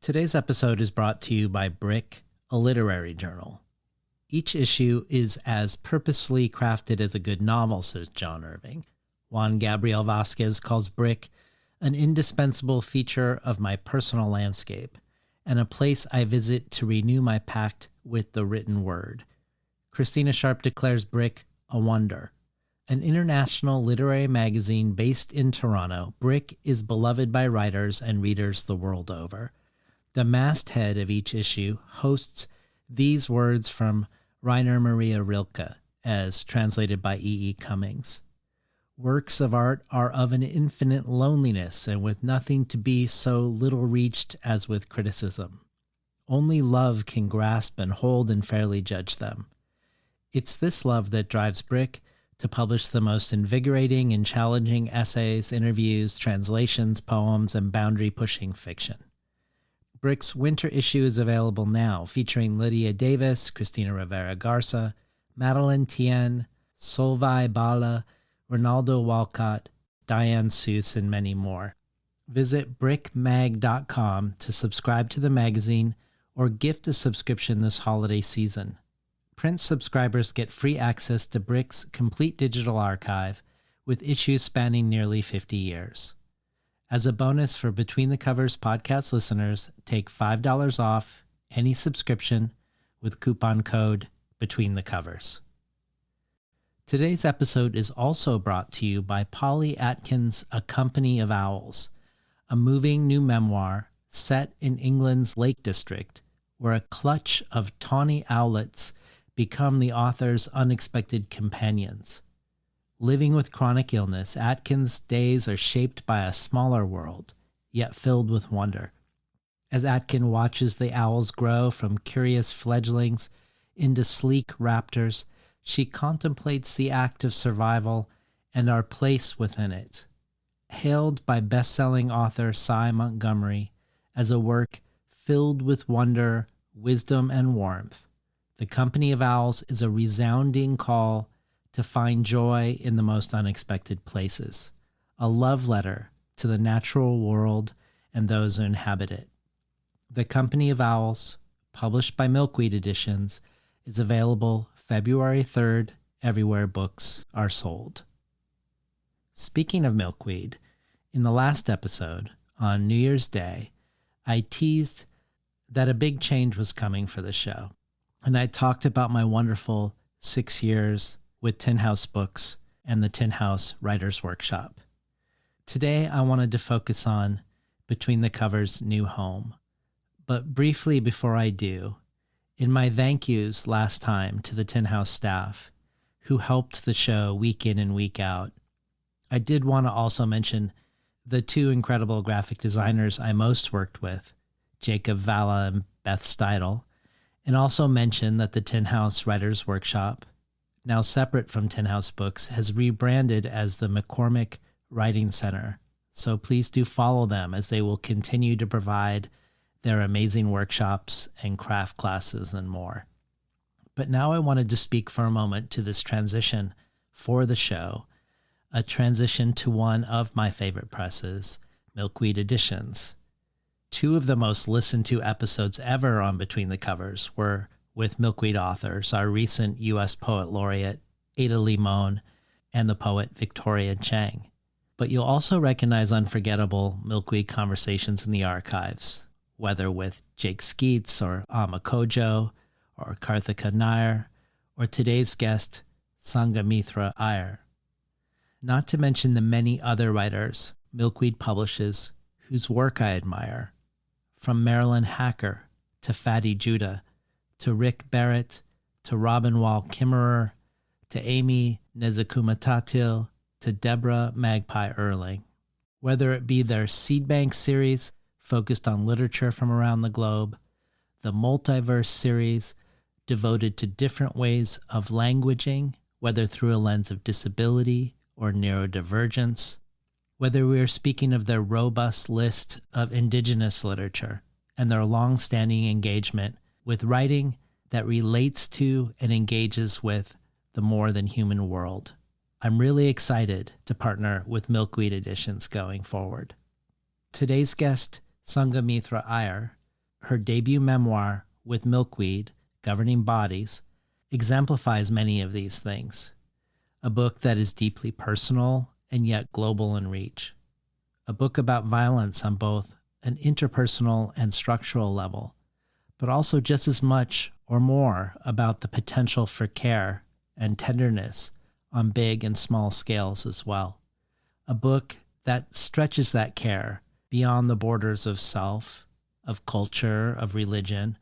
Today's episode is brought to you by Brick, a literary journal. Each issue is as purposely crafted as a good novel, says John Irving. Juan Gabriel Vasquez calls Brick an indispensable feature of my personal landscape and a place I visit to renew my pact with the written word. Christina Sharp declares Brick a wonder. An international literary magazine based in Toronto, Brick is beloved by writers and readers the world over. The masthead of each issue hosts these words from Rainer Maria Rilke, as translated by E. E. Cummings. Works of art are of an infinite loneliness and with nothing to be so little reached as with criticism. Only love can grasp and hold and fairly judge them. It's this love that drives Brick to publish the most invigorating and challenging essays, interviews, translations, poems, and boundary-pushing fiction. Brick's winter issue is available now, featuring Lydia Davis, Cristina Rivera Garza, Madeleine Tien, Solvay Bala, Ronaldo Walcott, Diane Seuss, and many more. Visit brickmag.com to subscribe to the magazine or gift a subscription this holiday season. Print subscribers get free access to Brick's complete digital archive with issues spanning nearly 50 years. As a bonus for Between the Covers podcast listeners, take $5 off any subscription with coupon code Between the Covers. Today's episode is also brought to you by Polly Atkins' A Company of Owls, a moving new memoir set in England's Lake District, where a clutch of tawny owlets become the author's unexpected companions. Living with chronic illness, Atkins' days are shaped by a smaller world, yet filled with wonder. As Atkin watches the owls grow from curious fledglings into sleek raptors, she contemplates the act of survival and our place within it. Hailed by best-selling author Cy Montgomery as a work filled with wonder, wisdom, and warmth, The Company of Owls is a resounding call to find joy in the most unexpected places, a love letter to the natural world and those who inhabit it. The Company of Owls, published by Milkweed Editions, is available February 3rd everywhere books are sold. Speaking of milkweed, in the last episode, on New Year's Day, I teased that a big change was coming for the show, and I talked about my wonderful 6 years with Tin House Books and the Tin House Writers Workshop. Today, I wanted to focus on Between the Covers' new home. But briefly before I do, in my thank yous last time to the Tin House staff who helped the show week in and week out, I did want to also mention the two incredible graphic designers I most worked with, Jacob Valla and Beth Steidel, and also mention that the Tin House Writers Workshop, now separate from Tin House Books, has rebranded as the McCormick Writing Center. So please do follow them as they will continue to provide their amazing workshops and craft classes and more. But now I wanted to speak for a moment to this transition for the show, a transition to one of my favorite presses, Milkweed Editions. Two of the most listened to episodes ever on Between the Covers were with Milkweed authors, our recent U.S. Poet Laureate, Ada Limon, and the poet Victoria Chang. But you'll also recognize unforgettable Milkweed conversations in the archives, whether with Jake Skeets or Amma Kojo or Karthika Nair, or today's guest, Sangamithra Iyer. Not to mention the many other writers Milkweed publishes whose work I admire, from Marilyn Hacker to Fatty Judah, to Rick Barrett, to Robin Wall Kimmerer, to Amy Nezakumatatil, to Deborah Magpie Erling. Whether it be their Seed Bank series focused on literature from around the globe, the Multiverse series devoted to different ways of languaging, whether through a lens of disability or neurodivergence, whether we are speaking of their robust list of indigenous literature and their long-standing engagement with writing that relates to and engages with the more than human world. I'm really excited to partner with Milkweed Editions going forward. Today's guest, Sangamithra Iyer, her debut memoir, With Milkweed, Governing Bodies, exemplifies many of these things. A book that is deeply personal and yet global in reach. A book about violence on both an interpersonal and structural level, but also just as much or more about the potential for care and tenderness on big and small scales as well. A book that stretches that care beyond the borders of self, of culture, of religion,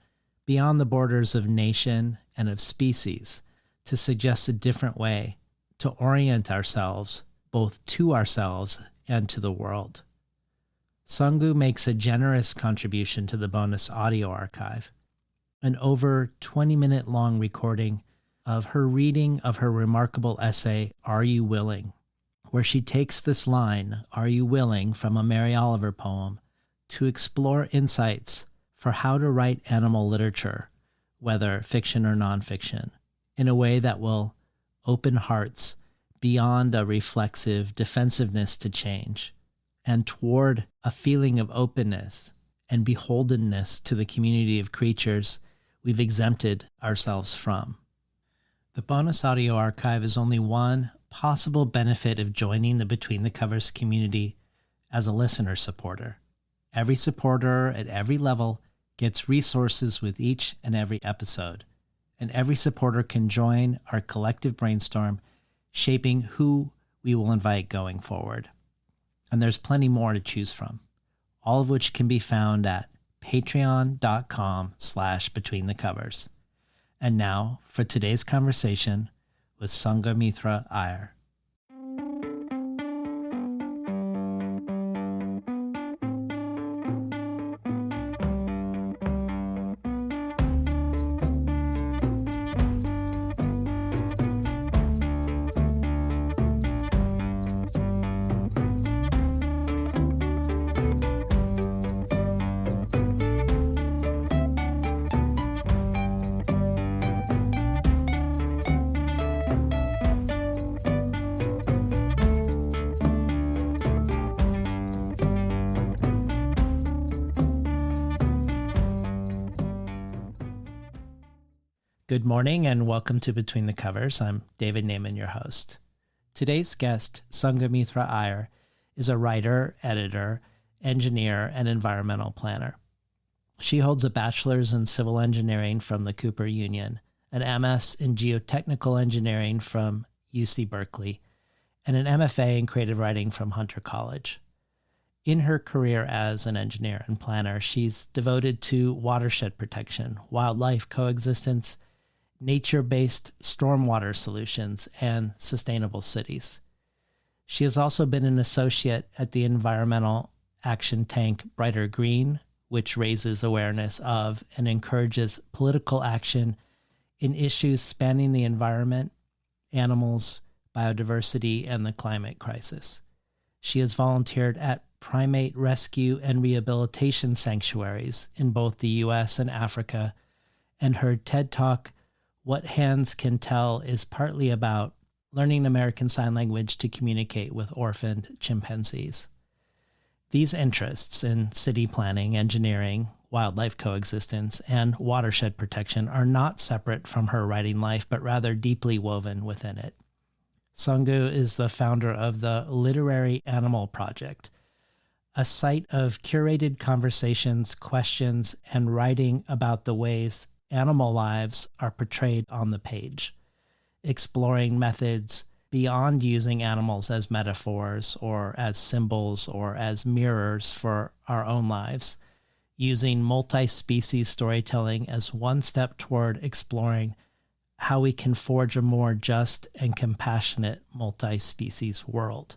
beyond the borders of nation and of species, to suggest a different way to orient ourselves, both to ourselves and to the world. Sangu makes a generous contribution to the bonus audio archive, an over 20-minute long recording of her reading of her remarkable essay, Are You Willing?, where she takes this line, Are you willing, from a Mary Oliver poem, to explore insights for how to write animal literature, whether fiction or nonfiction, in a way that will open hearts beyond a reflexive defensiveness to change, and toward a feeling of openness and beholdenness to the community of creatures we've exempted ourselves from. The bonus audio archive is only one possible benefit of joining the Between the Covers community as a listener supporter. Every supporter at every level gets resources with each and every episode, and every supporter can join our collective brainstorm shaping who we will invite going forward. And there's plenty more to choose from, all of which can be found at patreon.com/betweenthecovers. And now for today's conversation with Sangamithra Iyer. Good morning and welcome to Between the Covers. I'm David Naiman, your host. Today's guest, Sangamithra Iyer, is a writer, editor, engineer, and environmental planner. She holds a bachelor's in civil engineering from the Cooper Union, an MS in geotechnical engineering from UC Berkeley, and an MFA in creative writing from Hunter College. In her career as an engineer and planner, she's devoted to watershed protection, wildlife coexistence, nature-based stormwater solutions, and sustainable cities. She has also been an associate at the environmental action tank Brighter Green, which raises awareness of and encourages political action in issues spanning the environment, animals, biodiversity, and the climate crisis. She has volunteered at primate rescue and rehabilitation sanctuaries in both the U.S. and Africa, and her TED Talk, What Hands Can Tell, is partly about learning American Sign Language to communicate with orphaned chimpanzees. These interests in city planning, engineering, wildlife coexistence, and watershed protection are not separate from her writing life, but rather deeply woven within it. Sangu is the founder of the Literary Animal Project, a site of curated conversations, questions, and writing about the ways animal lives are portrayed on the page, exploring methods beyond using animals as metaphors or as symbols or as mirrors for our own lives, using multi-species storytelling as one step toward exploring how we can forge a more just and compassionate multi-species world.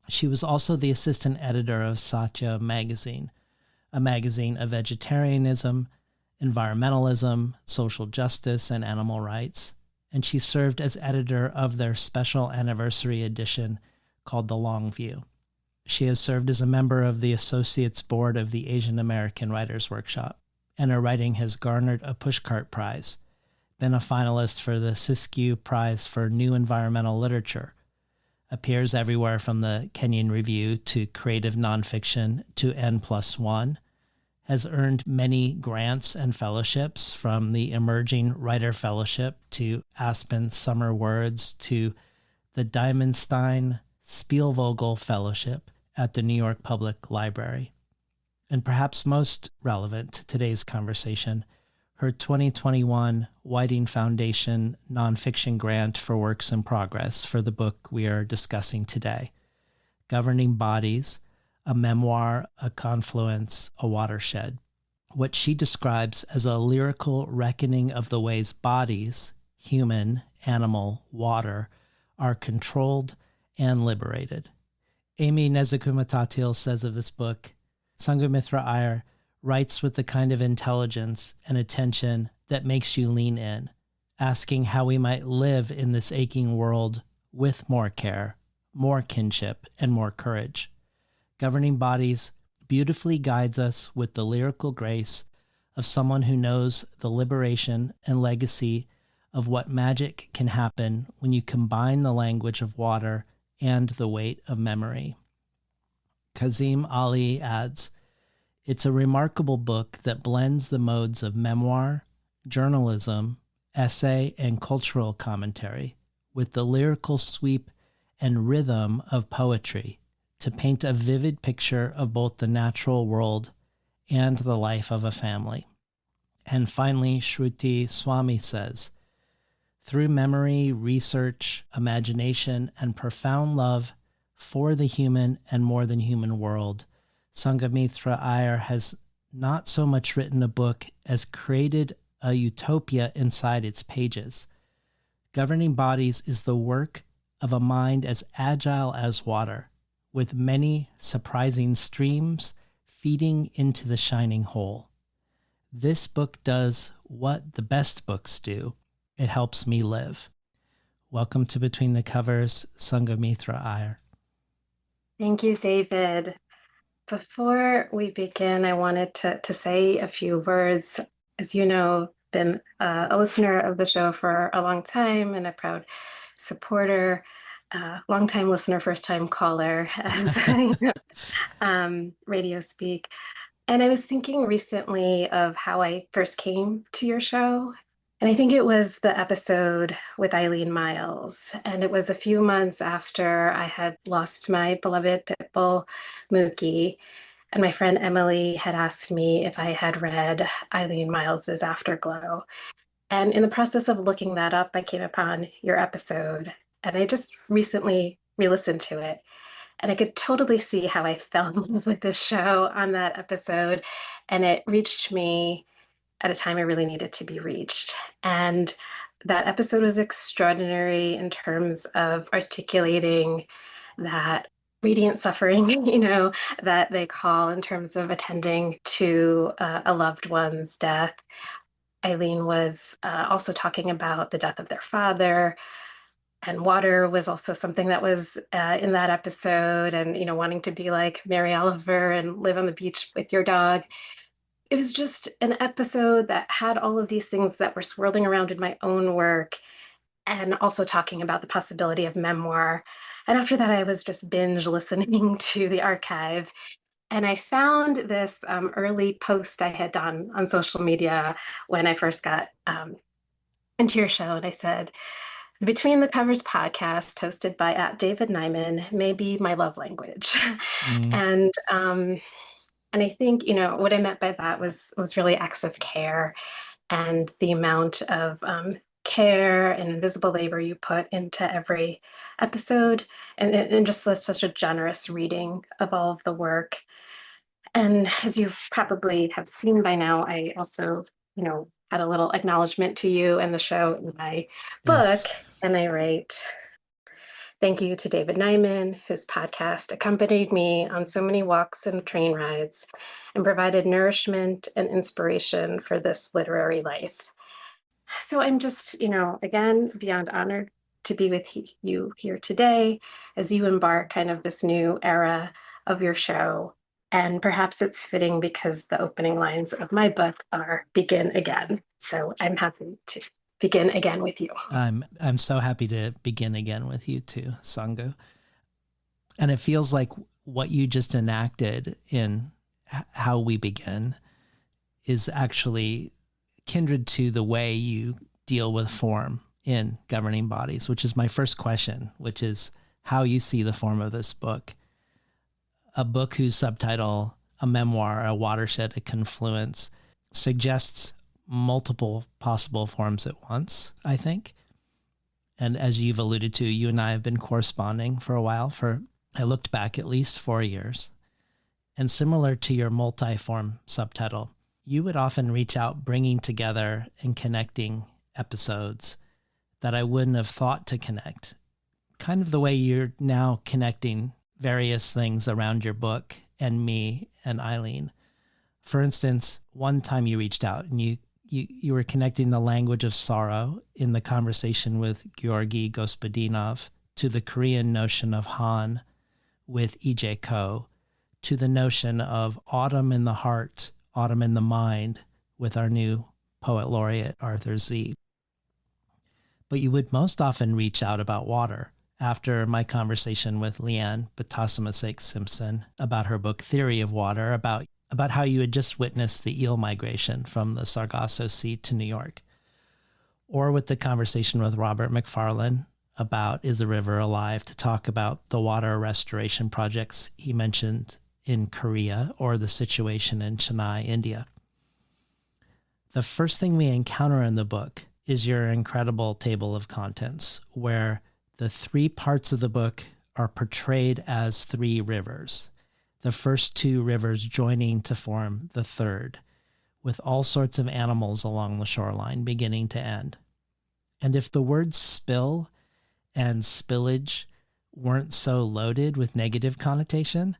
She was also the assistant editor of Satya magazine, a magazine of vegetarianism, environmentalism, social justice, and animal rights, and she served as editor of their special anniversary edition called The Long View. She has served as a member of the Associates Board of the Asian American Writers Workshop, and her writing has garnered a Pushcart Prize, been a finalist for the Siskiyou Prize for New Environmental Literature, appears everywhere from the Kenyon Review to creative nonfiction to N+1, has earned many grants and fellowships, from the Emerging Writer Fellowship to Aspen Summer Words to the Diamondstein Spielvogel Fellowship at the New York Public Library. And perhaps most relevant to today's conversation, her 2021 Whiting Foundation nonfiction grant for works in progress for the book we are discussing today, Governing Bodies, a memoir, a confluence, a watershed. What she describes as a lyrical reckoning of the ways bodies, human, animal, water, are controlled and liberated. Amy Nezukumatatil says of this book, Sangamithra Iyer writes with the kind of intelligence and attention that makes you lean in, asking how we might live in this aching world with more care, more kinship, and more courage. Governing Bodies beautifully guides us with the lyrical grace of someone who knows the liberation and legacy of what magic can happen when you combine the language of water and the weight of memory. Kazim Ali adds, "It's a remarkable book that blends the modes of memoir, journalism, essay, and cultural commentary with the lyrical sweep and rhythm of poetry to paint a vivid picture of both the natural world and the life of a family." And finally, Shruti Swami says, "Through memory, research, imagination, and profound love for the human and more than human world, Sangamithra Iyer has not so much written a book as created a utopia inside its pages. Governing Bodies is the work of a mind as agile as water, with many surprising streams feeding into the shining whole. This book does what the best books do. It helps me live." Welcome to Between the Covers, Sangamithra Iyer. Thank you, David. Before we begin, I wanted to say a few words. As you know, been a listener of the show for a long time and a proud supporter, long-time listener, first-time caller, as radio speak. And I was thinking recently of how I first came to your show. And I think it was the episode with Eileen Miles. And it was a few months after I had lost my beloved pit bull, Mookie. And my friend Emily had asked me if I had read Eileen Miles's Afterglow. And in the process of looking that up, I came upon your episode. And I just recently re-listened to it. And I could totally see how I fell in love with this show on that episode. And it reached me at a time I really needed to be reached. And that episode was extraordinary in terms of articulating that radiant suffering, that they call in terms of attending to a loved one's death. Eileen was also talking about the death of their father. And water was also something that was in that episode, and, wanting to be like Mary Oliver and live on the beach with your dog. It was just an episode that had all of these things that were swirling around in my own work, and also talking about the possibility of memoir. And after that, I was just binge listening to the archive. And I found this early post I had done on social media when I first got into your show. And I said, "Between the Covers podcast, hosted by @David Nyman, may be my love language." And I think, what I meant by that was really acts of care, and the amount of care and invisible labor you put into every episode, and just such a generous reading of all of the work. And as you probably have seen by now, I also, had a little acknowledgement to you and the show in my book. And I write, "Thank you to David Nyman, whose podcast accompanied me on so many walks and train rides and provided nourishment and inspiration for this literary life." So I'm just, again, beyond honored to be with you here today as you embark kind of this new era of your show. And perhaps it's fitting because the opening lines of my book are "begin again." So I'm happy to begin again with you. I'm so happy to begin again with you too, Sangu. And it feels like what you just enacted in how we begin is actually kindred to the way you deal with form in Governing Bodies, which is my first question, which is how you see the form of this book. A book whose subtitle, a memoir, a watershed, a confluence, suggests multiple possible forms at once, I think. And as you've alluded to, you and I have been corresponding for a while, I looked back at least 4 years. And similar to your multi-form subtitle, you would often reach out bringing together and connecting episodes that I wouldn't have thought to connect. Kind of the way you're now connecting various things around your book and me and Eileen. For instance, one time you reached out and you were connecting the language of sorrow in the conversation with Georgy Gospodinov to the Korean notion of Han with E.J. Ko, to the notion of autumn in the heart, autumn in the mind with our new poet laureate, Arthur Z. But you would most often reach out about water. After my conversation with Leanne Batasamasek-Simpson about her book Theory of Water, about how you had just witnessed the eel migration from the Sargasso Sea to New York. Or with the conversation with Robert McFarlane about Is a River Alive, to talk about the water restoration projects he mentioned in Korea or the situation in Chennai, India. The first thing we encounter in the book is your incredible table of contents, where the 3 parts of the book are portrayed as 3 rivers, the first 2 rivers joining to form the third, with all sorts of animals along the shoreline, beginning to end. And if the words spill and spillage weren't so loaded with negative connotation,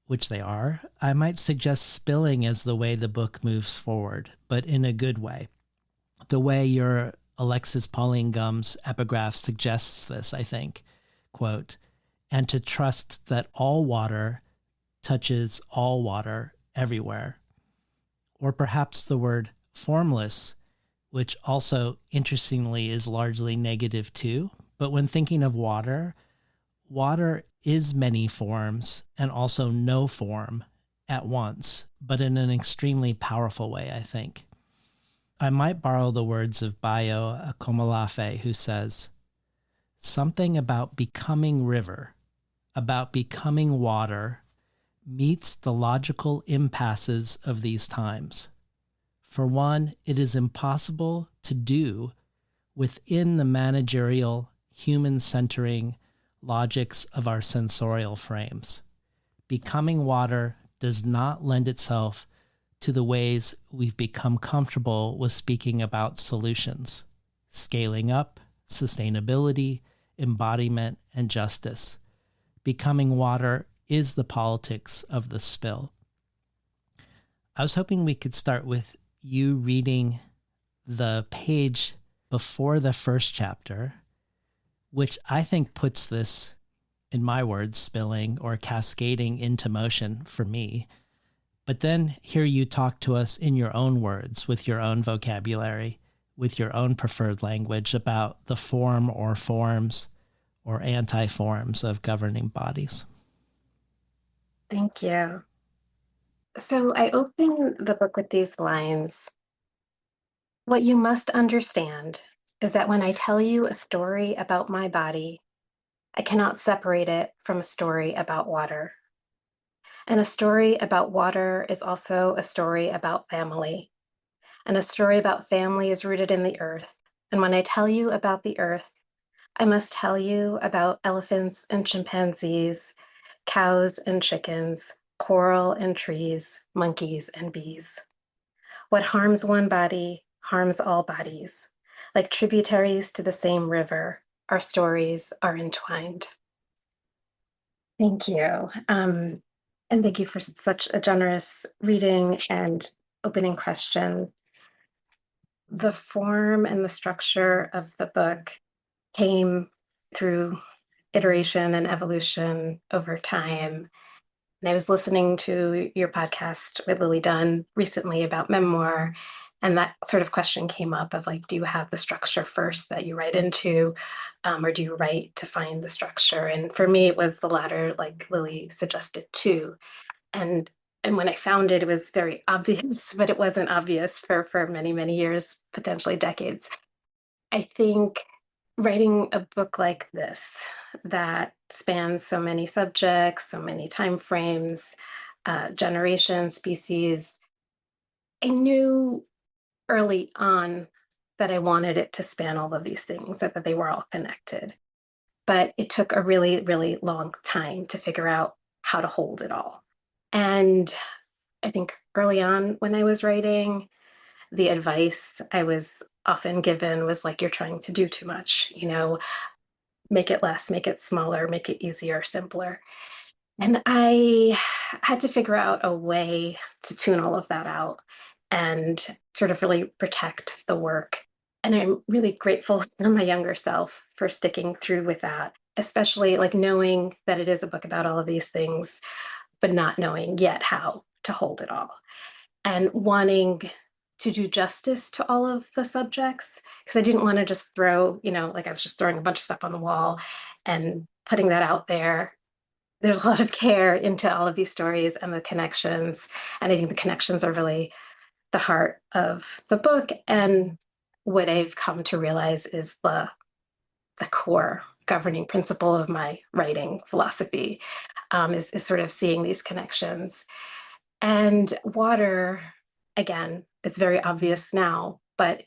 which they are, I might suggest spilling as the way the book moves forward, but in a good way. The way your Alexis Pauline Gumb's epigraph suggests this, I think, quote, and to trust that all water touches all water everywhere. Or perhaps the word formless, which also interestingly is largely negative too. But when thinking of water, water is many forms and also no form at once, but in an extremely powerful way, I think. I might borrow the words of Bayo Akomolafe, who says, something about becoming river, about becoming water, meets the logical impasses of these times. For one, it is impossible to do within the managerial, human-centering logics of our sensorial frames. Becoming water does not lend itself to the ways we've become comfortable with speaking about solutions, scaling up, sustainability, embodiment, and justice. Becoming water is the politics of the spill. I was hoping we could start with you reading the page before the first chapter, which I think puts this, in my words, spilling or cascading into motion for me. But then hear you talk to us in your own words, with your own vocabulary, with your own preferred language about the form or forms or anti-forms of governing bodies. Thank you. So I open the book with these lines. What you must understand is that when I tell you a story about my body, I cannot separate it from a story about water. And a story about water is also a story about family. And a story about family is rooted in the earth. And when I tell you about the earth, I must tell you about elephants and chimpanzees, cows and chickens, coral and trees, monkeys and bees. What harms one body harms all bodies. Like tributaries to the same river, our stories are entwined. Thank you. And thank you for such a generous reading and opening question. The form and the structure of the book came through iteration and evolution over time. And I was listening to your podcast with Lily Dunn recently about memoir, and that sort of question came up of like, do you have the structure first that you write into, or do you write to find the structure? And for me, it was the latter, like Lily suggested too. And And when I found it, it was very obvious, but it wasn't obvious for many, many years, potentially decades. I think writing a book like this that spans so many subjects, so many time frames, generations, species, I knew early on that I wanted it to span all of these things, that they were all connected. But it took a really, really long time to figure out how to hold it all. And I think early on when I was writing, the advice I was often given was like, you're trying to do too much, make it less, make it smaller, make it easier, simpler. And I had to figure out a way to tune all of that out and sort of really protect the work. And I'm really grateful to my younger self for sticking through with that, especially like knowing that it is a book about all of these things, but not knowing yet how to hold it all and wanting to do justice to all of the subjects because I didn't want to just throw, like I was just throwing a bunch of stuff on the wall and putting that out there. There's a lot of care into all of these stories and the connections. And I think the connections are really the heart of the book. And what I've come to realize is the core governing principle of my writing philosophy is sort of seeing these connections. And water, again, it's very obvious now, but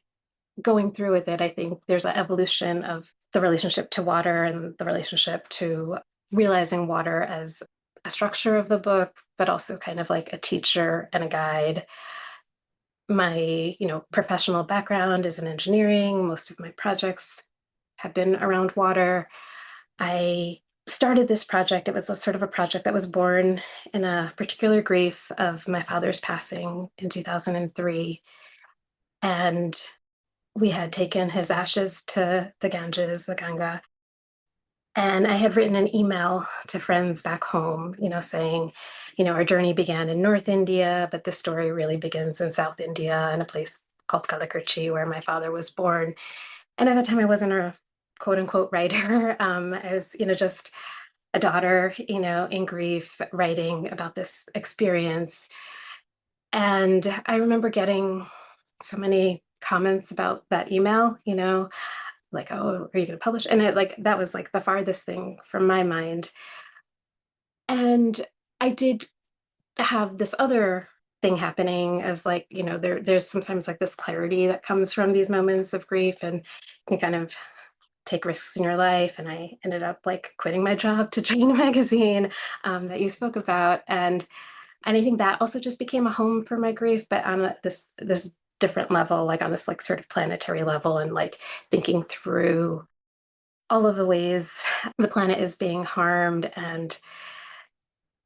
going through with it, I think there's an evolution of the relationship to water and the relationship to realizing water as a structure of the book, but also kind of like a teacher and a guide. My, professional background is in engineering. Most of my projects have been around water. I started this project. It was a sort of a project that was born in a particular grief of my father's passing in 2003. And we had taken his ashes to the Ganges, the Ganga. And I had written an email to friends back home, saying, our journey began in North India, but this story really begins in South India in a place called Kalakurchi, where my father was born. And at the time, I wasn't a quote unquote writer. I was, just a daughter, in grief, writing about this experience. And I remember getting so many comments about that email, like, oh, are you going to publish? And that was like the farthest thing from my mind. And I did have this other thing happening. I was like, there's sometimes like this clarity that comes from these moments of grief and you kind of take risks in your life. And I ended up like quitting my job to join a magazine that you spoke about. And I think that also just became a home for my grief, but on this different level, like on this like sort of planetary level, and like thinking through all of the ways the planet is being harmed and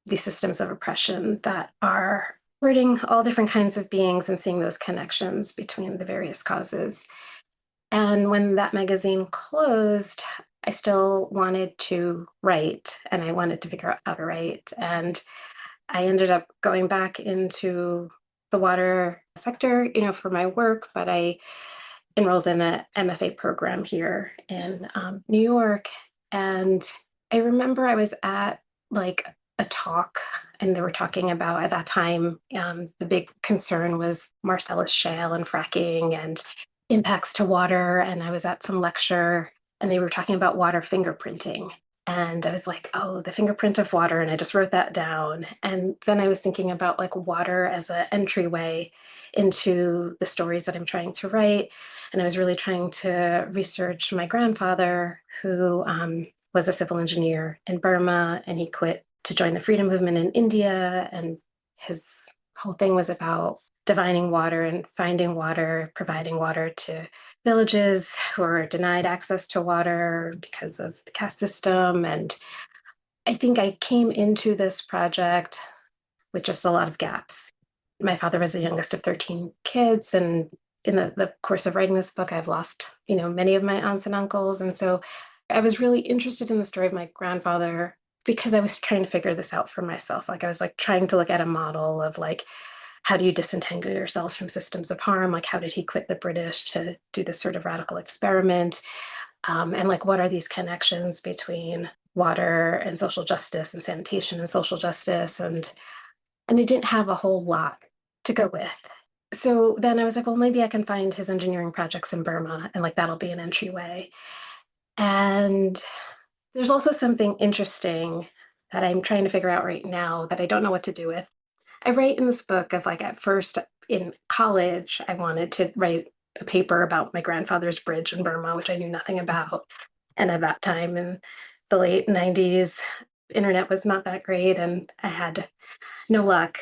these systems of oppression that are hurting all different kinds of beings and seeing those connections between the various causes. And when that magazine closed, I still wanted to write and I wanted to figure out how to write. And I ended up going back into the water sector, for my work, but I enrolled in a MFA program here in New York. And I remember I was at like a talk and they were talking about at that time, the big concern was Marcellus shale and fracking and impacts to water. And I was at some lecture and they were talking about water fingerprinting. And I was like, oh, the fingerprint of water. And I just wrote that down. And then I was thinking about like water as an entryway into the stories that I'm trying to write. And I was really trying to research my grandfather, who was a civil engineer in Burma, and he quit to join the freedom movement in India. And his whole thing was about divining water and finding water, providing water to villages who are denied access to water because of the caste system. And I think I came into this project with just a lot of gaps. My father was the youngest of 13 kids. And in the course of writing this book, I've lost, many of my aunts and uncles. And so I was really interested in the story of my grandfather because I was trying to figure this out for myself. Like I was like trying to look at a model of like, how do you disentangle yourselves from systems of harm? Like, how did he quit the British to do this sort of radical experiment? And like, what are these connections between water and social justice and sanitation and social justice? And and I didn't have a whole lot to go with. So then I was like, well, maybe I can find his engineering projects in Burma, and like that'll be an entryway. And there's also something interesting that I'm trying to figure out right now that I don't know what to do with. I write in this book of like at first in college, I wanted to write a paper about my grandfather's bridge in Burma, which I knew nothing about. And at that time in the late 90s, internet was not that great and I had no luck.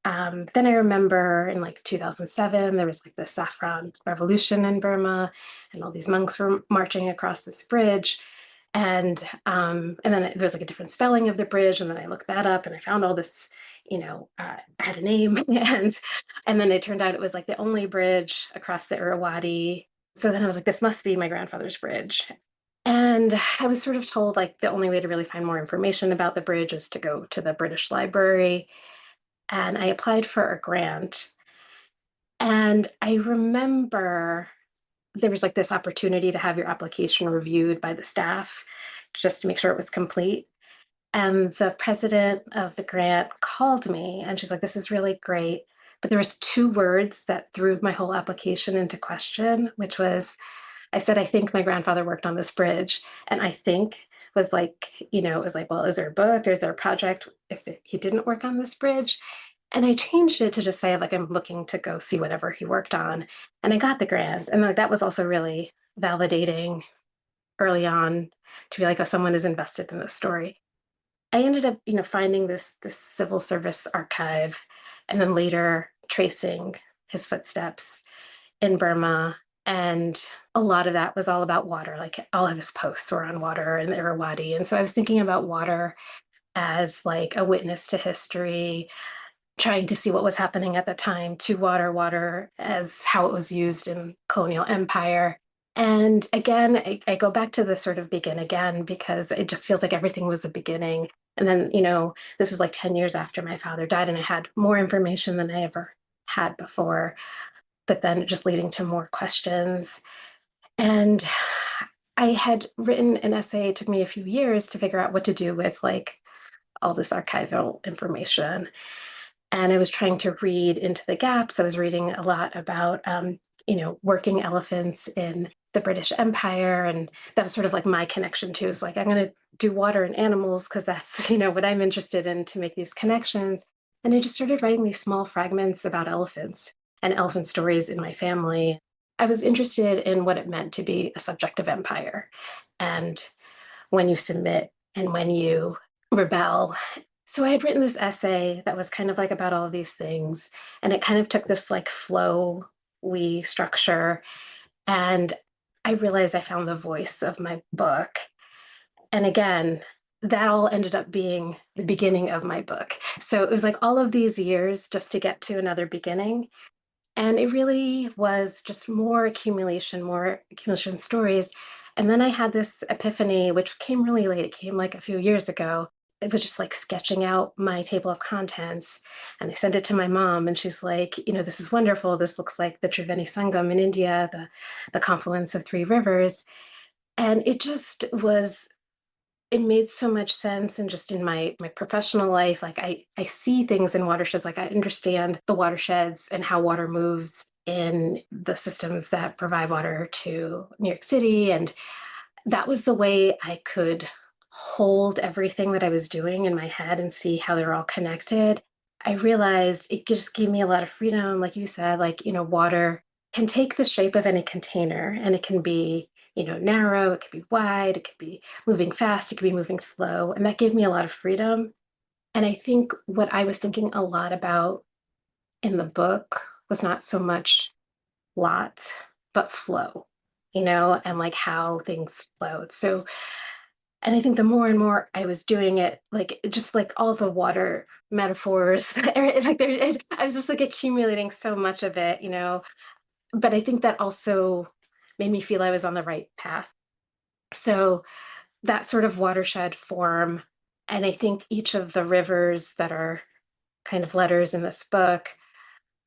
Then I remember in like 2007, there was like the saffron revolution in Burma, and all these monks were marching across this bridge. And then there's like a different spelling of the bridge, and then I looked that up, and I found all this, had a name, and then it turned out it was like the only bridge across the Irrawaddy. So then I was like, this must be my grandfather's bridge. And I was sort of told like the only way to really find more information about the bridge is to go to the British Library. And I applied for a grant. And I remember there was like this opportunity to have your application reviewed by the staff just to make sure it was complete. And the president of the grant called me and she's like, this is really great. But there was two words that threw my whole application into question, which was, I said, I think my grandfather worked on this bridge. And I think was like, it was like, well, is there a book or is there a project if he didn't work on this bridge? And I changed it to just say, like, I'm looking to go see whatever he worked on. And I got the grant. And like that was also really validating early on to be like, oh, someone is invested in this story. I ended up, finding this civil service archive and then later tracing his footsteps in Burma. And a lot of that was all about water. Like all of his posts were on water and the Irrawaddy. And so I was thinking about water as like a witness to history, trying to see what was happening at the time to water as how it was used in colonial empire. And again, I go back to the sort of begin again because it just feels like everything was a beginning. And then, this is like 10 years after my father died, and I had more information than I ever had before, but then just leading to more questions. And I had written an essay. It took me a few years to figure out what to do with like all this archival information. And I was trying to read into the gaps. I was reading a lot about, working elephants in the British Empire. And that was sort of like my connection to is like, I'm going to do water and animals because that's, what I'm interested in to make these connections. And I just started writing these small fragments about elephants and elephant stories in my family. I was interested in what it meant to be a subject of empire and when you submit and when you rebel. So I had written this essay that was kind of like about all of these things, and it kind of took this like flowy structure. And I realized I found the voice of my book. And again, that all ended up being the beginning of my book. So it was like all of these years just to get to another beginning. And it really was just more accumulation stories. And then I had this epiphany, which came really late. It came like a few years ago. It was just like sketching out my table of contents. And I sent it to my mom, and she's like, this is wonderful. This looks like the Triveni Sangam in India, the confluence of three rivers. And it just was it made so much sense and just in my professional life like I see things in watersheds, like I understand the watersheds and how water moves in the systems that provide water to New York City. And that was the way I could hold everything that I was doing in my head and see how they're all connected. I realized it just gave me a lot of freedom. Like you said, like, water can take the shape of any container, and it can be, narrow, it could be wide, it could be moving fast, it could be moving slow. And that gave me a lot of freedom. And I think what I was thinking a lot about in the book was not so much lot, but flow, and like how things flowed. So, and I think the more and more I was doing it, like just like all the water metaphors, like I was just like accumulating so much of it, But I think that also made me feel I was on the right path. So that sort of watershed form, and I think each of the rivers that are kind of letters in this book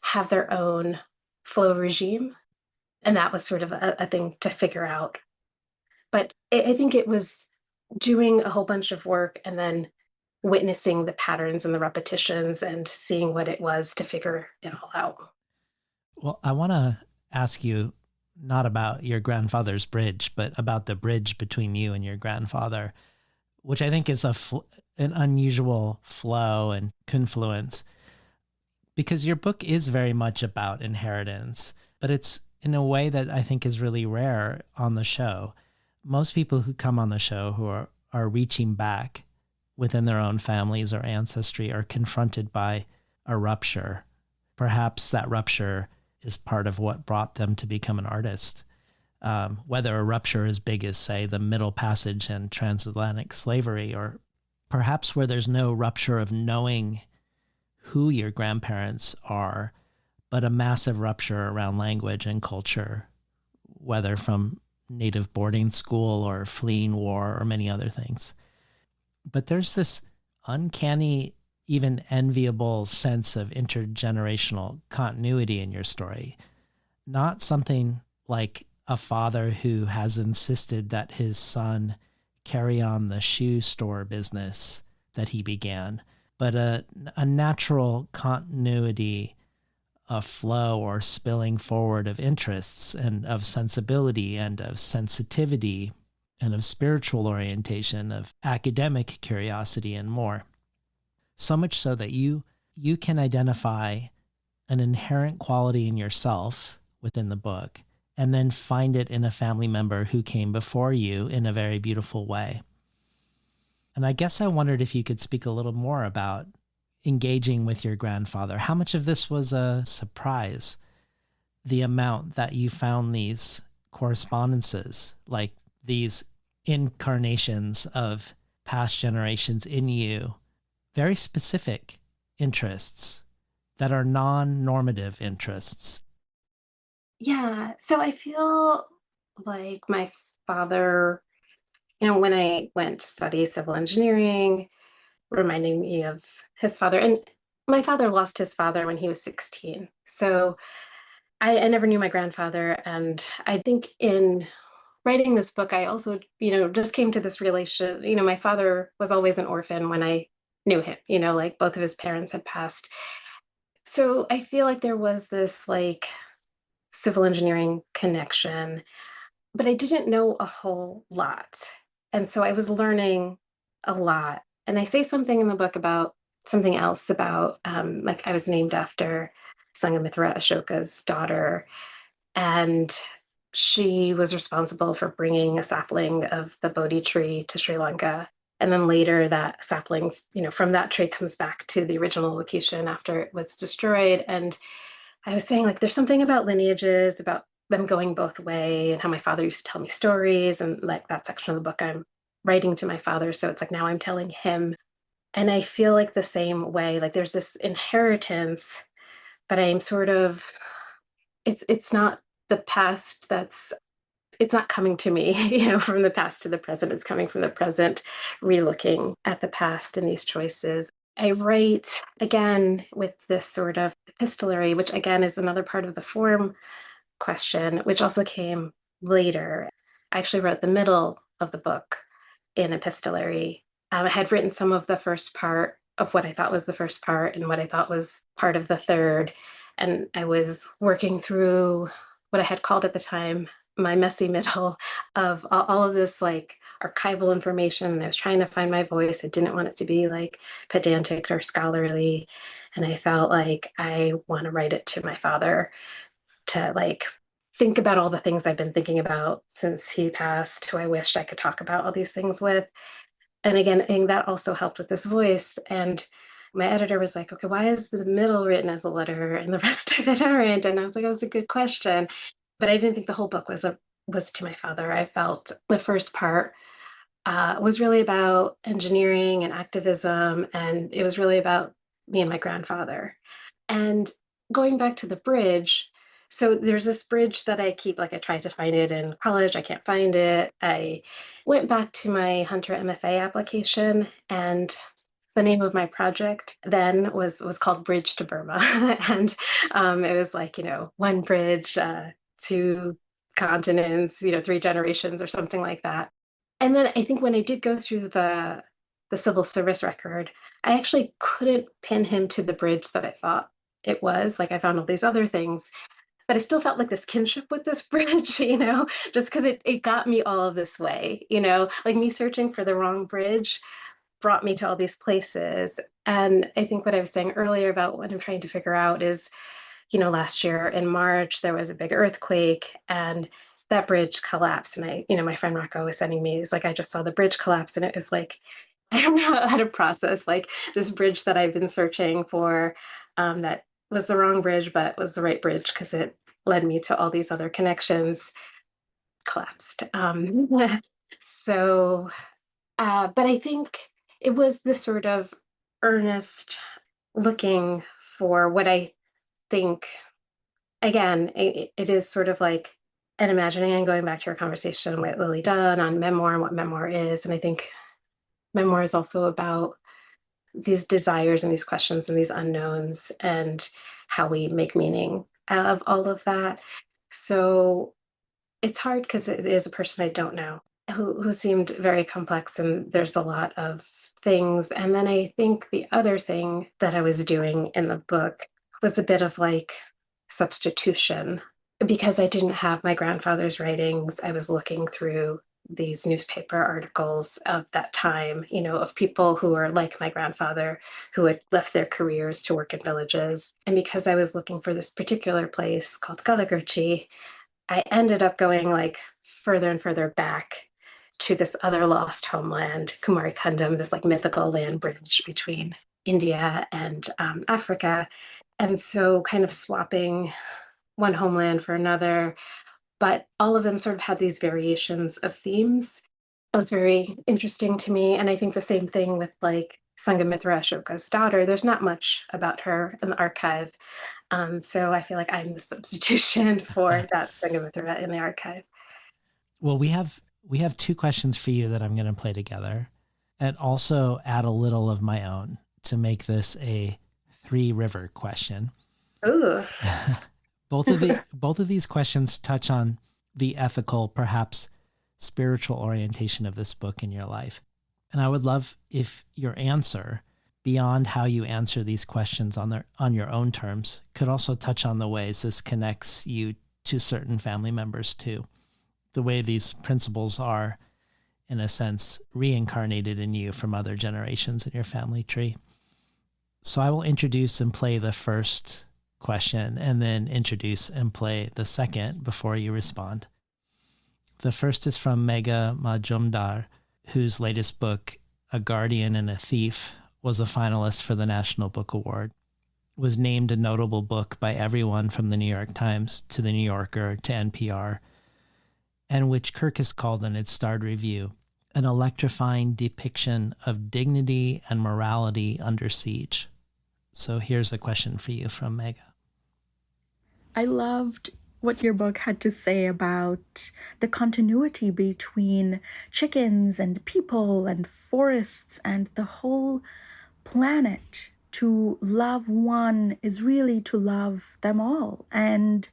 have their own flow regime. And that was sort of a thing to figure out. But I think it was doing a whole bunch of work and then witnessing the patterns and the repetitions and seeing what it was to figure it all out. Well, I want to ask you not about your grandfather's bridge, but about the bridge between you and your grandfather, which I think is an unusual flow and confluence, because your book is very much about inheritance, but it's in a way that I think is really rare on the show. Most people who come on the show who are reaching back within their own families or ancestry are confronted by a rupture. Perhaps that rupture is part of what brought them to become an artist. Whether a rupture as big as, say, the Middle Passage and transatlantic slavery, or perhaps where there's no rupture of knowing who your grandparents are, but a massive rupture around language and culture, whether from native boarding school or fleeing war or many other things. But there's this uncanny, even enviable sense of intergenerational continuity in your story. Not something like a father who has insisted that his son carry on the shoe store business that he began, but a natural continuity, a flow or spilling forward of interests and of sensibility and of sensitivity and of spiritual orientation, of academic curiosity and more. So much so that you can identify an inherent quality in yourself within the book and then find it in a family member who came before you in a very beautiful way. And I guess I wondered if you could speak a little more about engaging with your grandfather. How much of this was a surprise? The amount that you found these correspondences, like these incarnations of past generations in you, very specific interests that are non-normative interests. Yeah. So I feel like my father, when I went to study civil engineering, reminding me of his father. And my father lost his father when he was 16. So I never knew my grandfather. And I think in writing this book, I also, just came to this relation. My father was always an orphan when I knew him, like both of his parents had passed. So I feel like there was this like civil engineering connection, but I didn't know a whole lot. And so I was learning a lot. And I say something in the book about something else about, like I was named after Sangamithra Ashoka's daughter. And she was responsible for bringing a sapling of the Bodhi tree to Sri Lanka. And then later that sapling, from that tree comes back to the original location after it was destroyed. And I was saying, like, there's something about lineages, about them going both way, and how my father used to tell me stories. And like that section of the book, I'm writing to my father. So it's like now I'm telling him. And I feel like the same way, like there's this inheritance, but I'm sort of, it's not the past it's not coming to me, from the past to the present. It's coming from the present, relooking at the past and these choices. I write again with this sort of epistolary, which again is another part of the form question, which also came later. I actually wrote the middle of the book in epistolary. I had written some of the first part of what I thought was the first part and what I thought was part of the third. And I was working through what I had called at the time my messy middle of all of this like archival information. And I was trying to find my voice. I didn't want it to be like pedantic or scholarly. And I felt like I want to write it to my father to like think about all the things I've been thinking about since he passed, who I wished I could talk about all these things with. And again, I think that also helped with this voice. And my editor was like, okay, why is the middle written as a letter and the rest of it aren't? And I was like, that was a good question. But I didn't think the whole book was to my father. I felt the first part was really about engineering and activism, and it was really about me and my grandfather. And going back to the bridge, so there's this bridge that I keep, like I tried to find it in college, I can't find it. I went back to my Hunter MFA application, and the name of my project then was called Bridge to Burma. And it was like, one bridge, two continents, three generations or something like that. And then I think when I did go through the the civil service record, I actually couldn't pin him to the bridge that I thought it was. Like I found all these other things, but I still felt like this kinship with this bridge, just because it got me all of this way, like me searching for the wrong bridge brought me to all these places. And I think what I was saying earlier about what I'm trying to figure out is, last year in March, there was a big earthquake and that bridge collapsed. And my friend Rocco was sending me, it's like, I just saw the bridge collapse. And it was like, I don't know how to process like this bridge that I've been searching for, that was the wrong bridge, but was the right bridge because it led me to all these other connections, collapsed. So, but I think it was this sort of earnest looking for what I think, again, it is sort of like an imagining and going back to our conversation with Lily Dunn on memoir and what memoir is. And I think memoir is also about these desires and these questions and these unknowns and how we make meaning out of all of that. So it's hard because it is a person I don't know who seemed very complex, and there's a lot of things. And then I think the other thing that I was doing in the book was a bit of like substitution because I didn't have my grandfather's writings. I was looking through these newspaper articles of that time, of people who were like my grandfather, who had left their careers to work in villages. And because I was looking for this particular place called Gulagurchi, I ended up going like further and further back to this other lost homeland, Kumarikundum, this like mythical land bridge between India and Africa. And so kind of swapping one homeland for another, but all of them sort of had these variations of themes. It was very interesting to me. And I think the same thing with like Sangamithra Ashoka's daughter. There's not much about her in the archive. So I feel like I'm the substitution for that Sangamithra in the archive. Well, we have two questions for you that I'm going to play together and also add a little of my own to make this a three-river question. Ooh. Both of these questions touch on the ethical, perhaps spiritual orientation of this book in your life. And I would love if your answer, beyond how you answer these questions on your own terms, could also touch on the ways this connects you to certain family members too. The way these principles are, in a sense, reincarnated in you from other generations in your family tree. So I will introduce and play the first question and then introduce and play the second before you respond. The first is from Megha Majumdar, whose latest book, A Guardian and a Thief, was a finalist for the National Book Award, was named a notable book by everyone from the New York Times to the New Yorker to NPR, and which Kirkus called in its starred review an electrifying depiction of dignity and morality under siege. So here's a question for you from Megha. I loved what your book had to say about the continuity between chickens and people and forests and the whole planet. To love one is really to love them all. And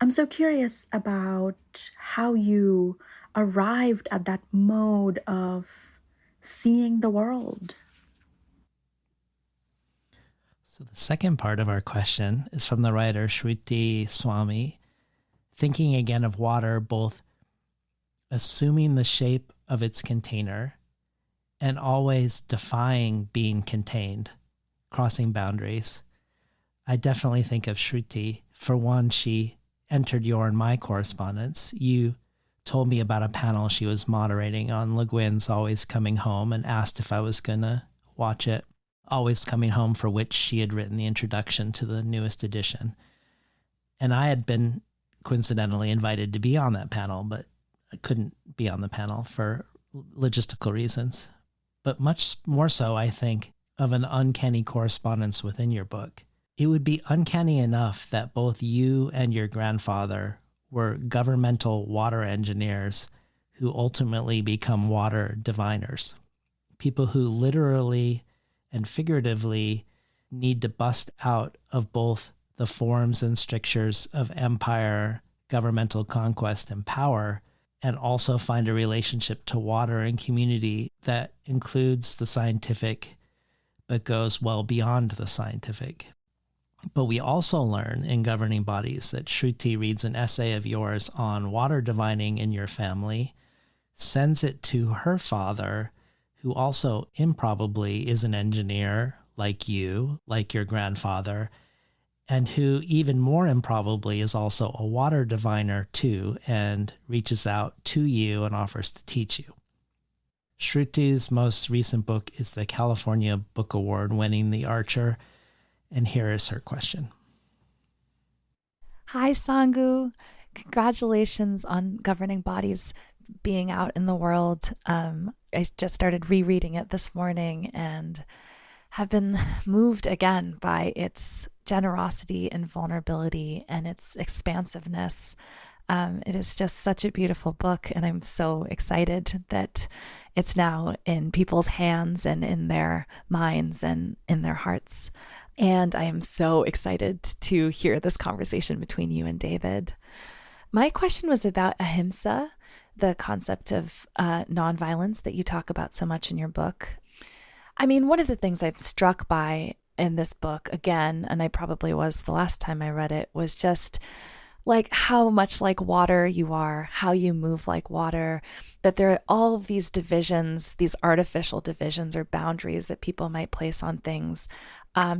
I'm so curious about how you arrived at that mode of seeing the world. So the second part of our question is from the writer Shruti Swami, thinking again of water, both assuming the shape of its container and always defying being contained, crossing boundaries. I definitely think of Shruti. For one, she entered your and my correspondence. You told me about a panel she was moderating on Le Guin's Always Coming Home and asked if I was going to watch it. Always Coming Home, for which she had written the introduction to the newest edition. And I had been coincidentally invited to be on that panel, but I couldn't be on the panel for logistical reasons. But much more so, I think, of an uncanny correspondence within your book. It would be uncanny enough that both you and your grandfather were governmental water engineers who ultimately become water diviners. People who literally and figuratively need to bust out of both the forms and strictures of empire, governmental conquest, and power, and also find a relationship to water and community that includes the scientific but goes well beyond the scientific. But we also learn in Governing Bodies that Shruti reads an essay of yours on water divining in your family, sends it to her father, who also improbably is an engineer like you, like your grandfather, and who even more improbably is also a water diviner too, and reaches out to you and offers to teach you. Shruti's most recent book is the California Book Award winning The Archer, and here is her question. Hi, Sangu. Congratulations on Governing Bodies being out in the world. I just started rereading it this morning and have been moved again by its generosity and vulnerability and its expansiveness. It is just such a beautiful book, and I'm so excited that it's now in people's hands and in their minds and in their hearts. And I am so excited to hear this conversation between you and David. My question was about ahimsa, the concept of nonviolence that you talk about so much in your book. I mean, one of the things I'm struck by in this book, again, and I probably was the last time I read it, was just like how much like water you are, how you move like water, that there are all of these divisions, these artificial divisions or boundaries that people might place on things,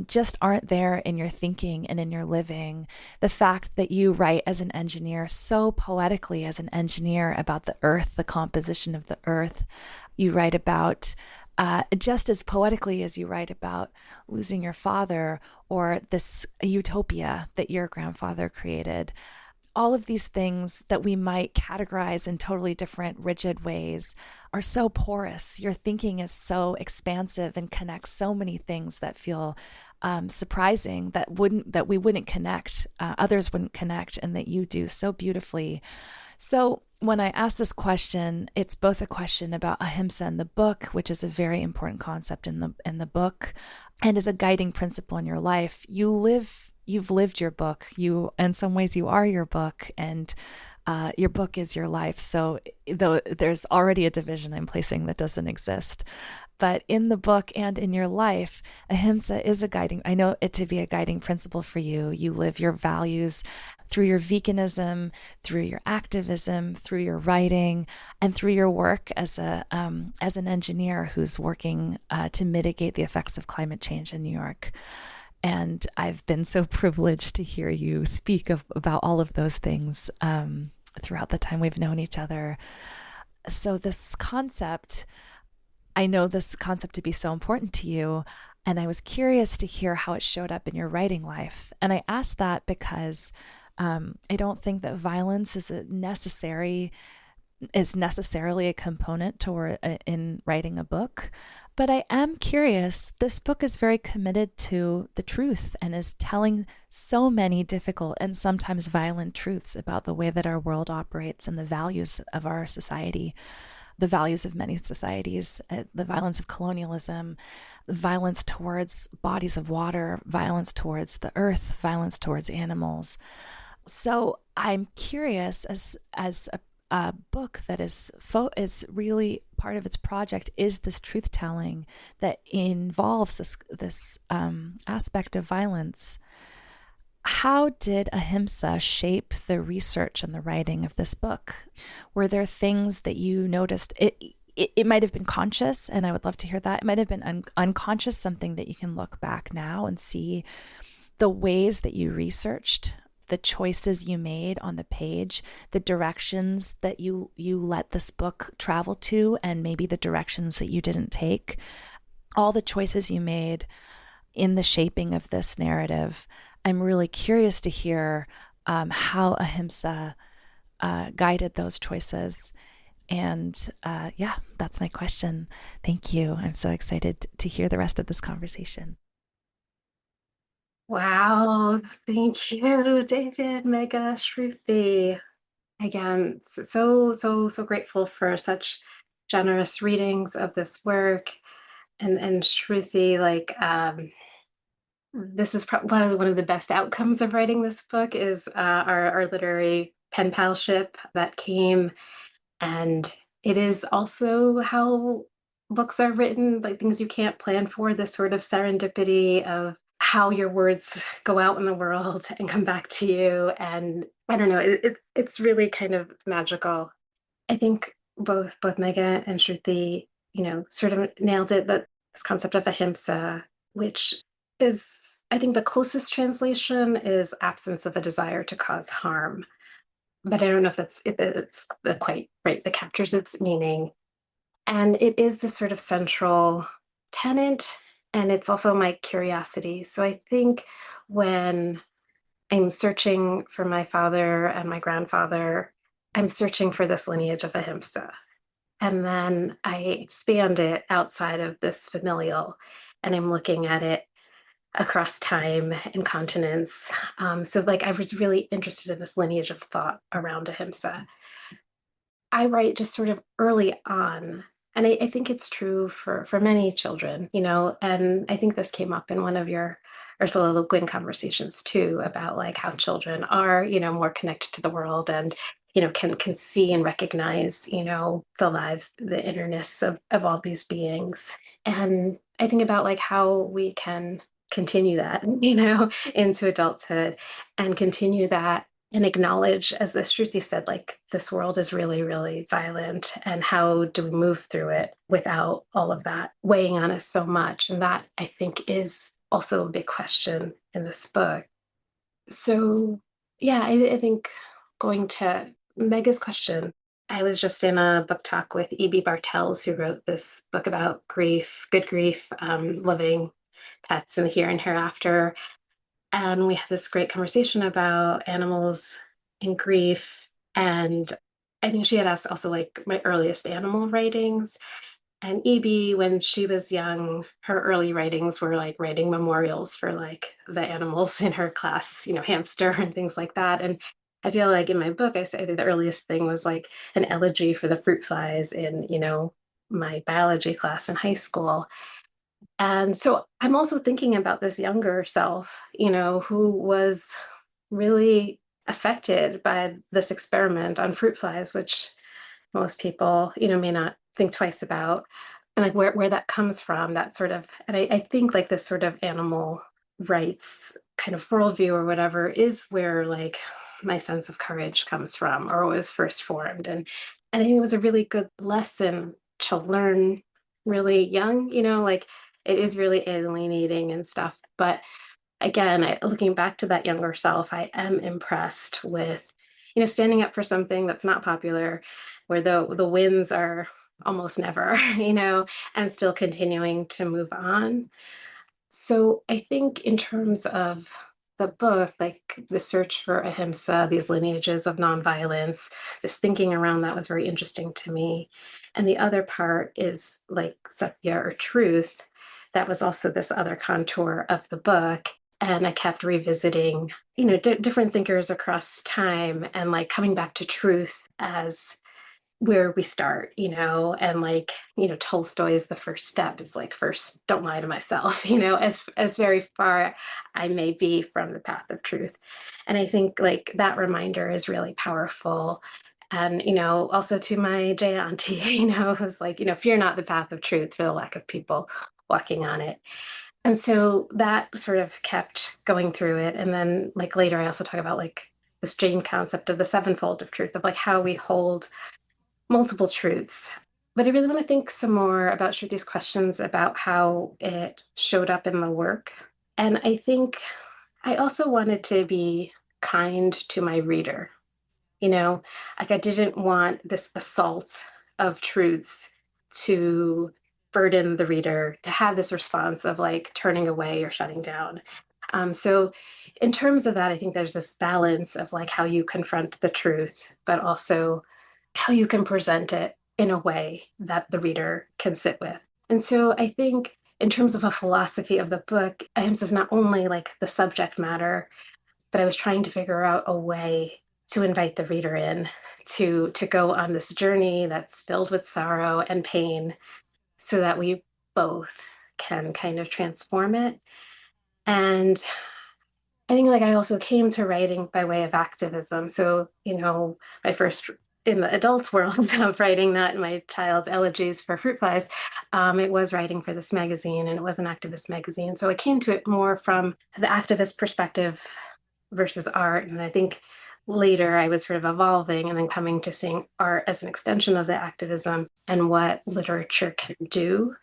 just aren't there in your thinking and in your living. The fact that you write as an engineer so poetically as an engineer about the earth, the composition of the earth, you write about just as poetically as you write about losing your father or this utopia that your grandfather created. All of these things that we might categorize in totally different, rigid ways are so porous. Your thinking is so expansive and connects so many things that feel surprising that we wouldn't connect, others wouldn't connect, and that you do so beautifully. So when I ask this question, it's both a question about ahimsa in the book, which is a very important concept in the book, and as a guiding principle in your life. You've lived your book. You, in some ways, you are your book, and your book is your life. So though there's already a division I'm placing that doesn't exist, but in the book and in your life, ahimsa is I know it to be a guiding principle for you. You live your values through your veganism, through your activism, through your writing, and through your work as an engineer who's working to mitigate the effects of climate change in New York. And I've been so privileged to hear you speak about all of those things throughout the time we've known each other. So this concept, I know this concept to be so important to you, and I was curious to hear how it showed up in your writing life. And I asked that because I don't think that violence is necessarily a component in writing a book. But I am curious, this book is very committed to the truth and is telling so many difficult and sometimes violent truths about the way that our world operates and the values of our society, the values of many societies, the violence of colonialism, violence towards bodies of water, violence towards the earth, violence towards animals. So I'm curious, as a book that is really part of its project is this truth telling that involves this aspect of violence. How did ahimsa shape the research and the writing of this book? Were there things that you noticed? It might have been conscious, and I would love to hear that. It might have been unconscious, something that you can look back now and see the ways that you researched, the choices you made on the page, the directions that you let this book travel to, and maybe the directions that you didn't take, all the choices you made in the shaping of this narrative. I'm really curious to hear how ahimsa guided those choices. And that's my question. Thank you. I'm so excited to hear the rest of this conversation. Wow, thank you, David, Mega, Shruti. Again, so grateful for such generous readings of this work. And Shruti, this is probably one of the best outcomes of writing this book is our literary pen palship that came And it is also how books are written, like things you can't plan for, this sort of serendipity of how your words go out in the world and come back to you. And I don't know, it's really kind of magical. I think both Mega and Shruti, sort of nailed it, that this concept of ahimsa, which is, I think the closest translation is absence of a desire to cause harm. But I don't know if it's the quite right that captures its meaning. And it is this sort of central tenet, and it's also my curiosity. So I think when I'm searching for my father and my grandfather, I'm searching for this lineage of ahimsa. And then I expand it outside of this familial, and I'm looking at it across time and continents. So like I was really interested in this lineage of thought around ahimsa. I write just sort of early on. And I think it's true for many children, and I think this came up in one of your Ursula Le Guin conversations too, about like how children are, more connected to the world and, can see and recognize, the lives, the innerness of all these beings. And I think about like how we can continue that, into adulthood and continue that and acknowledge, as the Shruti said, like this world is really, really violent. And how do we move through it without all of that weighing on us so much? And that, I think, is also a big question in this book. So, yeah, I think going to Mega's question, I was just in a book talk with E.B. Bartels, who wrote this book about grief, good grief, living pets in the here and hereafter. And we had this great conversation about animals and grief. And I think she had asked also like my earliest animal writings. And EB, when she was young, her early writings were like writing memorials for like the animals in her class, hamster and things like that. And I feel like in my book, I think the earliest thing was like an elegy for the fruit flies in, my biology class in high school. And so I'm also thinking about this younger self, who was really affected by this experiment on fruit flies, which most people, may not think twice about. And like where that comes from, that sort of, and I think like this sort of animal rights kind of worldview or whatever is where like my sense of courage comes from or was first formed. And I think it was a really good lesson to learn really young, like it is really alienating and stuff. But again, looking back to that younger self, I am impressed with, standing up for something that's not popular, where the wins are almost never, and still continuing to move on. So I think in terms of the book, like the search for ahimsa, these lineages of nonviolence, this thinking around that was very interesting to me. And the other part is like satya or truth. That was also this other contour of the book. And I kept revisiting, different thinkers across time and like coming back to truth as where we start, and like, Tolstoy is the first step. It's like, first, don't lie to myself, as very far I may be from the path of truth. And I think like that reminder is really powerful. And, also to my Jay auntie, who's like, fear not the path of truth for the lack of people walking on it. And so that sort of kept going through it. And then like later, I also talk about like this Jane concept of the sevenfold of truth, of like how we hold multiple truths. But I really want to think some more about Shruti's questions about how it showed up in the work. And I think I also wanted to be kind to my reader, like I didn't want this assault of truths to burden the reader to have this response of like turning away or shutting down. So in terms of that, I think there's this balance of like how you confront the truth, but also how you can present it in a way that the reader can sit with. And so I think in terms of a philosophy of the book, ahimsa is not only like the subject matter, but I was trying to figure out a way to invite the reader in to go on this journey that's filled with sorrow and pain so that we both can kind of transform it. And I think like I also came to writing by way of activism. So, my first in the adult world of writing, not my child's elegies for fruit flies. It was writing for this magazine, and it was an activist magazine. So I came to it more from the activist perspective versus art. And I think later I was sort of evolving and then coming to seeing art as an extension of the activism and what literature can do.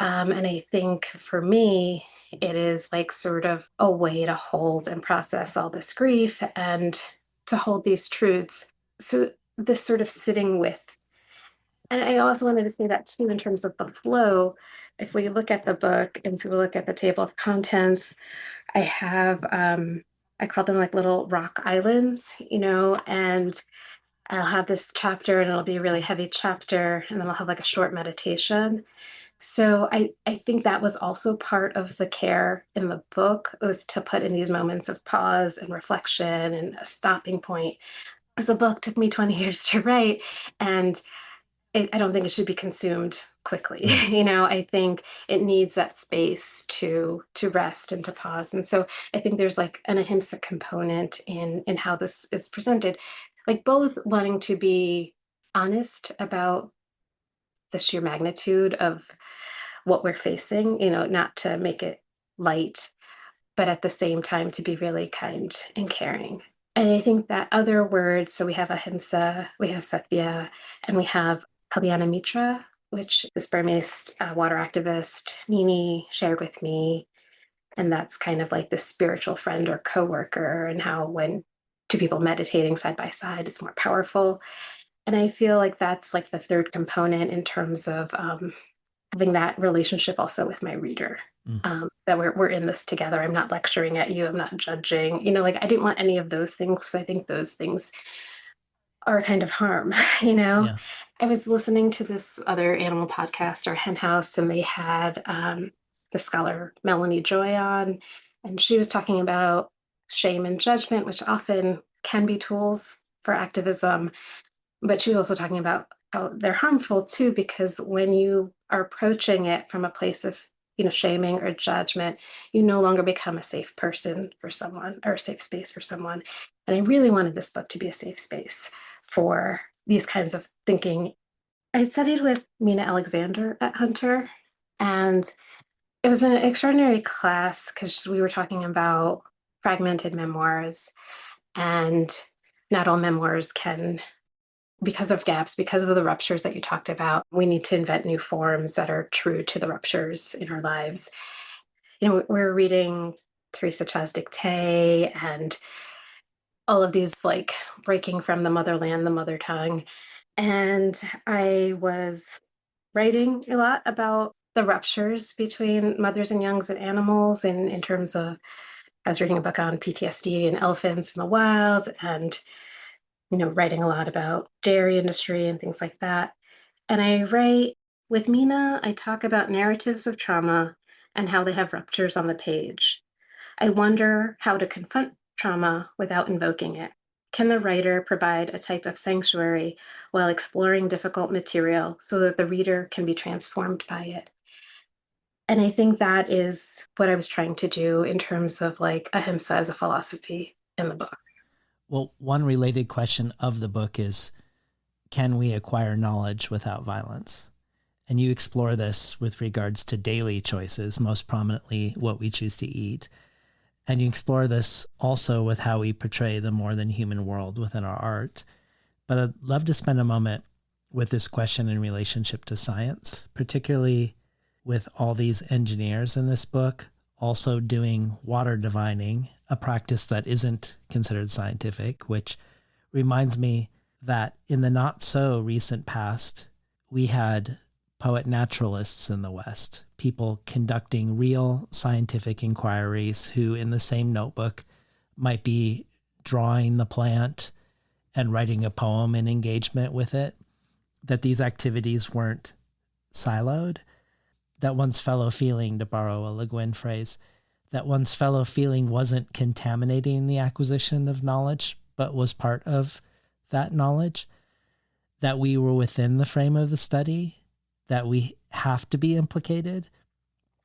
And I think for me, it is like sort of a way to hold and process all this grief and to hold these truths. So this sort of sitting with. And I also wanted to say that too, in terms of the flow. If we look at the book and if we look at the table of contents, I have, I call them like little rock islands, and I'll have this chapter and it'll be a really heavy chapter, and then I'll have like a short meditation. So I think that was also part of the care in the book, was to put in these moments of pause and reflection and a stopping point. Because the book took me 20 years to write, and I don't think it should be consumed quickly. I think it needs that space to rest and to pause. And so I think there's like an ahimsa component in how this is presented, like both wanting to be honest about the sheer magnitude of what we're facing, not to make it light, but at the same time to be really kind and caring. And I think that other words, so we have ahimsa, we have satya, and we have Kalyana Mitra, which this Burmese water activist Nini shared with me. And that's kind of like this spiritual friend or coworker, and how when two people meditating side by side, it's more powerful. And I feel like that's like the third component in terms of having that relationship also with my reader, that we're in this together. I'm not lecturing at you. I'm not judging, like I didn't want any of those things, because I think those things are a kind of harm, Yeah. I was listening to this other animal podcast, or Hen House, and they had the scholar Melanie Joy on, and she was talking about shame and judgment, which often can be tools for activism. But she was also talking about how they're harmful too, because when you are approaching it from a place of, shaming or judgment, you no longer become a safe person for someone, or a safe space for someone. And I really wanted this book to be a safe space for these kinds of thinking. I studied with Mina Alexander at Hunter, and it was an extraordinary class because we were talking about fragmented memoirs, and not all memoirs can, because of gaps, because of the ruptures that you talked about, we need to invent new forms that are true to the ruptures in our lives. We're reading Teresa Cha's Dictée and all of these like breaking from the motherland, the mother tongue. And I was writing a lot about the ruptures between mothers and youngs and animals, and in terms of, I was reading a book on PTSD and elephants in the wild, and writing a lot about dairy industry and things like that. And I write with Mina, I talk about narratives of trauma and how they have ruptures on the page. I wonder how to confront trauma without invoking it. Can the writer provide a type of sanctuary while exploring difficult material so that the reader can be transformed by it? And I think that is what I was trying to do in terms of like ahimsa as a philosophy in the book. Well, one related question of the book is, can we acquire knowledge without violence? And you explore this with regards to daily choices, most prominently what we choose to eat. And you explore this also with how we portray the more than human world within our art. But I'd love to spend a moment with this question in relationship to science, particularly with all these engineers in this book also doing water divining, a practice that isn't considered scientific, which reminds me that in the not so recent past, we had poet naturalists in the West, people conducting real scientific inquiries who in the same notebook might be drawing the plant and writing a poem in engagement with it, that these activities weren't siloed, that one's fellow feeling, to borrow a Le Guin phrase, that one's fellow feeling wasn't contaminating the acquisition of knowledge, but was part of that knowledge, that we were within the frame of the study, that we have to be implicated,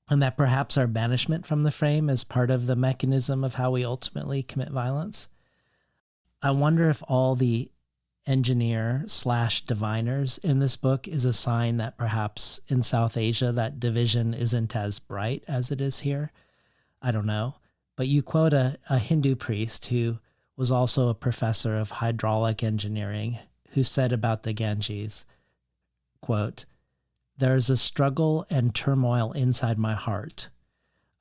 and that perhaps our banishment from the frame is part of the mechanism of how we ultimately commit violence. I wonder if all the engineer slash diviners in this book is a sign that perhaps in South Asia that division isn't as bright as it is here. I don't know. But you quote a Hindu priest who was also a professor of hydraulic engineering who said about the Ganges, quote, "There is a struggle and turmoil inside my heart.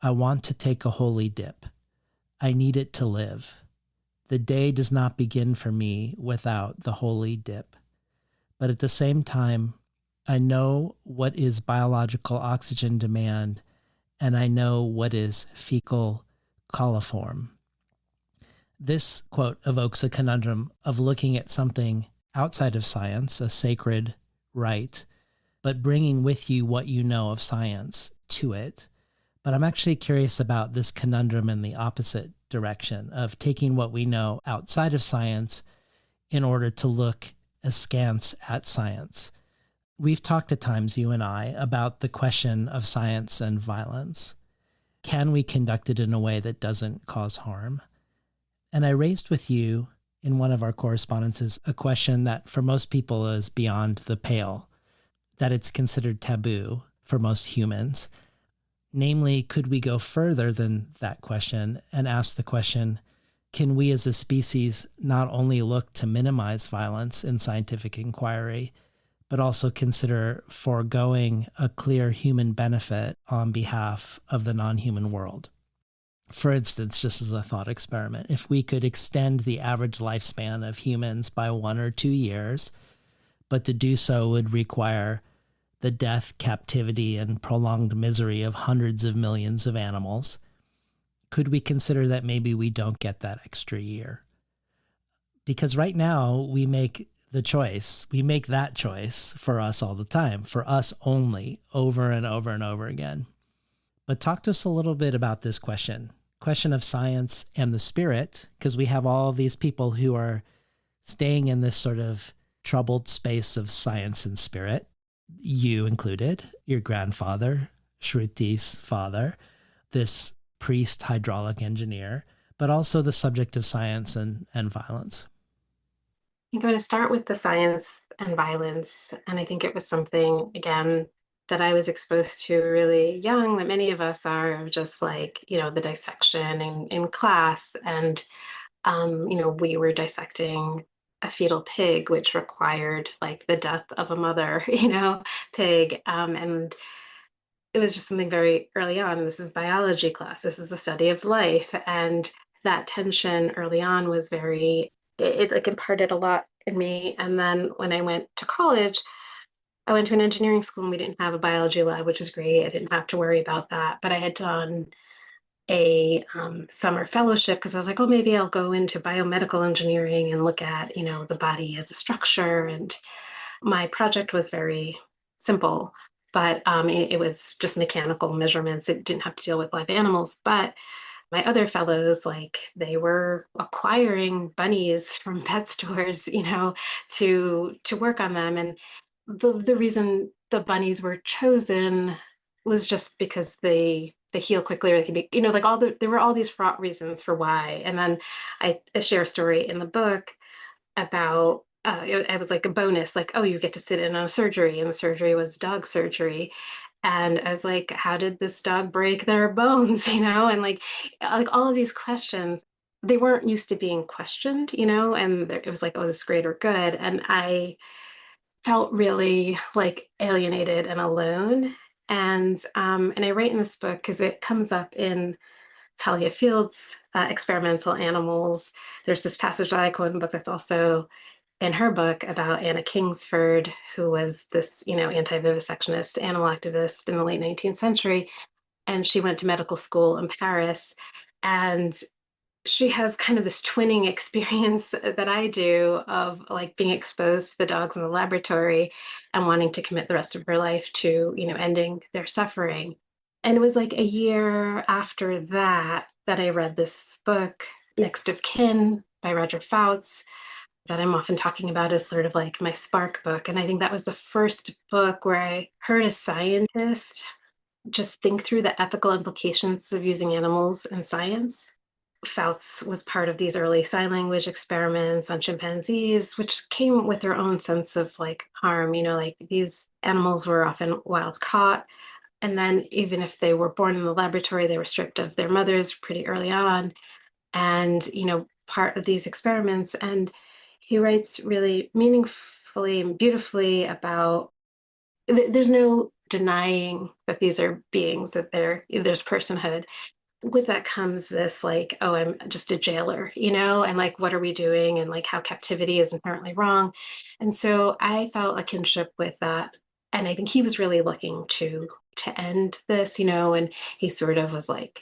I want to take a holy dip. I need it to live. The day does not begin for me without the holy dip. But at the same time, I know what is biological oxygen demand, and I know what is fecal coliform." This quote evokes a conundrum of looking at something outside of science, a sacred right, but bringing with you what you know of science to it. But I'm actually curious about this conundrum in the opposite direction of taking what we know outside of science in order to look askance at science. We've talked at times, you and I, about the question of science and violence. Can we conduct it in a way that doesn't cause harm? And I raised with you in one of our correspondences a question that for most people is beyond the pale, that it's considered taboo for most humans. Namely, could we go further than that question and ask the question, can we as a species not only look to minimize violence in scientific inquiry, but also consider foregoing a clear human benefit on behalf of the non-human world? For instance, just as a thought experiment, if we could extend the average lifespan of humans by 1 or 2 years, but to do so would require the death, captivity, and prolonged misery of hundreds of millions of animals, could we consider that maybe we don't get that extra year? Because right now we make the choice, we make that choice for us all the time, for us only, over and over and over again. But talk to us a little bit about this question of science and the spirit, because we have all of these people who are staying in this sort of troubled space of science and spirit. You included, your grandfather, Shruti's father, this priest hydraulic engineer, but also the subject of science and violence. I'm going to start with the science and violence. And I think it was something, again, that I was exposed to really young, that many of us are, of just like, the dissection in class. And, we were dissecting a fetal pig, which required like the death of a mother, pig. And it was just something very early on. This is biology class. This is the study of life. And that tension early on was it like imparted a lot in me. And then when I went to college, I went to an engineering school and we didn't have a biology lab, which was great. I didn't have to worry about that. But I had done a summer fellowship because I was like, oh, maybe I'll go into biomedical engineering and look at, the body as a structure. And my project was very simple, but it was just mechanical measurements. It didn't have to deal with live animals. But my other fellows, like they were acquiring bunnies from pet stores, to work on them. And the reason the bunnies were chosen was just because they heal quickly, or they can be, like there were all these fraught reasons for why. And then I share a story in the book about it was like a bonus, like, oh, you get to sit in on a surgery, and the surgery was dog surgery. And I was like, how did this dog break their bones? And like all of these questions, they weren't used to being questioned, and it was like, oh, this is great or good. And I felt really like alienated and alone. And I write in this book because it comes up in Talia Field's Experimental Animals. There's this passage that I quote in the book that's also in her book about Anna Kingsford, who was this, anti-vivisectionist animal activist in the late 19th century. And she went to medical school in Paris. And she has kind of this twinning experience that I do of like being exposed to the dogs in the laboratory and wanting to commit the rest of her life to, ending their suffering. And it was like a year after that I read this book, Next of Kin by Roger Fouts, that I'm often talking about as sort of like my spark book. And I think that was the first book where I heard a scientist just think through the ethical implications of using animals in science. Fouts was part of these early sign language experiments on chimpanzees, which came with their own sense of like harm. Like these animals were often wild caught. And then even if they were born in the laboratory, they were stripped of their mothers pretty early on. And, part of these experiments. And he writes really meaningfully and beautifully about there's no denying that these are beings, that there's personhood. With that comes this like, oh, I'm just a jailer, and like, what are we doing? And like how captivity is inherently wrong. And so I felt a kinship with that. And I think he was really looking to end this, and he sort of was like,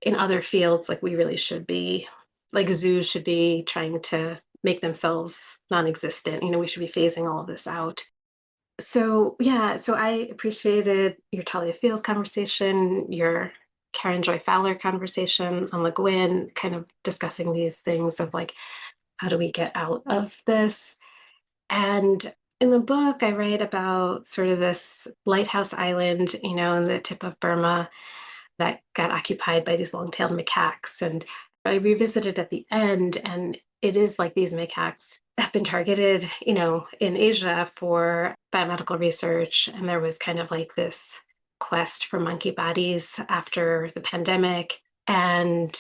in other fields, like we really should be, like zoos should be trying to make themselves non-existent. We should be phasing all of this out. So yeah, so I appreciated your Talia Fields conversation, your Karen Joy Fowler conversation on Le Guin, kind of discussing these things of like, how do we get out of this? And in the book, I write about sort of this lighthouse island, in the tip of Burma that got occupied by these long-tailed macaques. And I revisited at the end, and it is like these macaques have been targeted, in Asia for biomedical research. And there was kind of like this quest for monkey bodies after the pandemic. And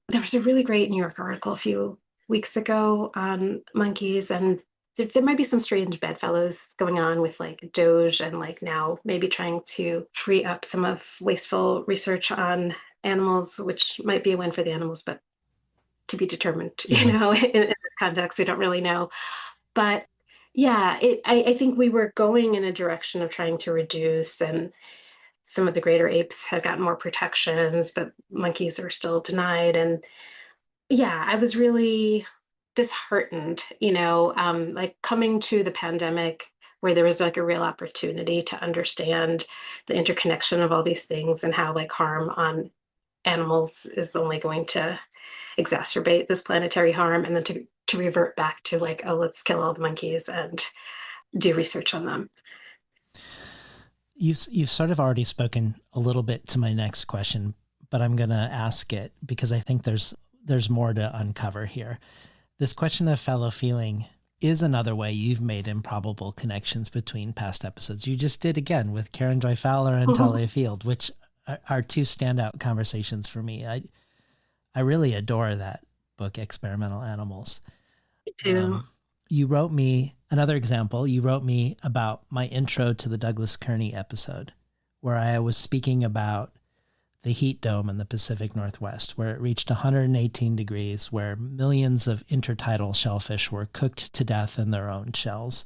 there was a really great New York article a few weeks ago on monkeys, and there might be some strange bedfellows going on with like Doge, and like now maybe trying to free up some of wasteful research on animals, which might be a win for the animals, but to be determined, in this context, we don't really know. But yeah, I think we were going in a direction of trying to reduce, and some of the greater apes have gotten more protections, but monkeys are still denied. And yeah, I was really disheartened, like coming to the pandemic where there was like a real opportunity to understand the interconnection of all these things and how like harm on animals is only going to exacerbate this planetary harm, and then to revert back to like, oh, let's kill all the monkeys and do research on them. You've sort of already spoken a little bit to my next question, but I'm going to ask it because I think there's more to uncover here. This question of fellow feeling is another way you've made improbable connections between past episodes. You just did again with Karen Joy Fowler and Talia Field, which are two standout conversations for me. I really adore that book, Experimental Animals. Me too. You wrote me another example. You wrote me about my intro to the Douglas Kearney episode, where I was speaking about the heat dome in the Pacific Northwest, where it reached 118 degrees, where millions of intertidal shellfish were cooked to death in their own shells.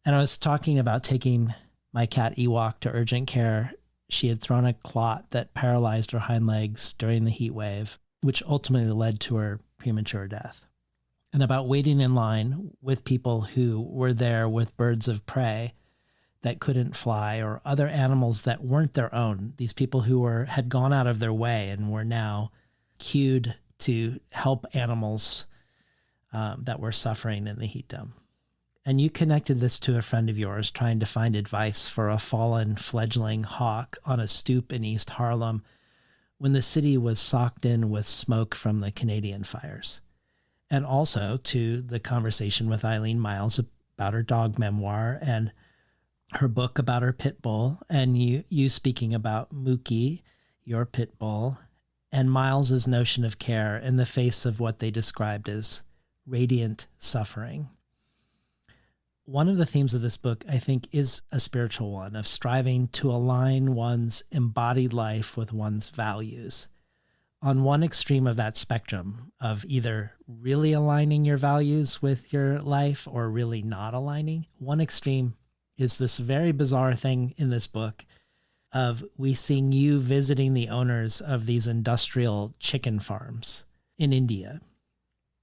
And I was talking about taking my cat Ewok to urgent care. She had thrown a clot that paralyzed her hind legs during the heat wave, which ultimately led to her premature death. And about waiting in line with people who were there with birds of prey that couldn't fly, or other animals that weren't their own. These people who had gone out of their way and were now queued to help animals that were suffering in the heat dome. And you connected this to a friend of yours trying to find advice for a fallen fledgling hawk on a stoop in East Harlem when the city was socked in with smoke from the Canadian fires. And also to the conversation with Eileen Miles about her dog memoir and her book about her pit bull, and you speaking about Mookie, your pit bull, and Miles's notion of care in the face of what they described as radiant suffering. One of the themes of this book, I think, is a spiritual one of striving to align one's embodied life with one's values. On one extreme of that spectrum of either really aligning your values with your life or really not aligning, one extreme is this very bizarre thing in this book of we seeing you visiting the owners of these industrial chicken farms in India.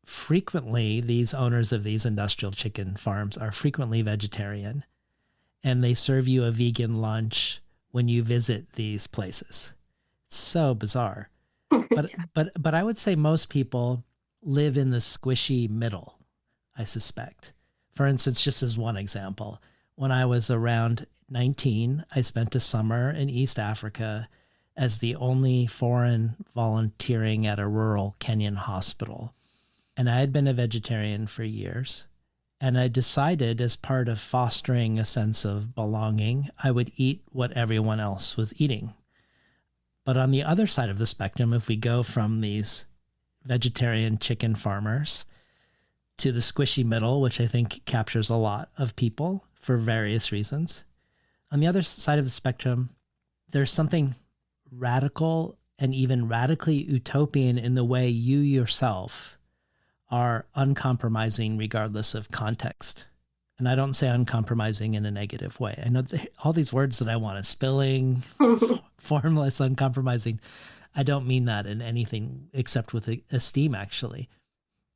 Frequently, these owners of these industrial chicken farms are frequently vegetarian, and they serve you a vegan lunch when you visit these places. It's so bizarre. But I would say most people live in the squishy middle, I suspect. For instance, just as one example, when I was around 19, I spent a summer in East Africa as the only foreign volunteering at a rural Kenyan hospital. And I had been a vegetarian for years. And I decided, as part of fostering a sense of belonging, I would eat what everyone else was eating. But on the other side of the spectrum, if we go from these vegetarian chicken farmers to the squishy middle, which I think captures a lot of people for various reasons, on the other side of the spectrum, there's something radical and even radically utopian in the way you yourself are uncompromising regardless of context. And I don't say uncompromising in a negative way. I know all these words that I want to spilling, formless, uncompromising. I don't mean that in anything except with esteem, actually.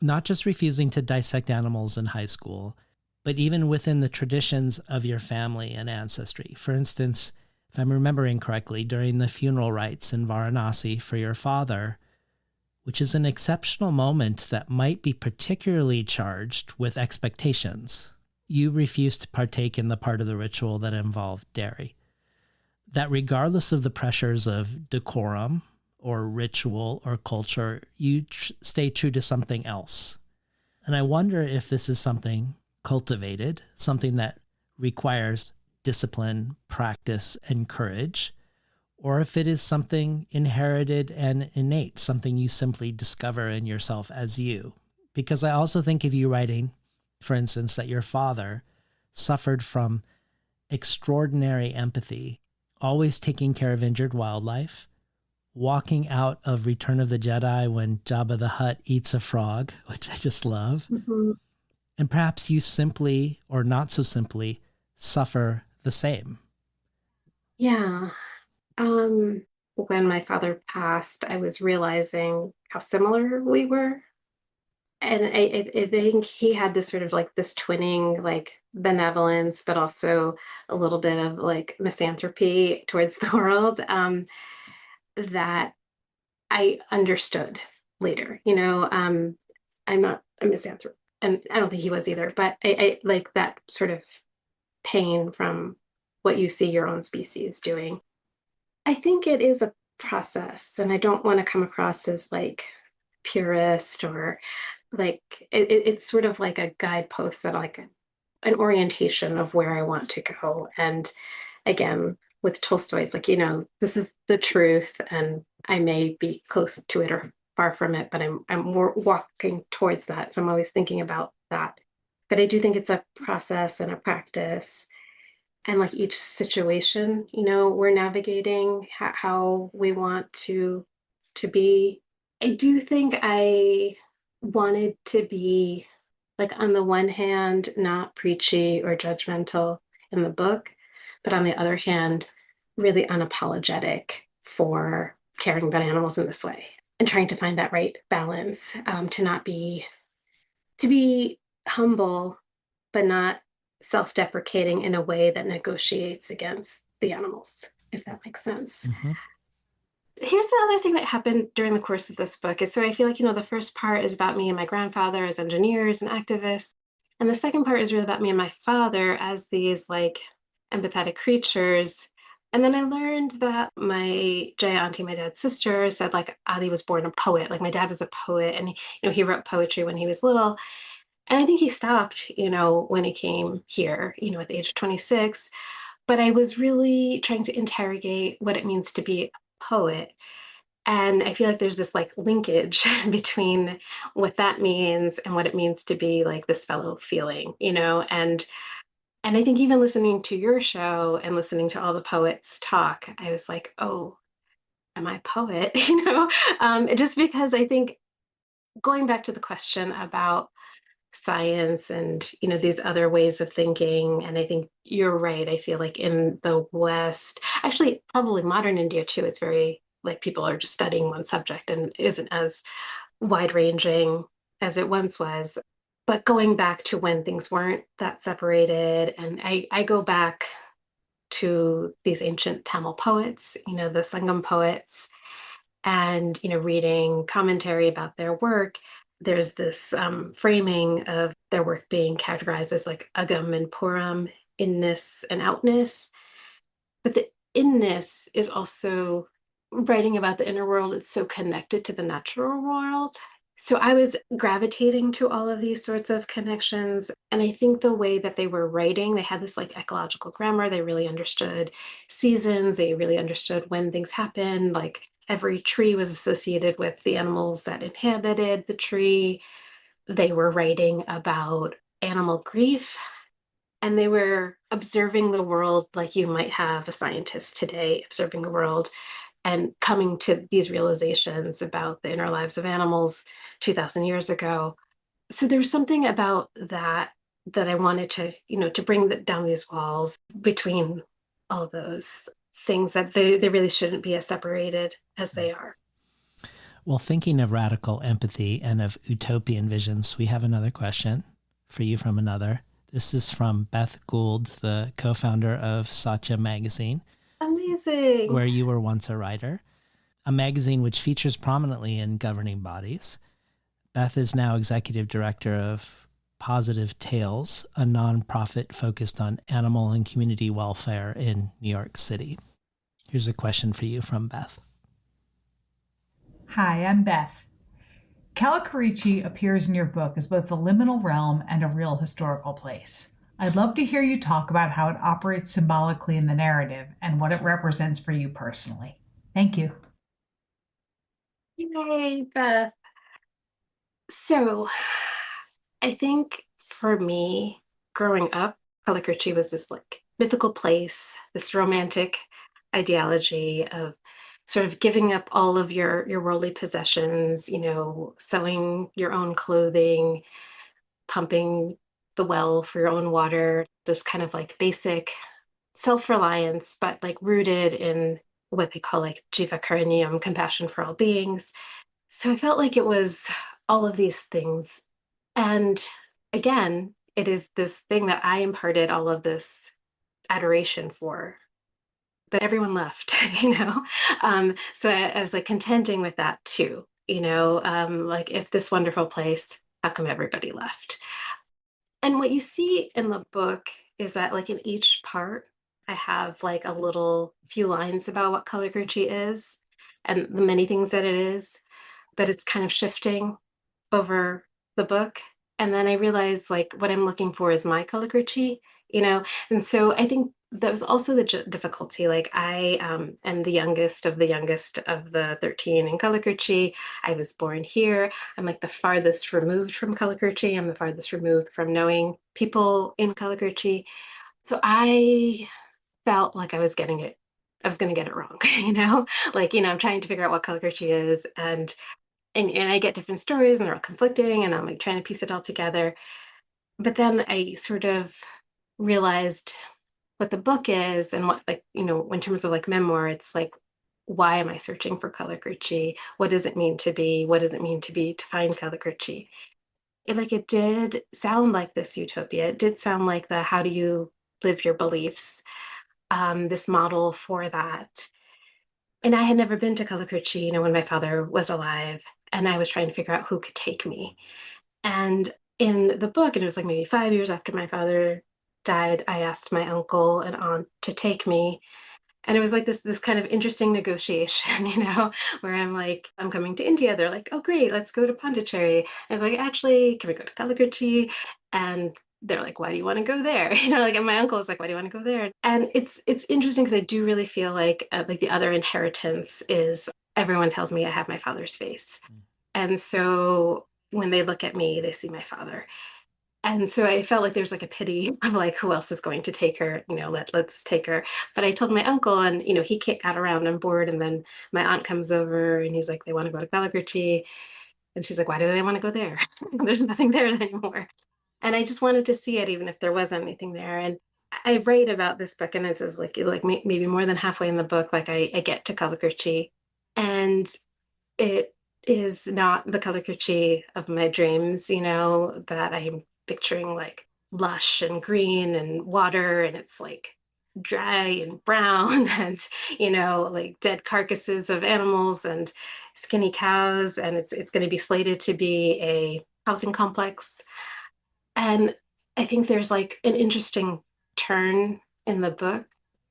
Not just refusing to dissect animals in high school, but even within the traditions of your family and ancestry. For instance, if I'm remembering correctly, during the funeral rites in Varanasi for your father, which is an exceptional moment that might be particularly charged with expectations, you refused to partake in the part of the ritual that involved dairy. That regardless of the pressures of decorum or ritual or culture, you stay true to something else. And I wonder if this is something cultivated, something that requires discipline, practice, and courage, or if it is something inherited and innate, something you simply discover in yourself as you. Because I also think of you writing, for instance, that your father suffered from extraordinary empathy, always taking care of injured wildlife, walking out of Return of the Jedi when Jabba the Hutt eats a frog, which I just love. Mm-hmm. And perhaps you simply, or not so simply, suffer the same. Yeah. When my father passed, I was realizing how similar we were. And I think he had this sort of like this twinning, like benevolence, but also a little bit of like misanthropy towards the world, that I understood later. I'm not a misanthrope, and I don't think he was either, but I like that sort of pain from what you see your own species doing. I think it is a process, and I don't want to come across as like purist or like it's sort of like a guidepost that like an orientation of where I want to go. And again, with Tolstoy, it's like, this is the truth, and I may be close to it or far from it, but I'm more walking towards that. So I'm always thinking about that. But I do think it's a process and a practice. And like each situation, we're navigating how we want to be. I do think I wanted to be, like, on the one hand, not preachy or judgmental in the book, but on the other hand, really unapologetic for caring about animals in this way and trying to find that right balance, to be humble, but not self-deprecating in a way that negotiates against the animals, if that makes sense. Mm-hmm. Here's the other thing that happened during the course of this book. So I feel like, the first part is about me and my grandfather as engineers and activists. And the second part is really about me and my father as these like empathetic creatures. And then I learned that my Jaya auntie, my dad's sister, said like Ali was born a poet. Like my dad was a poet, and he wrote poetry when he was little. And I think he stopped, when he came here, at the age of 26. But I was really trying to interrogate what it means to be a poet. And I feel like there's this like linkage between what that means and what it means to be like this fellow feeling, and I think even listening to your show and listening to all the poets talk, I was like, oh, am I a poet? Just because I think going back to the question about science and these other ways of thinking, and I think you're right. I feel like in the West, actually probably modern India too, it's very like people are just studying one subject and isn't as wide ranging as it once was. But going back to when things weren't that separated, and I go back to these ancient Tamil poets, the Sangam poets, and reading commentary about their work. There's this framing of their work being categorized as like agam and puram, inness and outness. But the inness is also writing about the inner world, it's so connected to the natural world. So I was gravitating to all of these sorts of connections. And I think the way that they were writing, they had this like ecological grammar. They really understood seasons. They really understood when things happen. Like every tree was associated with the animals that inhabited the tree. They were writing about animal grief, and they were observing the world like you might have a scientist today observing the world and coming to these realizations about the inner lives of animals 2000 years ago. So there was something about that that I wanted to, to bring down these walls between all those things that they really shouldn't be as separated as they are. Well, thinking of radical empathy and of utopian visions, we have another question for you from another. This is from Beth Gould, the co-founder of Satya Magazine. Amazing. Where you were once a writer, a magazine which features prominently in governing bodies. Beth is now executive director of Positive Tales, a nonprofit focused on animal and community welfare in New York City. Here's a question for you from Beth. Hi, I'm Beth. Kalakarichi appears in your book as both the liminal realm and a real historical place. I'd love to hear you talk about how it operates symbolically in the narrative and what it represents for you personally. Thank you. Yay, Beth. So I think for me, growing up, Kalakarichi was this like mythical place, this romantic ideology of sort of giving up all of your worldly possessions, sewing your own clothing, pumping the well for your own water, this kind of like basic self-reliance, but like rooted in what they call like jiva karunyam, compassion for all beings. So I felt like it was all of these things. And again, it is this thing that I imparted all of this adoration for. But everyone left, So I was like contending with that too, like if this wonderful place, how come everybody left? And what you see in the book is that like in each part, I have like a little few lines about what Kalakarichi is and the many things that it is, but it's kind of shifting over the book. And then I realized like what I'm looking for is my Kalakarichi, and so I think that was also the difficulty. Like I am the youngest of the 13 in Kalakarichi. I was born here. I'm like the farthest removed from Kalakarichi. I'm the farthest removed from knowing people in Kalakarichi. So I felt like I was going to get it wrong, I'm trying to figure out what Kalakarichi is. And I get different stories and they're all conflicting and I'm like trying to piece it all together. But then I sort of realized what the book is and what in terms of like memoir, it's like, why am I searching for Kalakarichi? What does it mean to be? What does it mean to find Kalakarichi? It did sound like this utopia. It did sound like the how do you live your beliefs, this model for that. And I had never been to Kalakarichi, when my father was alive, and I was trying to figure out who could take me. And in the book, and it was like maybe 5 years after my father died, I asked my uncle and aunt to take me. And it was like this kind of interesting negotiation, where I'm like, I'm coming to India. They're like, oh, great, let's go to Pondicherry. And I was like, actually, can we go to Kalakarichi? And they're like, why do you want to go there? And my uncle was like, why do you want to go there? And it's interesting because I do really feel like the other inheritance is everyone tells me I have my father's face. And so when they look at me, they see my father. And so I felt like there's like a pity of like, who else is going to take her? Let's take her. But I told my uncle and, he got around on board. And then my aunt comes over and he's like, they want to go to Kalakarichi. And she's like, why do they want to go there? There's nothing there anymore. And I just wanted to see it, even if there wasn't anything there. And I write about this book and it says like maybe more than halfway in the book, like I get to Kalakarichi and it is not the Kalakarichi of my dreams, that I'm picturing like lush and green and water and it's like dry and brown and like dead carcasses of animals and skinny cows and it's going to be slated to be a housing complex. And I think there's like an interesting turn in the book.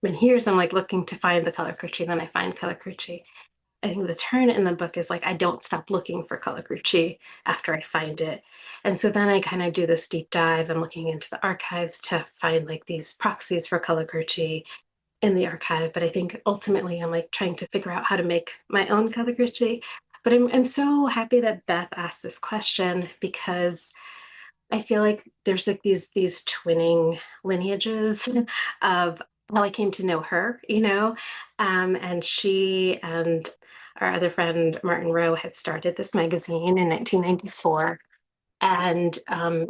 And here's I'm like looking to find the Kalakarichi, and then I find Kalakarichi. I think the turn in the book is like, I don't stop looking for Kalikruchi after I find it. And so then I kind of do this deep dive and looking into the archives to find like these proxies for Kalikruchi in the archive. But I think ultimately I'm like trying to figure out how to make my own Kalikruchi. But I'm so happy that Beth asked this question, because I feel like there's like these twinning lineages of how I came to know her, and she and our other friend Martin Rowe had started this magazine in 1994, and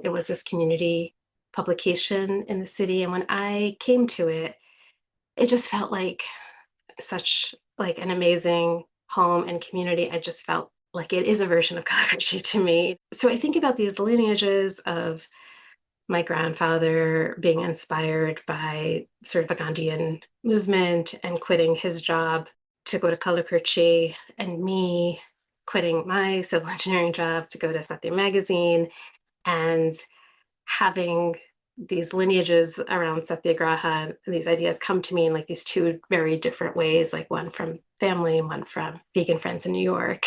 it was this community publication in the city. And when I came to it, it just felt like such like an amazing home and community. I just felt like it is a version of Kakushi to me. So I think about these lineages of my grandfather being inspired by sort of a Gandhian movement and quitting his job to go to Kalikruchi, and me quitting my civil engineering job to go to Satya Magazine, and having these lineages around satyagraha and these ideas come to me in like these two very different ways, like one from family and one from vegan friends in New York.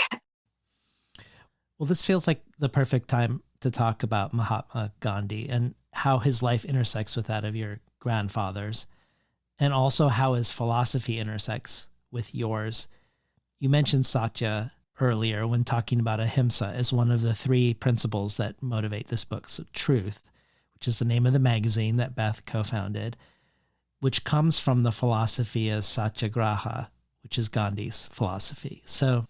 Well, this feels like the perfect time to talk about Mahatma Gandhi and how his life intersects with that of your grandfather's, and also how his philosophy intersects with yours. You mentioned Satya earlier when talking about ahimsa as one of the three principles that motivate this book. So truth, which is the name of the magazine that Beth co-founded, which comes from the philosophy of satyagraha, which is Gandhi's philosophy. So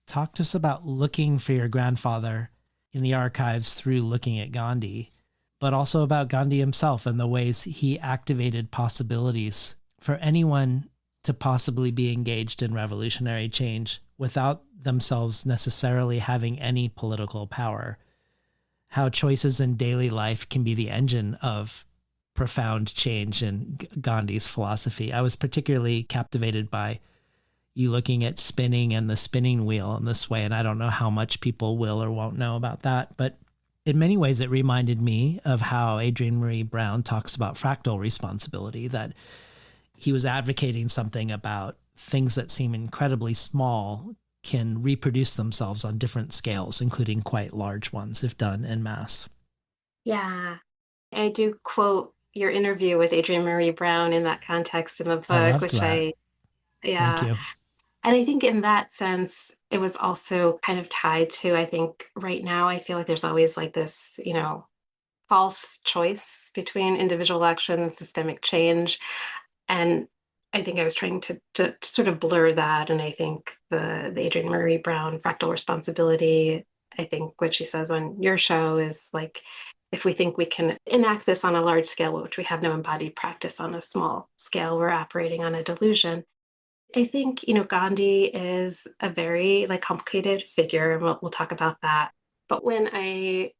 talk to us about looking for your grandfather in the archives through looking at Gandhi, but also about Gandhi himself and the ways he activated possibilities for anyone to possibly be engaged in revolutionary change without themselves necessarily having any political power. How choices in daily life can be the engine of profound change in Gandhi's philosophy. I was particularly captivated by you looking at spinning and the spinning wheel in this way, and I don't know how much people will or won't know about that, but in many ways it reminded me of how Adrienne Marie Brown talks about fractal responsibility, that he was advocating something about things that seem incredibly small can reproduce themselves on different scales, including quite large ones if done en masse. Yeah, I do quote your interview with Adrienne Marie Brown in that context in the I book, loved which that. Thank yeah. you. And I think in that sense, it was also kind of tied to, I think right now, I feel like there's always like this, false choice between individual action and systemic change. And I think I was trying to sort of blur that. And I think the Adrienne Marie Brown fractal responsibility, I think what she says on your show is like, if we think we can enact this on a large scale, which we have no embodied practice on a small scale, we're operating on a delusion. I think, Gandhi is a very like complicated figure, and we'll talk about that. But when I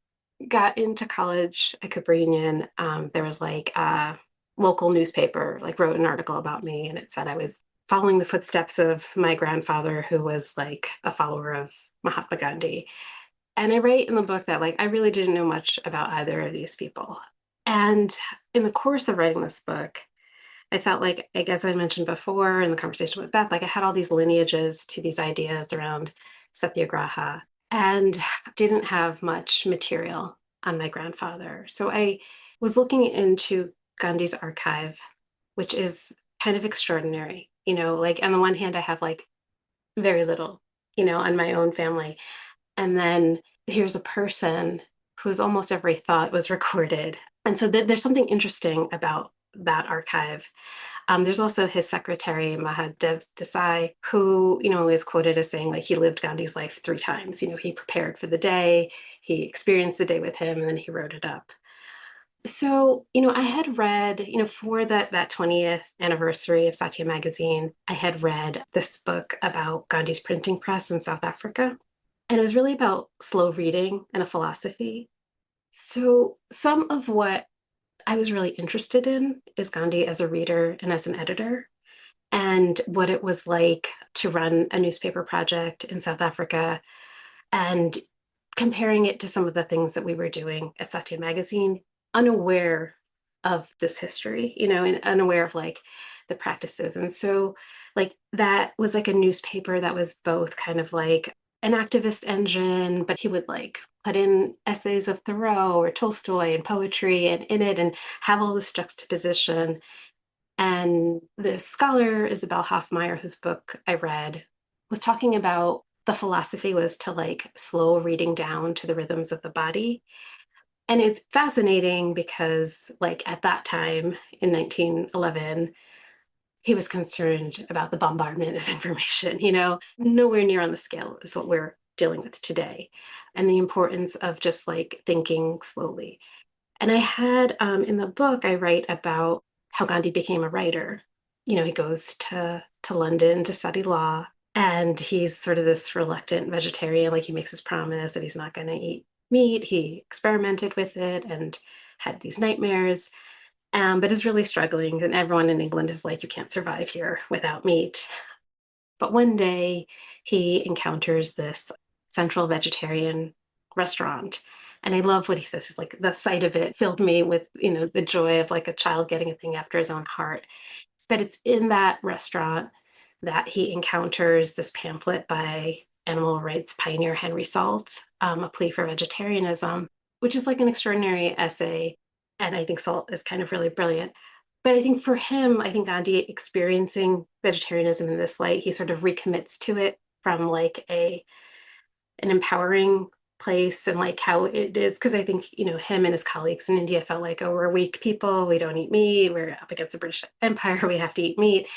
got into college at Cooper Union, there was like a local newspaper like wrote an article about me, and it said I was following the footsteps of my grandfather, who was like a follower of Mahatma Gandhi. And I write in the book that like I really didn't know much about either of these people. And in the course of writing this book, I felt like, I guess I mentioned before in the conversation with Beth, like I had all these lineages to these ideas around satyagraha and didn't have much material on my grandfather. So I was looking into Gandhi's archive, which is kind of extraordinary. Like on the one hand, I have like very little, on my own family. And then here's a person whose almost every thought was recorded. And so there's something interesting about that archive. There's also his secretary, Mahadev Desai, who, is quoted as saying like he lived Gandhi's life 3 times. He prepared for the day, he experienced the day with him, and then he wrote it up. So, I had read, for that 20th anniversary of Satya Magazine, I had read this book about Gandhi's printing press in South Africa. And it was really about slow reading and a philosophy. So some of what I was really interested in is Gandhi as a reader and as an editor, and what it was like to run a newspaper project in South Africa, and comparing it to some of the things that we were doing at Satya Magazine, unaware of this history, and unaware of like the practices. And so like that was like a newspaper that was both kind of like an activist engine, but he would like put in essays of Thoreau or Tolstoy and poetry and in it and have all this juxtaposition. And this scholar, Isabel Hoffmeyer, whose book I read, was talking about the philosophy was to like slow reading down to the rhythms of the body. And it's fascinating because, like, at that time in 1911, he was concerned about the bombardment of information, nowhere near on the scale as what we're dealing with today, and the importance of just like thinking slowly. And I had in the book, I write about how Gandhi became a writer. He goes to London to study law, and he's sort of this reluctant vegetarian. Like he makes his promise that he's not going to eat meat. He experimented with it and had these nightmares, but is really struggling. And everyone in England is like, you can't survive here without meat. But one day he encounters this central vegetarian restaurant. And I love what he says. It's like the sight of it filled me with, the joy of like a child getting a thing after his own heart. But it's in that restaurant that he encounters this pamphlet by animal rights pioneer Henry Salt, A Plea for Vegetarianism, which is like an extraordinary essay. And I think Salt is kind of really brilliant. But I think for him, I think Gandhi experiencing vegetarianism in this light, he sort of recommits to it from like an empowering place and like how it is. Because I think, him and his colleagues in India felt like, oh, we're weak people. We don't eat meat. We're up against the British Empire. We have to eat meat.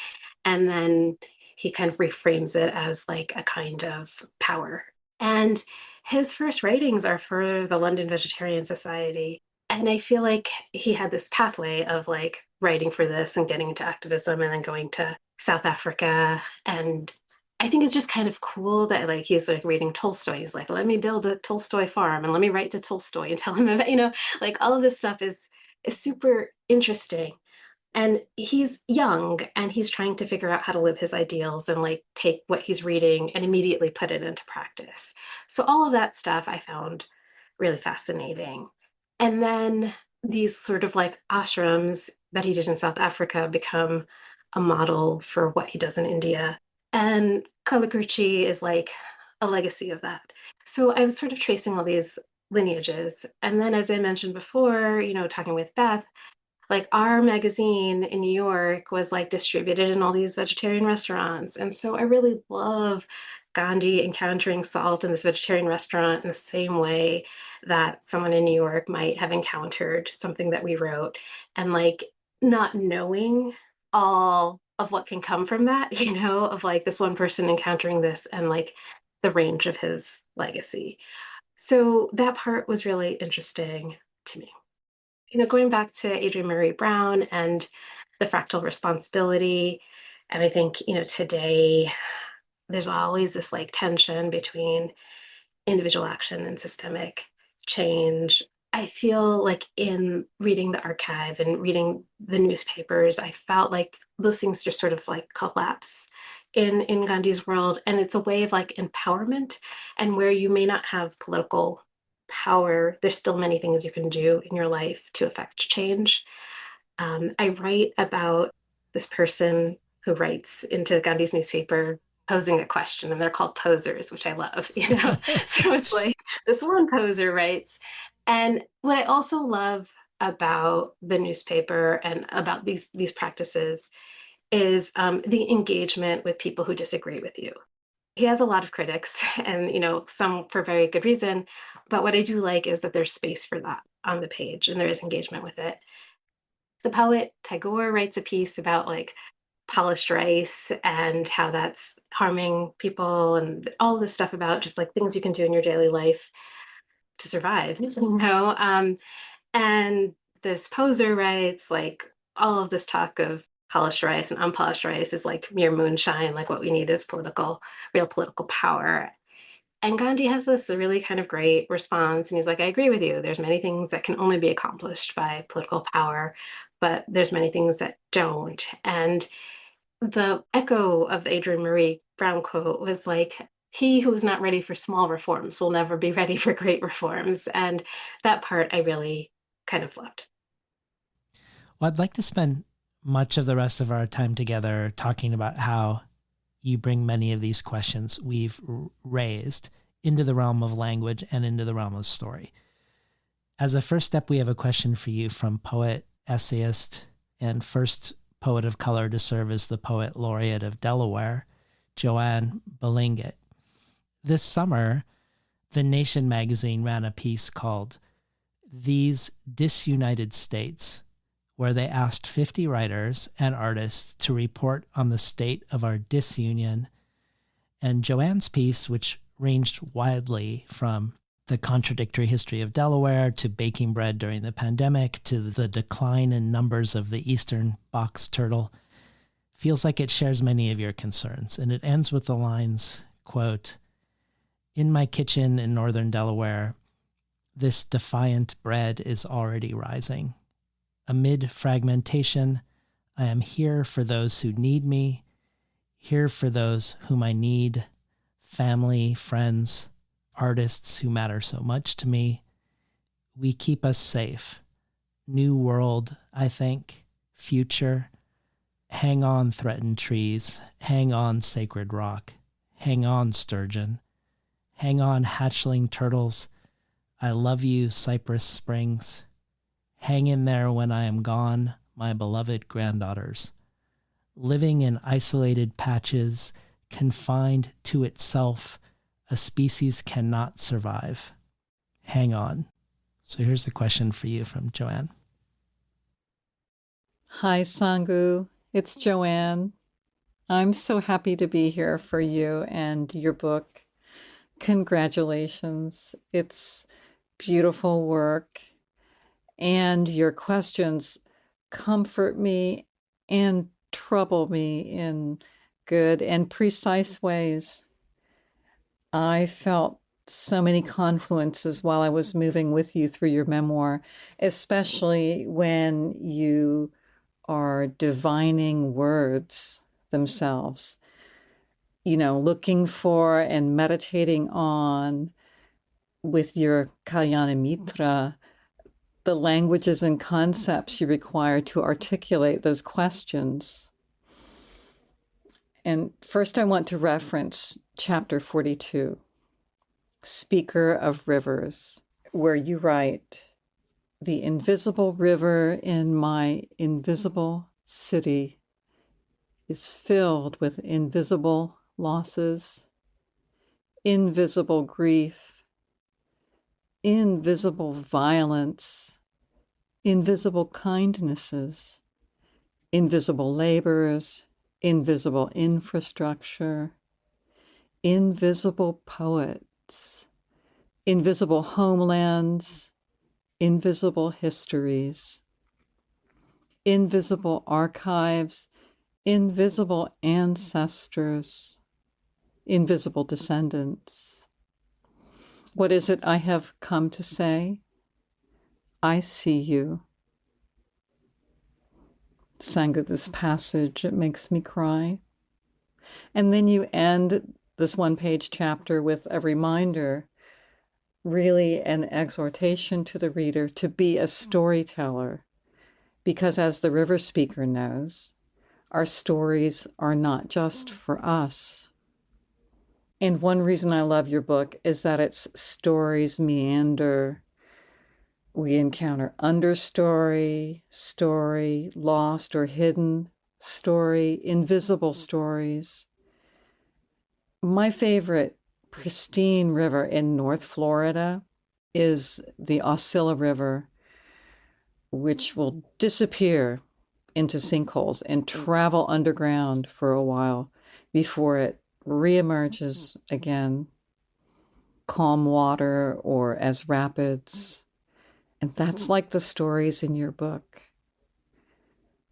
And then he kind of reframes it as like a kind of power. And his first writings are for the London Vegetarian Society. And I feel like he had this pathway of like writing for this and getting into activism and then going to South Africa. And I think it's just kind of cool that like he's like reading Tolstoy. He's like, let me build a Tolstoy farm and let me write to Tolstoy and tell him about, like all of this stuff is super interesting. And he's young and he's trying to figure out how to live his ideals and like take what he's reading and immediately put it into practice. So all of that stuff I found really fascinating. And then these sort of like ashrams that he did in South Africa become a model for what he does in India. And Kalakurchi is like a legacy of that. So I was sort of tracing all these lineages. And then, as I mentioned before, talking with Beth, like our magazine in New York was like distributed in all these vegetarian restaurants. And so I really love Gandhi encountering Salt in this vegetarian restaurant in the same way that someone in New York might have encountered something that we wrote, and like not knowing all of what can come from that, of like this one person encountering this and like the range of his legacy. So that part was really interesting to me. Going back to Adrienne Maree Brown and the fractal responsibility, and I think, today there's always this like tension between individual action and systemic change. I feel like in reading the archive and reading the newspapers, I felt like those things just sort of like collapse in Gandhi's world. And it's a way of like empowerment, and where you may not have political power, there's still many things you can do in your life to affect change. I write about this person who writes into Gandhi's newspaper posing a question, and they're called posers, which I love, So it's like this one poser writes. And what I also love about the newspaper and about these practices is the engagement with people who disagree with you. He has a lot of critics and, some for very good reason. But what I do like is that there's space for that on the page and there is engagement with it. The poet Tagore writes a piece about like polished rice and how that's harming people and all this stuff about just like things you can do in your daily life to survive, and this poser writes like all of this talk of polished rice and unpolished rice is like mere moonshine. Like what we need is real political power. And Gandhi has this really kind of great response. And he's like, I agree with you. There's many things that can only be accomplished by political power, but there's many things that don't. And the echo of the Adrienne Maree Brown quote was like, he who is not ready for small reforms will never be ready for great reforms. And that part I really kind of loved. Well, I'd like to spend much of the rest of our time together talking about how you bring many of these questions we've raised into the realm of language and into the realm of story. As a first step, we have a question for you from poet, essayist, and first poet of color to serve as the poet laureate of Delaware, Joanne Balingit. This summer, The Nation magazine ran a piece called These Disunited States, where they asked 50 writers and artists to report on the state of our disunion. And Joanne's piece, which ranged widely from the contradictory history of Delaware to baking bread during the pandemic to the decline in numbers of the eastern box turtle, feels like it shares many of your concerns. And it ends with the lines, quote, "In my kitchen in northern Delaware, this defiant bread is already rising. Amid fragmentation, I am here for those who need me, here for those whom I need, family, friends, artists who matter so much to me. We keep us safe. New world, I think, future. Hang on, threatened trees. Hang on, sacred rock. Hang on, sturgeon. Hang on, hatchling turtles. I love you, Cypress Springs. Hang in there when I am gone, my beloved granddaughters. Living in isolated patches, confined to itself, a species cannot survive. Hang on." So here's the question for you from Joanne. Hi, Sangu. It's Joanne. I'm so happy to be here for you and your book. Congratulations. It's beautiful work. And your questions comfort me and trouble me in good and precise ways. I felt so many confluences while I was moving with you through your memoir, especially when you are divining words themselves, looking for and meditating on with your Kalyana Mitra, the languages and concepts you require to articulate those questions. And first I want to reference chapter 42, Speaker of Rivers, where you write, "The invisible river in my invisible city is filled with invisible losses, invisible grief, invisible violence, invisible kindnesses, invisible labors, invisible infrastructure, invisible poets, invisible homelands, invisible histories, invisible archives, invisible ancestors, invisible descendants. What is it I have come to say? I see you." Sangu, this passage, it makes me cry. And then you end this one-page chapter with a reminder, really an exhortation to the reader to be a storyteller, because as the river speaker knows, our stories are not just for us. And one reason I love your book is that its stories meander. We encounter understory, story, lost or hidden story, invisible stories. My favorite pristine river in North Florida is the Osceola River, which will disappear into sinkholes and travel underground for a while before it reemerges again, calm water or as rapids. And that's like the stories in your book.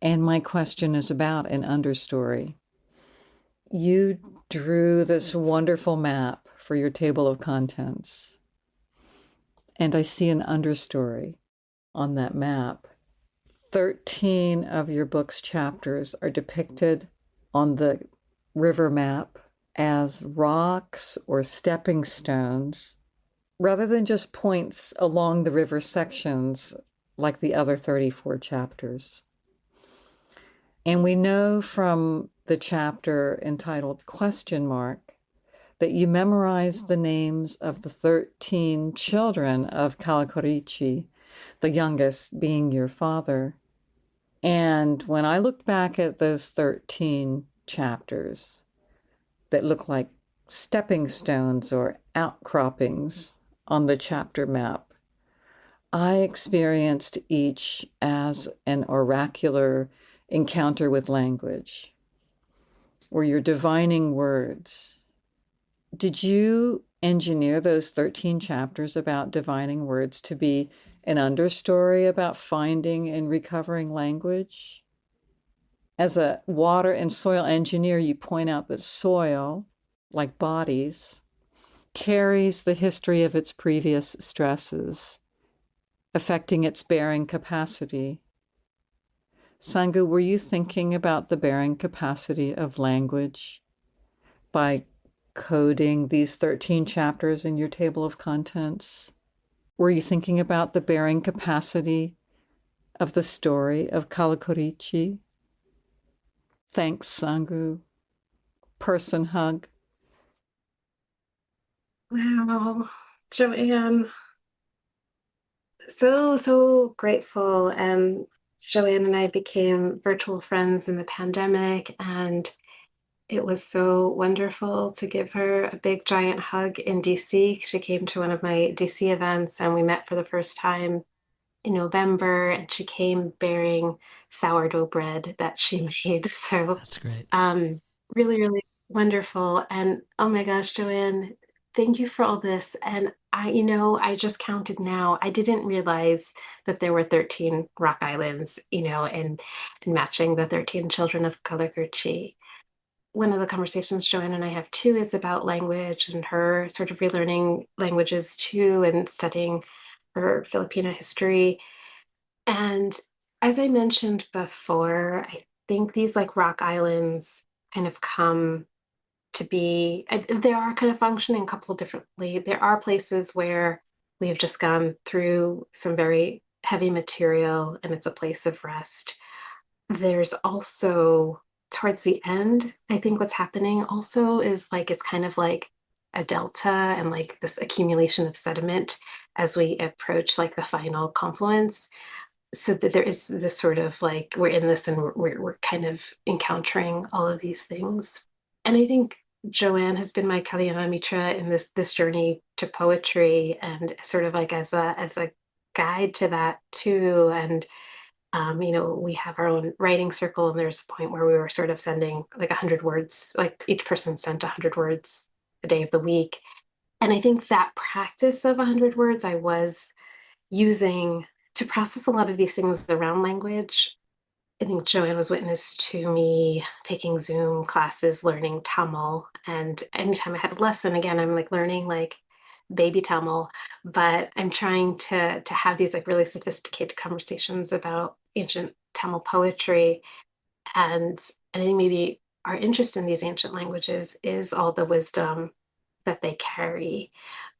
And my question is about an understory. You drew this wonderful map for your table of contents. And I see an understory on that map. 13 of your book's chapters are depicted on the river map as rocks or stepping stones, rather than just points along the river sections like the other 34 chapters. And we know from the chapter entitled Question Mark that you memorized the names of the 13 children of Kalakurichi, the youngest being your father. And when I looked back at those 13 chapters that look like stepping stones or outcroppings on the chapter map, I experienced each as an oracular encounter with language, where you're divining words. Did you engineer those 13 chapters about divining words to be an understory about finding and recovering language? As a water and soil engineer, you point out that soil, like bodies, carries the history of its previous stresses, affecting its bearing capacity. Sangu, were you thinking about the bearing capacity of language by coding these 13 chapters in your table of contents? Were you thinking about the bearing capacity of the story of Kalakurichi? Thanks, Sangu. Person hug. Wow, Joanne, so grateful. And Joanne and I became virtual friends in the pandemic, and it was so wonderful to give her a big giant hug in DC. She came to one of my DC events and we met for the first time in November, and she came bearing sourdough bread that she made. So That's great. really wonderful. And oh my gosh, Joanne, thank you for all this. And I just counted now. I didn't realize that there were 13 rock islands, and matching the 13 children of Kalagurchi. One of the conversations Joanne and I have too is about language and her sort of relearning languages too and studying her Filipino history. And as I mentioned before, I think these like rock islands kind of come to be, they are kind of functioning a couple differently. There are places where we've just gone through some very heavy material and it's a place of rest. There's also towards the end, I think what's happening also is like it's kind of like a delta and like this accumulation of sediment as we approach like the final confluence. So that there is this sort of like we're in this and we're kind of encountering all of these things. And I think Joanne has been my Kalyana Mitra in this journey to poetry and sort of like as a guide to that too. And we have our own writing circle, and there's a point where we were sort of sending like 100 words, like each person sent 100 words a day of the week. And I think that practice of 100 words I was using to process a lot of these things around language. I think Joanne was witness to me taking Zoom classes, learning Tamil. And anytime I had a lesson, again, I'm like learning like baby Tamil, but I'm trying to have these like really sophisticated conversations about ancient Tamil poetry. And I think maybe our interest in these ancient languages is all the wisdom that they carry.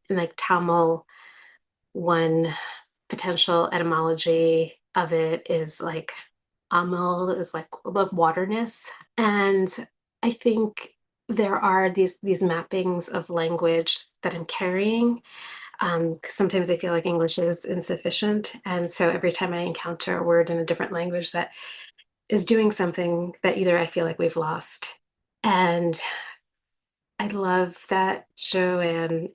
And like Tamil, one potential etymology of it is like amal is like waterness. And I think there are these mappings of language that I'm carrying. 'Cause sometimes I feel like English is insufficient. And so every time I encounter a word in a different language that is doing something that either I feel like we've lost. And I love that Joanne,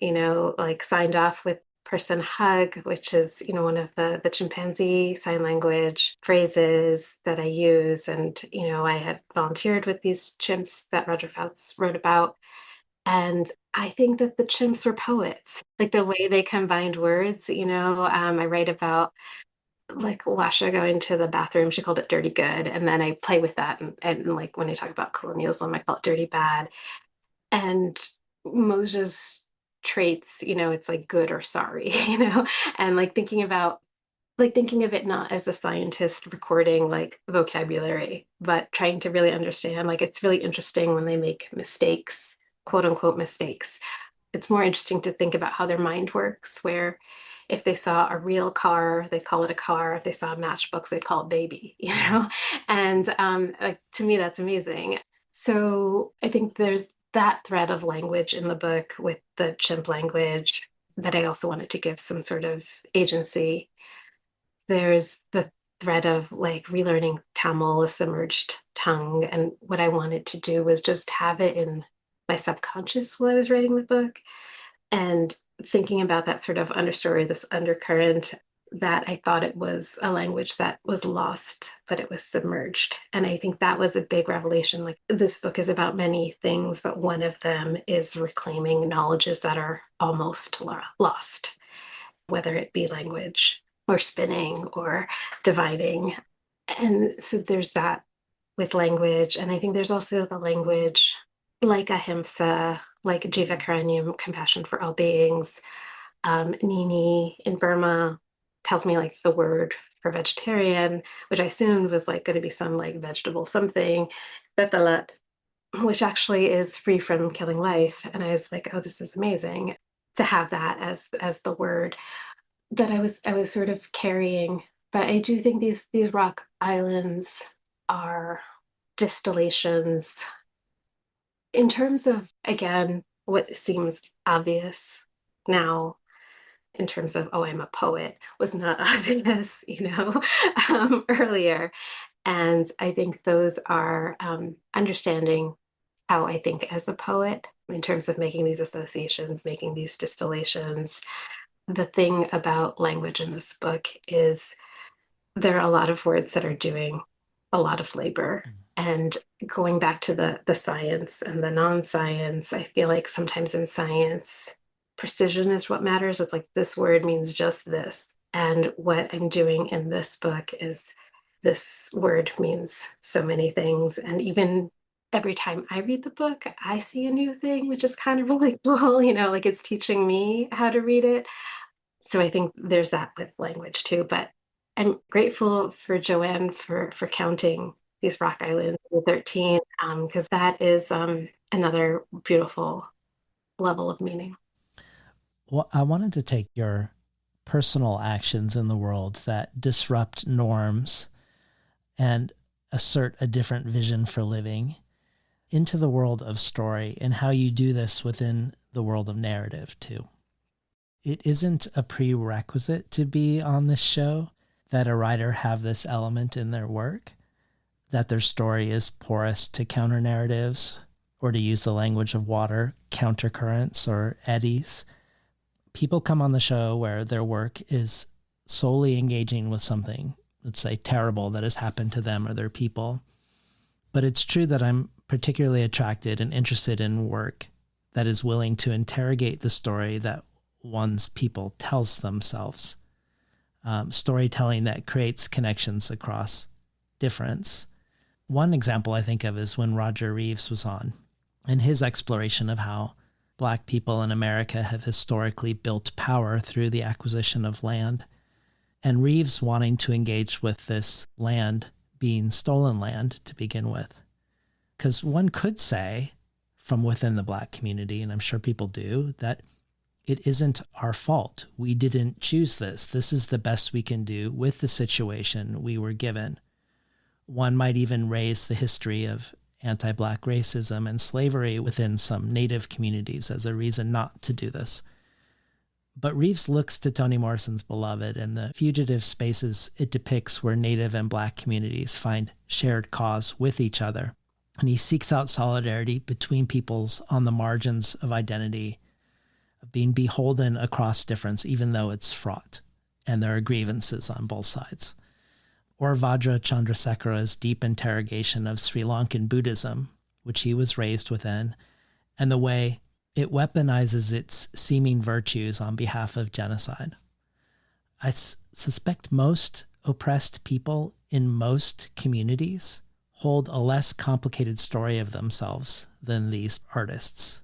like signed off with person hug, which is, one of the chimpanzee sign language phrases that I use. And, I had volunteered with these chimps that Roger Fouts wrote about. And I think that the chimps were poets, like the way they combined words, I write about like Washa going to the bathroom, she called it dirty good. And then I play with that. And like when I talk about colonialism, I call it dirty bad. And Moshe's traits, it's like good or sorry, and like thinking of it not as a scientist recording like vocabulary, but trying to really understand, like it's really interesting when they make mistakes, quote unquote mistakes. It's more interesting to think about how their mind works, where if they saw a real car, they'd call it a car. If they saw matchbooks, they'd call it baby, you know? And like, to me, that's amazing. So I think there's that thread of language in the book with the chimp language that I also wanted to give some sort of agency. There's the thread of like relearning Tamil, a submerged tongue. And what I wanted to do was just have it in my subconscious while I was writing the book, and thinking about that sort of understory, this undercurrent, that I thought it was a language that was lost, but it was submerged. And I think that was a big revelation. Like, this book is about many things, but one of them is reclaiming knowledges that are almost lost, whether it be language or spinning or dividing. And so there's that with language. And I think there's also the language like ahimsa, like jivakaranyam, compassion for all beings. Nini in Burma tells me like the word for vegetarian, which I assumed was like going to be some like vegetable something, betalat, which actually is free from killing life. And I was like, oh, this is amazing to have that as the word that I was sort of carrying. But I do think these rock islands are distillations in terms of, again, what seems obvious now in terms of, oh, I'm a poet, was not obvious, earlier. And I think those are understanding how I think as a poet in terms of making these associations, making these distillations. The thing about language in this book is there are a lot of words that are doing a lot of labor. And going back to the science and the non-science, I feel like sometimes in science, precision is what matters. It's like, this word means just this. And what I'm doing in this book is, this word means so many things. And even every time I read the book, I see a new thing, which is kind of really cool, like it's teaching me how to read it. So I think there's that with language too. But I'm grateful for Joanne for counting these rock islands in 13, because that is another beautiful level of meaning. Well, I wanted to take your personal actions in the world that disrupt norms and assert a different vision for living into the world of story, and how you do this within the world of narrative too. It isn't a prerequisite to be on this show that a writer have this element in their work, that their story is porous to counter narratives, or, to use the language of water, countercurrents or eddies. People come on the show where their work is solely engaging with something, let's say terrible, that has happened to them or their people. But it's true that I'm particularly attracted and interested in work that is willing to interrogate the story that one's people tells themselves. Storytelling that creates connections across difference. One example I think of is when Roger Reeves was on, and his exploration of how Black people in America have historically built power through the acquisition of land, and Reeves wanting to engage with this land being stolen land to begin with. Because one could say, from within the Black community, and I'm sure people do, that it isn't our fault. We didn't choose this. This is the best we can do with the situation we were given. One might even raise the history of anti-Black racism and slavery within some Native communities as a reason not to do this. But Reeves looks to Toni Morrison's Beloved and the fugitive spaces it depicts where Native and Black communities find shared cause with each other. And he seeks out solidarity between peoples on the margins of identity, of being beholden across difference, even though it's fraught, and there are grievances on both sides. Or Vajra Chandrasekhara's deep interrogation of Sri Lankan Buddhism, which he was raised within, and the way it weaponizes its seeming virtues on behalf of genocide. I suspect most oppressed people in most communities hold a less complicated story of themselves than these artists.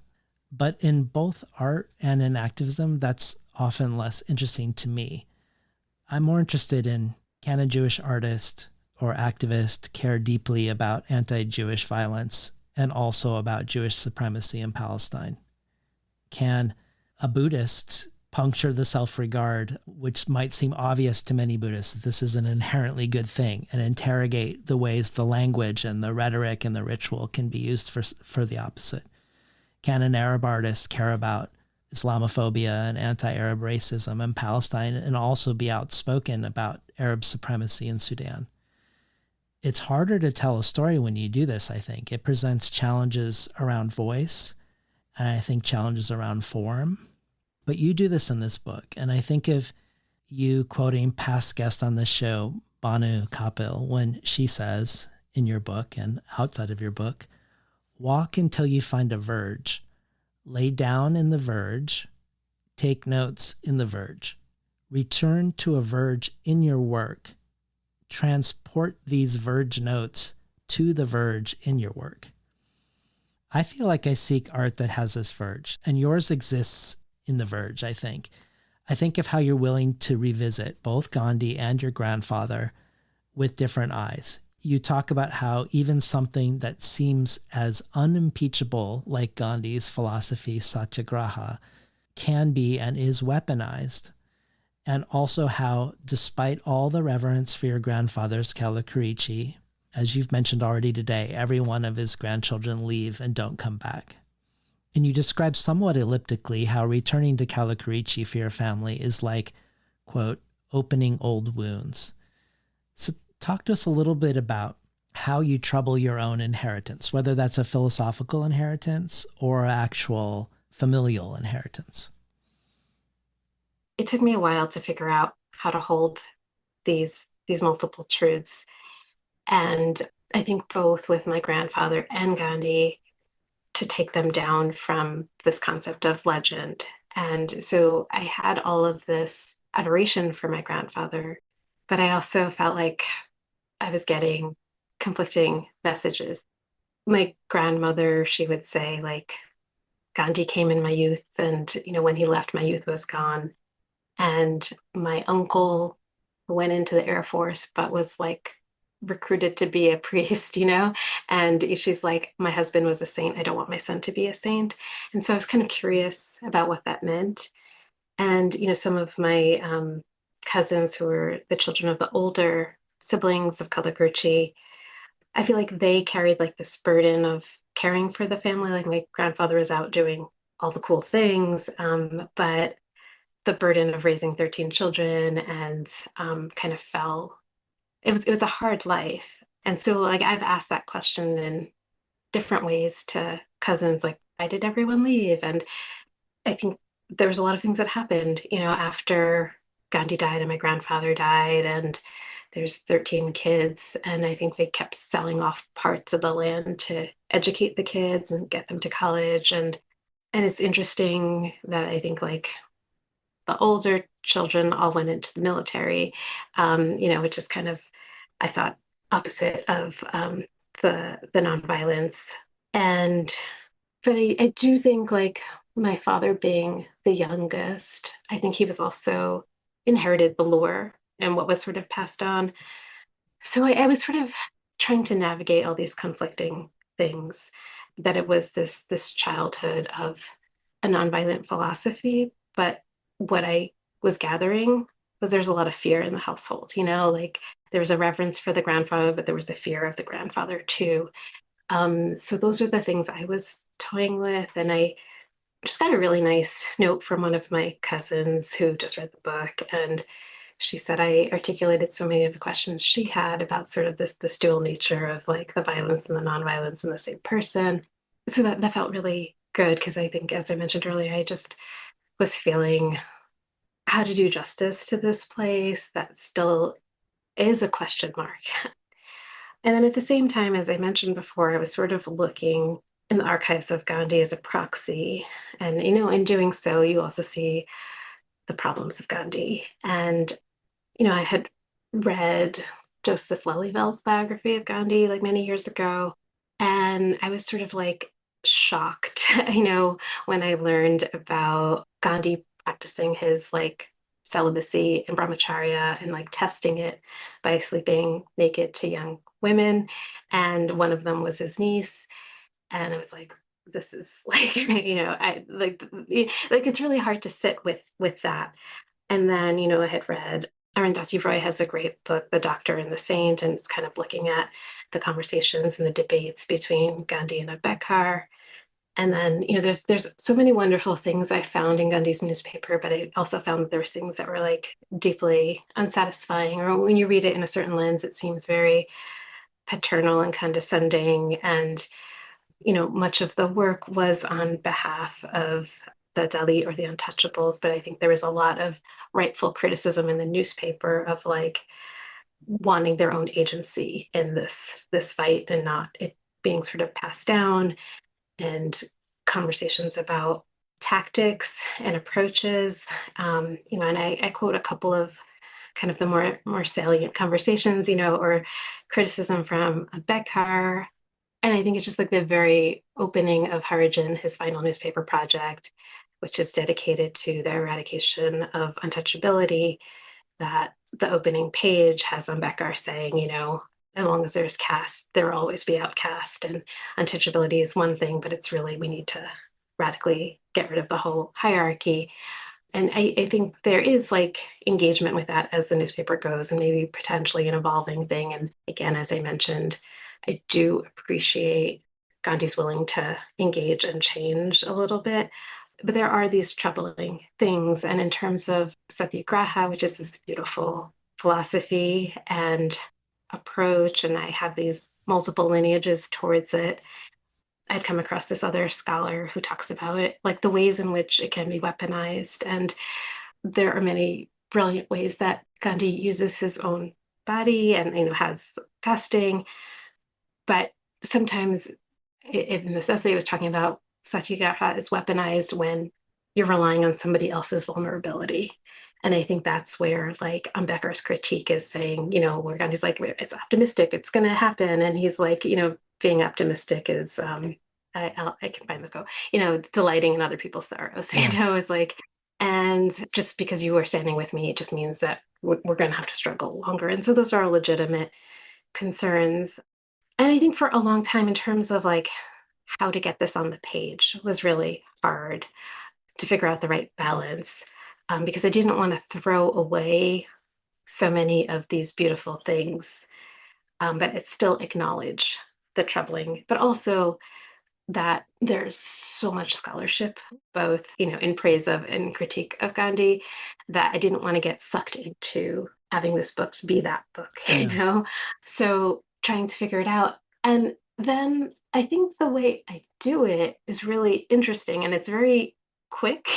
But in both art and in activism, that's often less interesting to me. I'm more interested in, can a Jewish artist or activist care deeply about anti-Jewish violence and also about Jewish supremacy in Palestine? Can a Buddhist puncture the self-regard, which might seem obvious to many Buddhists that this is an inherently good thing, and interrogate the ways the language and the rhetoric and the ritual can be used for the opposite. Can an Arab artist care about Islamophobia and anti-Arab racism in Palestine and also be outspoken about Arab supremacy in Sudan? It's harder to tell a story when you do this, I think. It presents challenges around voice, and I think challenges around form. But you do this in this book, and I think of you quoting past guest on this show, Banu Kapil, when she says in your book and outside of your book, walk until you find a verge, lay down in the verge, take notes in the verge, return to a verge in your work, transport these verge notes to the verge in your work. I feel like I seek art that has this verge, and yours exists in the verge, I think. I think of how you're willing to revisit both Gandhi and your grandfather with different eyes. You talk about how even something that seems as unimpeachable, like Gandhi's philosophy, satyagraha, can be and is weaponized. And also how, despite all the reverence for your grandfather's Kalakurichi, as you've mentioned already today, every one of his grandchildren leave and don't come back. And you describe somewhat elliptically how returning to Kalakurichi for your family is like, quote, opening old wounds. So talk to us a little bit about how you trouble your own inheritance, whether that's a philosophical inheritance or actual familial inheritance. It took me a while to figure out how to hold these multiple truths. And I think both with my grandfather and Gandhi, to take them down from this concept of legend. And so I had all of this adoration for my grandfather, but I also felt like I was getting conflicting messages. My grandmother, she would say, like, Gandhi came in my youth, and, when he left, my youth was gone. And my uncle went into the Air Force, but was like recruited to be a priest, and she's like, my husband was a saint. I don't want my son to be a saint. And so I was kind of curious about what that meant. And, some of my cousins who were the children of the older siblings of Kalakurichi, I feel like they carried like this burden of caring for the family. Like my grandfather was out doing all the cool things, but the burden of raising 13 children and kind of fell. It was a hard life. And so like I've asked that question in different ways to cousins, like, why did everyone leave? And I think there was a lot of things that happened, after Gandhi died and my grandfather died, and there's 13 kids. And I think they kept selling off parts of the land to educate the kids and get them to college. And it's interesting that I think like the older children all went into the military, which is kind of, I thought, opposite of the nonviolence. But I do think like my father being the youngest, I think he was also inherited the lore and what was sort of passed on. So I was sort of trying to navigate all these conflicting things, that it was this childhood of a nonviolent philosophy, but what I was gathering was there's a lot of fear in the household, like there was a reverence for the grandfather, but there was a fear of the grandfather too. So those are the things I was toying with. And I just got a really nice note from one of my cousins who just read the book. And she said I articulated so many of the questions she had about sort of this dual nature of like the violence and the nonviolence in the same person. So that felt really good, because I think, as I mentioned earlier, I just was feeling how to do justice to this place that still is a question mark. And then at the same time, as I mentioned before, I was sort of looking in the archives of Gandhi as a proxy. And, in doing so, you also see the problems of Gandhi. And, I had read Joseph Lelyvel's biography of Gandhi like many years ago. And I was sort of like shocked, when I learned about Gandhi practicing his like celibacy and brahmacharya and like testing it by sleeping naked to young women. And one of them was his niece. And I was like, this is like, I like it's really hard to sit with that. And then, I had read Arundhati Roy has a great book, The Doctor and the Saint, and it's kind of looking at the conversations and the debates between Gandhi and Ambedkar. And then, there's so many wonderful things I found in Gandhi's newspaper, but I also found that there was things that were like deeply unsatisfying, or when you read it in a certain lens, it seems very paternal and condescending. And, much of the work was on behalf of the Dalit or the untouchables, but I think there was a lot of rightful criticism in the newspaper of like wanting their own agency in this fight and not it being sort of passed down, and conversations about tactics and approaches. And I quote a couple of kind of the more salient conversations, or criticism from Ambedkar. And I think it's just like the very opening of Harijan, his final newspaper project, which is dedicated to the eradication of untouchability, that the opening page has Ambedkar saying, as long as there's caste, there will always be outcast. And untouchability is one thing, but it's really, we need to radically get rid of the whole hierarchy. And I think there is like engagement with that as the newspaper goes, and maybe potentially an evolving thing. And again, as I mentioned, I do appreciate Gandhi's willing to engage and change a little bit. But there are these troubling things. And in terms of satyagraha, which is this beautiful philosophy and approach, and I have these multiple lineages towards it, I'd come across this other scholar who talks about it, like the ways in which it can be weaponized. And there are many brilliant ways that Gandhi uses his own body and, has fasting. But sometimes in this essay, I was talking about satyagraha is weaponized when you're relying on somebody else's vulnerability. And I think that's where like Ambedkar's critique is saying, where Gandhi's like, it's optimistic, it's going to happen. And he's like, being optimistic is, I can find the quote, delighting in other people's sorrows, is like, and just because you are standing with me, it just means that we're going to have to struggle longer. And so those are legitimate concerns. And I think for a long time, in terms of like how to get this on the page, was really hard to figure out the right balance, because I didn't want to throw away so many of these beautiful things, but it still acknowledge the troubling, but also that there's so much scholarship, both, in praise of and critique of Gandhi, that I didn't want to get sucked into having this book be that book, So trying to figure it out. And then I think the way I do it is really interesting, and it's very quick,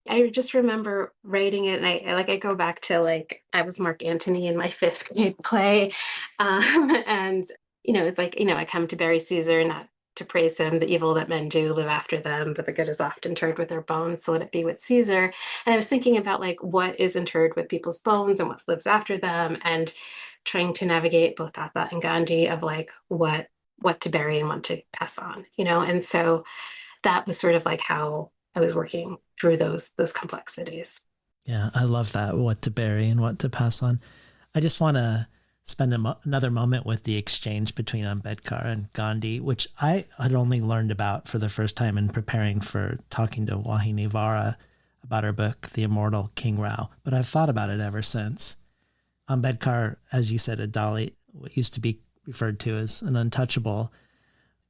I just remember writing it, and I go back to like, I was Mark Antony in my 5th grade play. And, it's like, I come to bury Caesar, not to praise him, the evil that men do live after them, but the good is often interred with their bones, so let it be with Caesar. And I was thinking about like what is interred with people's bones and what lives after them, and trying to navigate both Tata and Gandhi of like what to bury and what to pass on, and so that was sort of like how I was working through those complexities. Yeah, I love that, what to bury and what to pass on. I just want to spend another moment with the exchange between Ambedkar and Gandhi, which I had only learned about for the first time in preparing for talking to Wahini Vara about her book, The Immortal King Rao, but I've thought about it ever since. Ambedkar, as you said, a Dalit, what used to be referred to as an untouchable,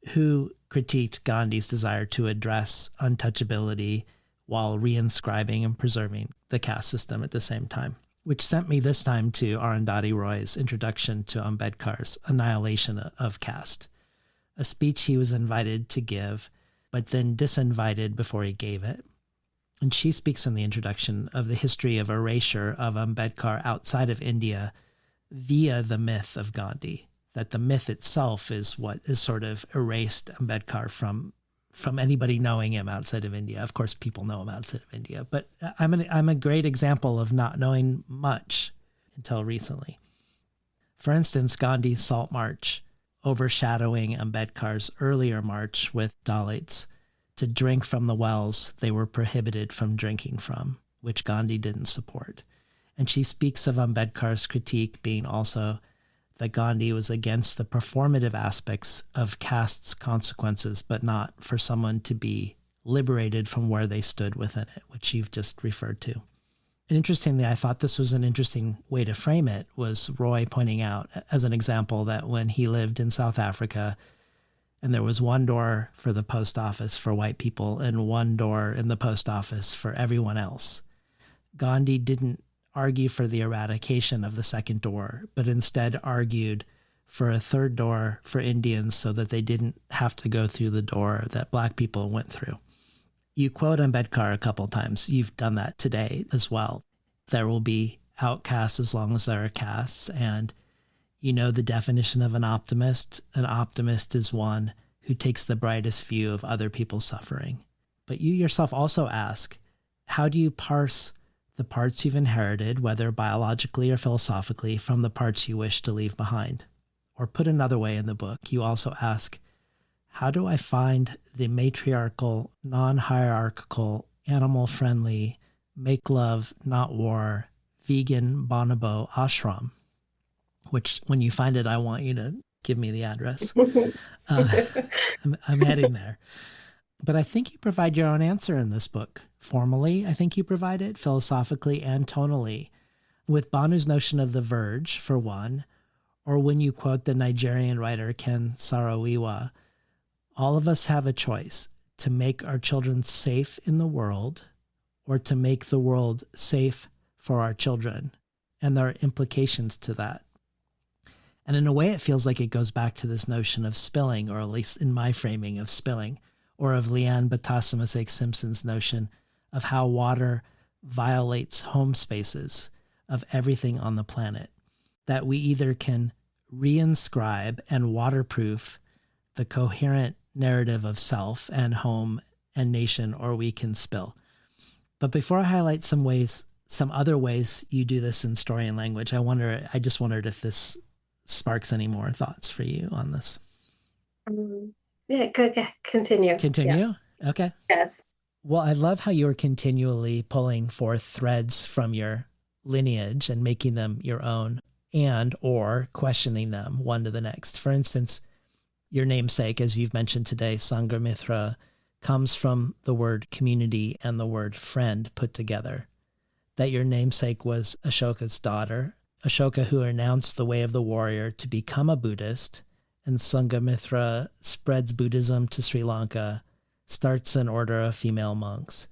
who critiqued Gandhi's desire to address untouchability while reinscribing and preserving the caste system at the same time, which sent me this time to Arundhati Roy's introduction to Ambedkar's Annihilation of Caste, a speech he was invited to give, but then disinvited before he gave it. And she speaks in the introduction of the history of erasure of Ambedkar outside of India via the myth of Gandhi, that the myth itself is what is sort of erased Ambedkar from anybody knowing him outside of India. Of course, people know him outside of India, but I'm a great example of not knowing much until recently. For instance, Gandhi's Salt March overshadowing Ambedkar's earlier march with Dalits to drink from the wells they were prohibited from drinking from, which Gandhi didn't support. And she speaks of Ambedkar's critique being also that Gandhi was against the performative aspects of caste's consequences, but not for someone to be liberated from where they stood within it, which you've just referred to. And interestingly, I thought this was an interesting way to frame it, was Roy pointing out as an example that when he lived in South Africa, and there was one door for the post office for white people and one door in the post office for everyone else, Gandhi didn't argue for the eradication of the second door, but instead argued for a third door for Indians so that they didn't have to go through the door that Black people went through. You quote Ambedkar a couple times. You've done that today as well. There will be outcasts as long as there are castes. And you know the definition of an optimist. An optimist is one who takes the brightest view of other people's suffering. But you yourself also ask, how do you parse the parts you've inherited, whether biologically or philosophically, from the parts you wish to leave behind? Or put another way in the book, you also ask, how do I find the matriarchal, non-hierarchical, animal-friendly, make love, not war, vegan bonobo ashram? Which, when you find it, I want you to give me the address. I'm heading there. But I think you provide your own answer in this book. Formally, I think you provide it, philosophically and tonally, with Banu's notion of the verge, for one, or when you quote the Nigerian writer Ken Saro-Wiwa, all of us have a choice to make our children safe in the world or to make the world safe for our children. And there are implications to that. And in a way, it feels like it goes back to this notion of spilling, or at least in my framing of spilling, or of Leanne Batasamosake-Simpson's notion of how water violates home spaces of everything on the planet, that we either can reinscribe and waterproof the coherent narrative of self and home and nation, or we can spill. But before I highlight some other ways you do this in story and language, I just wondered if this sparks any more thoughts for you on this. Yeah, good. Continue. Continue? Yeah. Okay. Yes. Well, I love how you're continually pulling forth threads from your lineage and making them your own, and or questioning them one to the next. For instance, your namesake, as you've mentioned today, Sangamithra, comes from the word community and the word friend put together. That your namesake was Ashoka's daughter, Ashoka who renounced the way of the warrior to become a Buddhist, and Sangamithra spreads Buddhism to Sri Lanka, starts an order of female monks,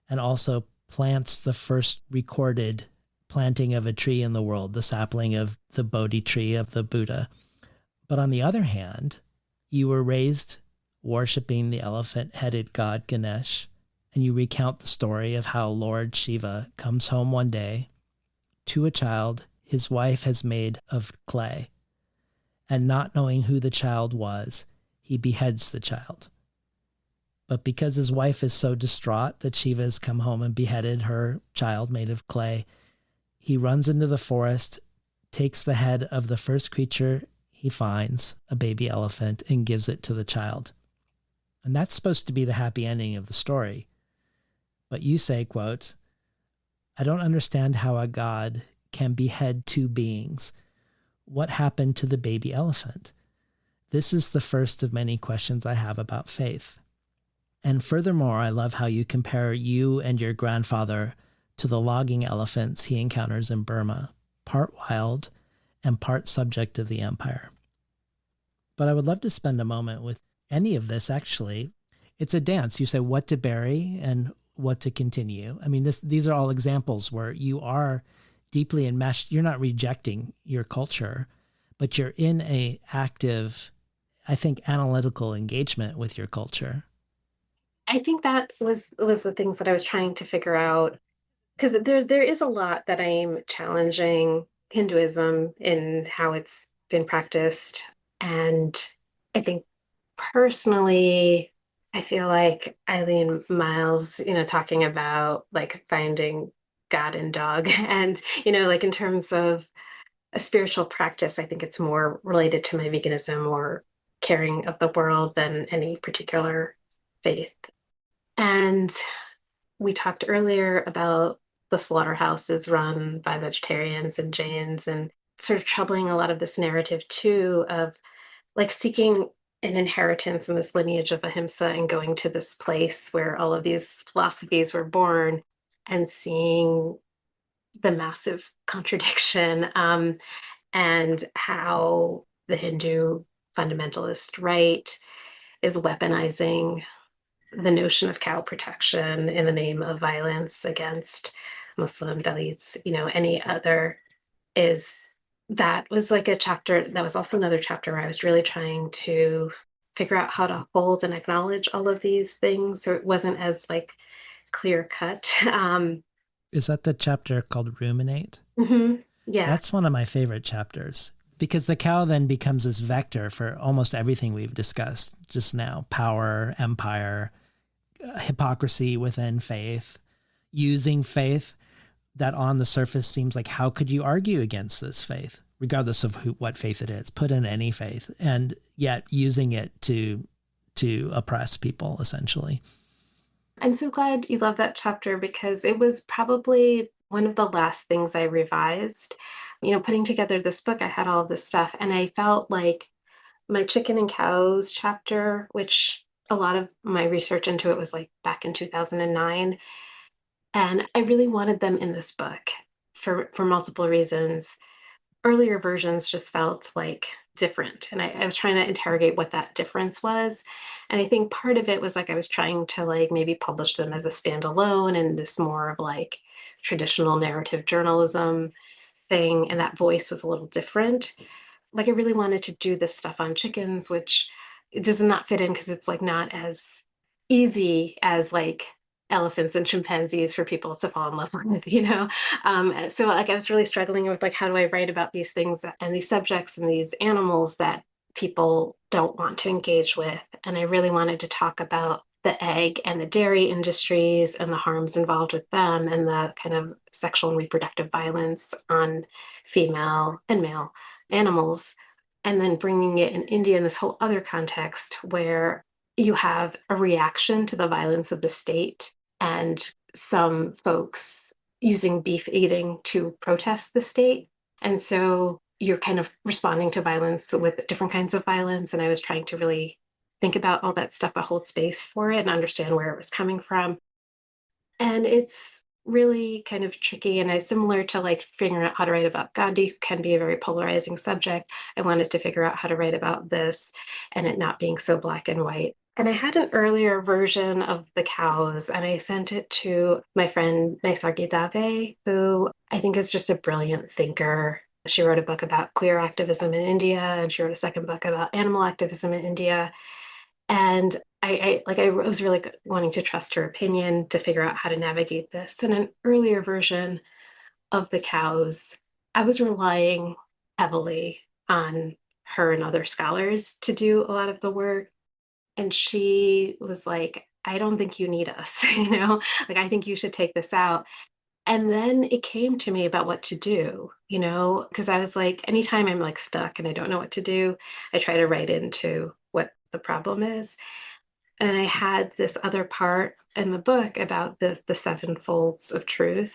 and also plants the first recorded planting of a tree in the world, the sapling of the Bodhi tree of the Buddha. But on the other hand, you were raised worshipping the elephant-headed god Ganesh, and you recount the story of how Lord Shiva comes home one day to a child his wife has made of clay, and not knowing who the child was, he beheads the child. But because his wife is so distraught that Shiva has come home and beheaded her child made of clay, he runs into the forest, takes the head of the first creature he finds, a baby elephant, and gives it to the child. And that's supposed to be the happy ending of the story. But you say, quote, I don't understand how a god can behead two beings. What happened to the baby elephant? This is the first of many questions I have about faith. And furthermore, I love how you compare you and your grandfather to the logging elephants he encounters in Burma, part wild and part subject of the empire. But I would love to spend a moment with any of this, actually. It's a dance. You say what to bury and what to continue. I mean, these are all examples where you are deeply enmeshed. You're not rejecting your culture, but you're in a active, I think, analytical engagement with your culture. I think that was the things that I was trying to figure out, because there is a lot that I'm challenging Hinduism in how it's been practiced. And I think personally, I feel like Eileen Miles, talking about like finding God in dog, and, like in terms of a spiritual practice, I think it's more related to my veganism or caring of the world than any particular faith. And we talked earlier about the slaughterhouses run by vegetarians and Jains, and sort of troubling a lot of this narrative too of like seeking an inheritance in this lineage of ahimsa and going to this place where all of these philosophies were born and seeing the massive contradiction, and how the Hindu fundamentalist right is weaponizing the notion of cow protection in the name of violence against Muslim Dalits, any other is that was like a chapter that was also another chapter where I was really trying to figure out how to hold and acknowledge all of these things so it wasn't as like clear cut. Is that the chapter called Ruminate? Mm-hmm. Yeah. That's one of my favorite chapters because the cow then becomes this vector for almost everything we've discussed just now: power, empire, hypocrisy within faith, using faith that on the surface seems like, how could you argue against this faith, regardless of what faith it is? Put in any faith, and yet using it to oppress people, essentially. I'm so glad you love that chapter because it was probably one of the last things I revised. Putting together this book, I had all of this stuff, and I felt like my chicken and cows chapter, which a lot of my research into it was like back in 2009. And I really wanted them in this book for multiple reasons. Earlier versions just felt like different. And I was trying to interrogate what that difference was. And I think part of it was like I was trying to like maybe publish them as a standalone and this more of like traditional narrative journalism thing. And that voice was a little different. Like I really wanted to do this stuff on chickens, which it does not fit in because it's like not as easy as like elephants and chimpanzees for people to fall in love with. So like I was really struggling with like, how do I write about these things and these subjects and these animals that people don't want to engage with? And I really wanted to talk about the egg and the dairy industries and the harms involved with them and the kind of sexual and reproductive violence on female and male animals. And then bringing it in India in this whole other context where you have a reaction to the violence of the state and some folks using beef eating to protest the state. And so you're kind of responding to violence with different kinds of violence. And I was trying to really think about all that stuff, but hold space for it and understand where it was coming from. And it's really kind of tricky. And it's similar to like figuring out how to write about Gandhi, who can be a very polarizing subject. I wanted to figure out how to write about this and it not being so black and white. And I had an earlier version of the cows, and I sent it to my friend Naisargi Dave, who I think is just a brilliant thinker. She wrote a book about queer activism in India, and she wrote a second book about animal activism in India. And I was really wanting to trust her opinion to figure out how to navigate this. And an earlier version of the cows, I was relying heavily on her and other scholars to do a lot of the work. And she was like, I don't think you need us, like, I think you should take this out. And then it came to me about what to do, because I was like, anytime I'm like stuck and I don't know what to do, I try to write into what the problem is. And I had this other part in the book about the seven folds of truth.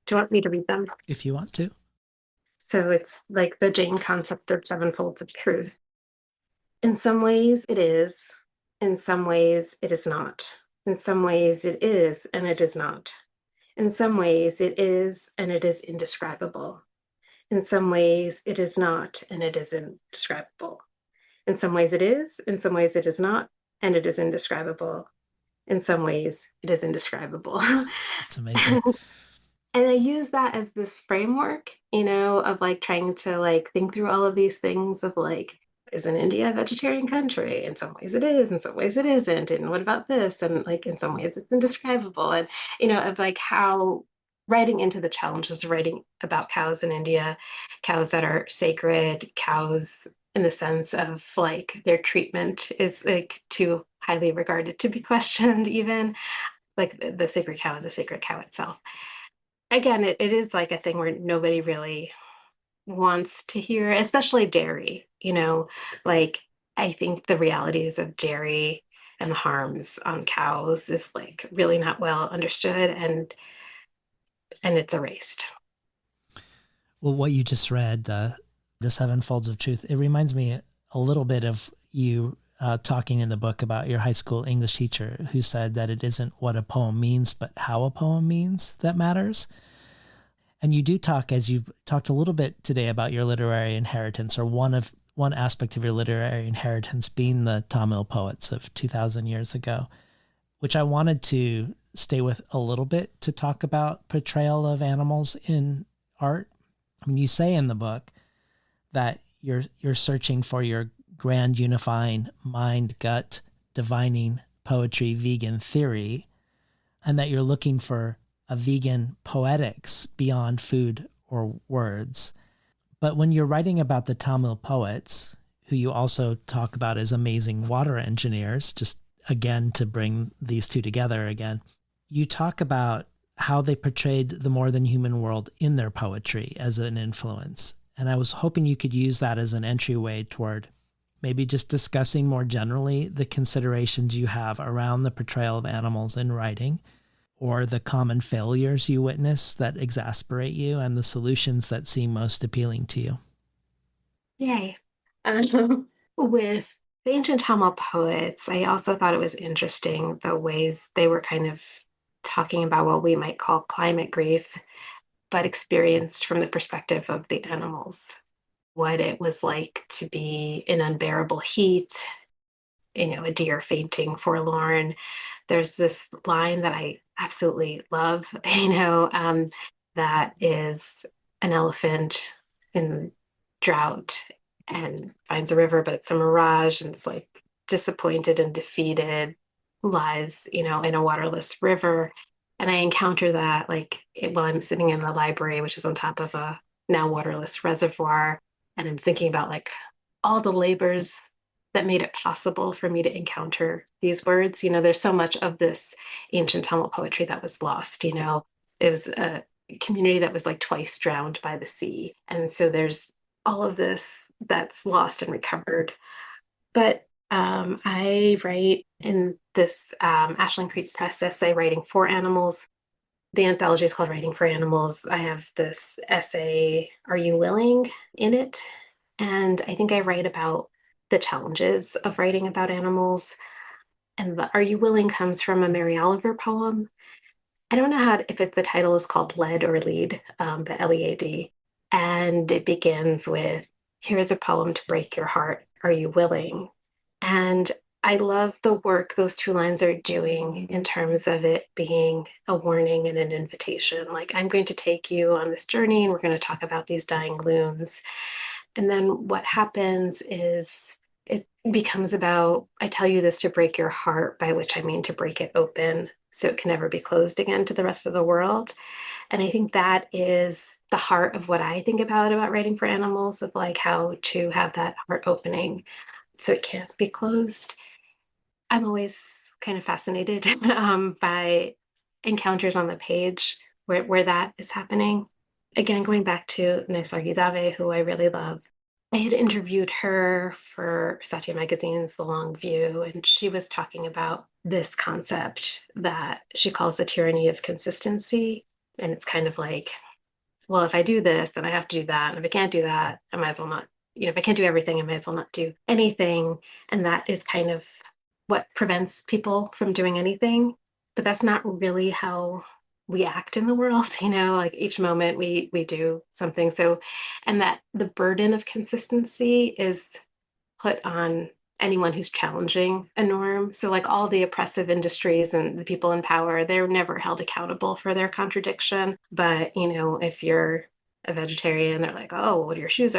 Do you want me to read them? If you want to. So it's like the Jain concept of seven folds of truth. In some ways it is. In some ways it is not. In some ways it is and it is not. In some ways it is and it is indescribable. In some ways it is not and it is indescribable. In some ways it is, in some ways it is not, and it is indescribable. In some ways it is indescribable. That's amazing. And I use that as this framework, of like trying to like think through all of these things of like, is in India a vegetarian country? In some ways it is, in some ways it isn't. And what about this? And like, in some ways it's indescribable. And, of like how writing into the challenges of writing about cows in India, cows that are sacred, cows in the sense of like their treatment is like too highly regarded to be questioned, even like the sacred cow is a sacred cow itself. Again, it is like a thing where nobody really wants to hear, especially dairy, like I think the realities of dairy and the harms on cows is like really not well understood and it's erased. Well, what you just read, the Seven Folds of Truth, it reminds me a little bit of you talking in the book about your high school English teacher who said that it isn't what a poem means, but how a poem means that matters. And you do talk, as you've talked a little bit today, about your literary inheritance, or one aspect of your literary inheritance being the Tamil poets of 2,000 years ago, which I wanted to stay with a little bit to talk about portrayal of animals in art. I mean, you say in the book that you're searching for your grand unifying mind, gut, divining poetry, vegan theory, and that you're looking for a vegan poetics beyond food or words. But when you're writing about the Tamil poets, who you also talk about as amazing water engineers, just again to bring these two together again, you talk about how they portrayed the more than human world in their poetry as an influence. And I was hoping you could use that as an entryway toward maybe just discussing more generally the considerations you have around the portrayal of animals in writing, or the common failures you witness that exasperate you, and the solutions that seem most appealing to you. Yay. With the ancient Tamil poets, I also thought it was interesting the ways they were kind of talking about what we might call climate grief, but experienced from the perspective of the animals. What it was like to be in unbearable heat, a deer fainting forlorn. There's this line that I absolutely love, that is an elephant in drought and finds a river, but it's a mirage, and it's like disappointed and defeated, lies, in a waterless river. And I encounter that while I'm sitting in the library, which is on top of a now waterless reservoir. And I'm thinking about all the labors that made it possible for me to encounter these words. There's so much of this ancient Tamil poetry that was lost. It was a community that was twice drowned by the sea. And so there's all of this that's lost and recovered. But I write in this Ashland Creek Press essay, Writing for Animals. The anthology is called Writing for Animals. I have this essay, Are You Willing, in it. And I think I write about the challenges of writing about animals. And the Are You Willing comes from a Mary Oliver poem. I don't know if the title is called Lead or Lead, but Lead. And it begins with, here's a poem to break your heart. Are you willing? And I love the work those two lines are doing in terms of it being a warning and an invitation. I'm going to take you on this journey and we're going to talk about these dying looms. And then what happens is it becomes about, I tell you this to break your heart, by which I mean to break it open so it can never be closed again to the rest of the world. And I think that is the heart of what I think about writing for animals, of how to have that heart opening so it can't be closed. I'm always kind of fascinated by encounters on the page where that is happening. Again, going back to Naisargi Dave, who I really love, I had interviewed her for Satya Magazine's The Long View, and she was talking about this concept that she calls the tyranny of consistency. And it's kind of well, if I do this, then I have to do that. And if I can't do that, I might as well not, if I can't do everything, I might as well not do anything. And that is kind of what prevents people from doing anything. But that's not really how we act in the world, each moment we do something. So, and that the burden of consistency is put on anyone who's challenging a norm. So all the oppressive industries and the people in power, they're never held accountable for their contradiction. But, if you're a vegetarian, they're oh, what are your shoes?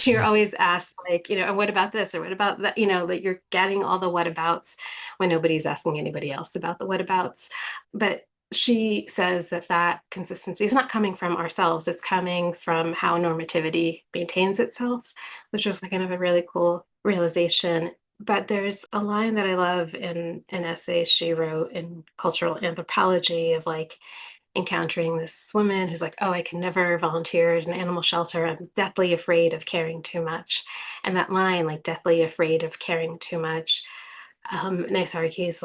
You're always asked and what about this or what about that? You're getting all the whatabouts when nobody's asking anybody else about the whatabouts. But she says that consistency is not coming from ourselves. It's coming from how normativity maintains itself, which was kind of a really cool realization. But there's a line that I love in an essay she wrote in Cultural Anthropology of encountering this woman who's oh, I can never volunteer at an animal shelter. I'm deathly afraid of caring too much. And that line, deathly afraid of caring too much, Naisargi is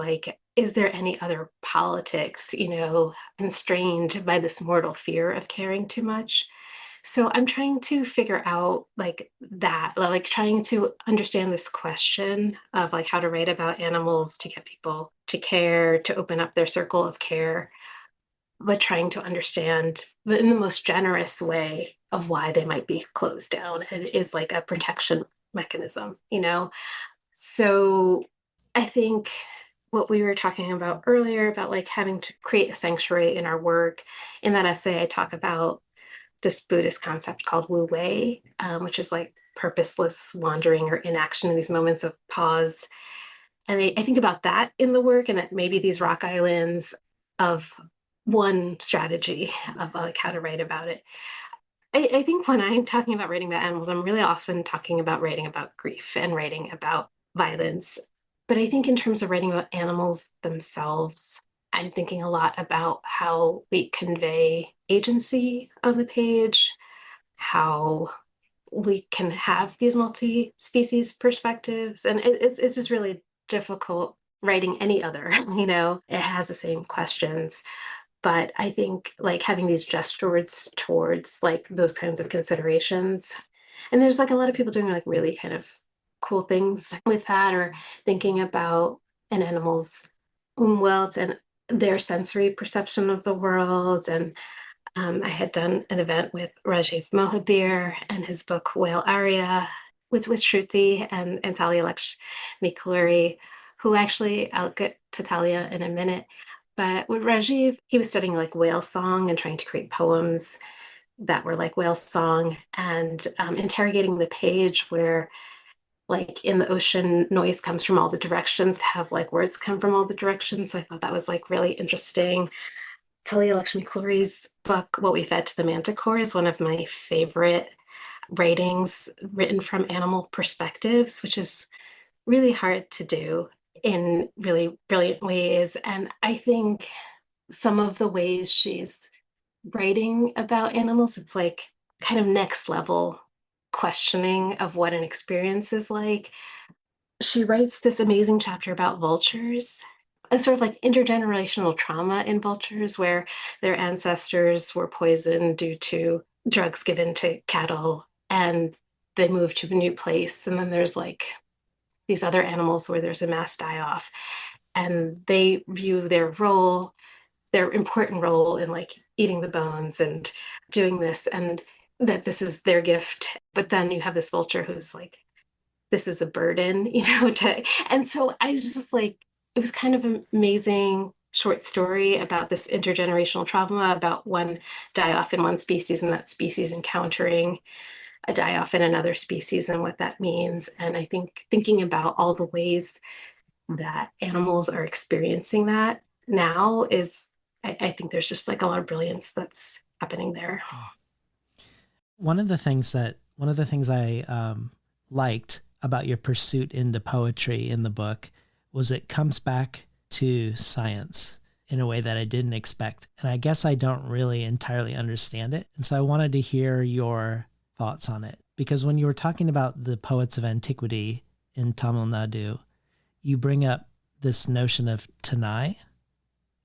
is there any other politics, constrained by this mortal fear of caring too much? So I'm trying to figure out like that, like trying to understand this question of like how to write about animals to get people to care, to open up their circle of care, but trying to understand in the most generous way of why they might be closed down. And it is like a protection mechanism, you know? So I think what we were talking about earlier about like having to create a sanctuary in our work, in that essay, I talk about this Buddhist concept called Wu Wei, which is like purposeless wandering or inaction in these moments of pause. And I think about that in the work, and that maybe these rock islands of one strategy of like how to write about it. I think when I'm talking about writing about animals, I'm really often talking about writing about grief and writing about violence. But I think in terms of writing about animals themselves, I'm thinking a lot about how we convey agency on the page, how we can have these multi-species perspectives. And it's just really difficult writing any other, you know, it has the same questions. But I think like having these gestures towards like those kinds of considerations. And there's like a lot of people doing like really kind of cool things with that, or thinking about an animal's umwelt and their sensory perception of the world. And I had done an event with Rajiv Mohabir and his book Whale Aria with Shruti and Talia Lakshmi Kaluri, who actually, I'll get to Talia in a minute, but with Rajiv, he was studying like whale song and trying to create poems that were like whale song, and interrogating the page where like in the ocean noise comes from all the directions, to have like words come from all the directions. So I thought that was like really interesting. Talia Lakshmi Kaluri's book, What We Fed to the Manticore, is one of my favorite writings written from animal perspectives, which is really hard to do in really brilliant ways. And I think some of the ways she's writing about animals, it's like kind of next level questioning of what an experience is like. She writes this amazing chapter about vultures and sort of like intergenerational trauma in vultures, where their ancestors were poisoned due to drugs given to cattle, and they moved to a new place. And then there's like these other animals where there's a mass die-off, and they view their role, their important role in like eating the bones and doing this, and that this is their gift. But then you have this vulture who's like, this is a burden, you know, and so I was just like, it was kind of an amazing short story about this intergenerational trauma, about one die-off in one species and that species encountering a die-off in another species and what that means. And I think thinking about all the ways that animals are experiencing that now is, I think there's just like a lot of brilliance that's happening there. One of the things I liked about your pursuit into poetry in the book was it comes back to science in a way that I didn't expect. And I guess I don't really entirely understand it. And so I wanted to hear your thoughts on it. Because when you were talking about the poets of antiquity in Tamil Nadu, you bring up this notion of Tanai.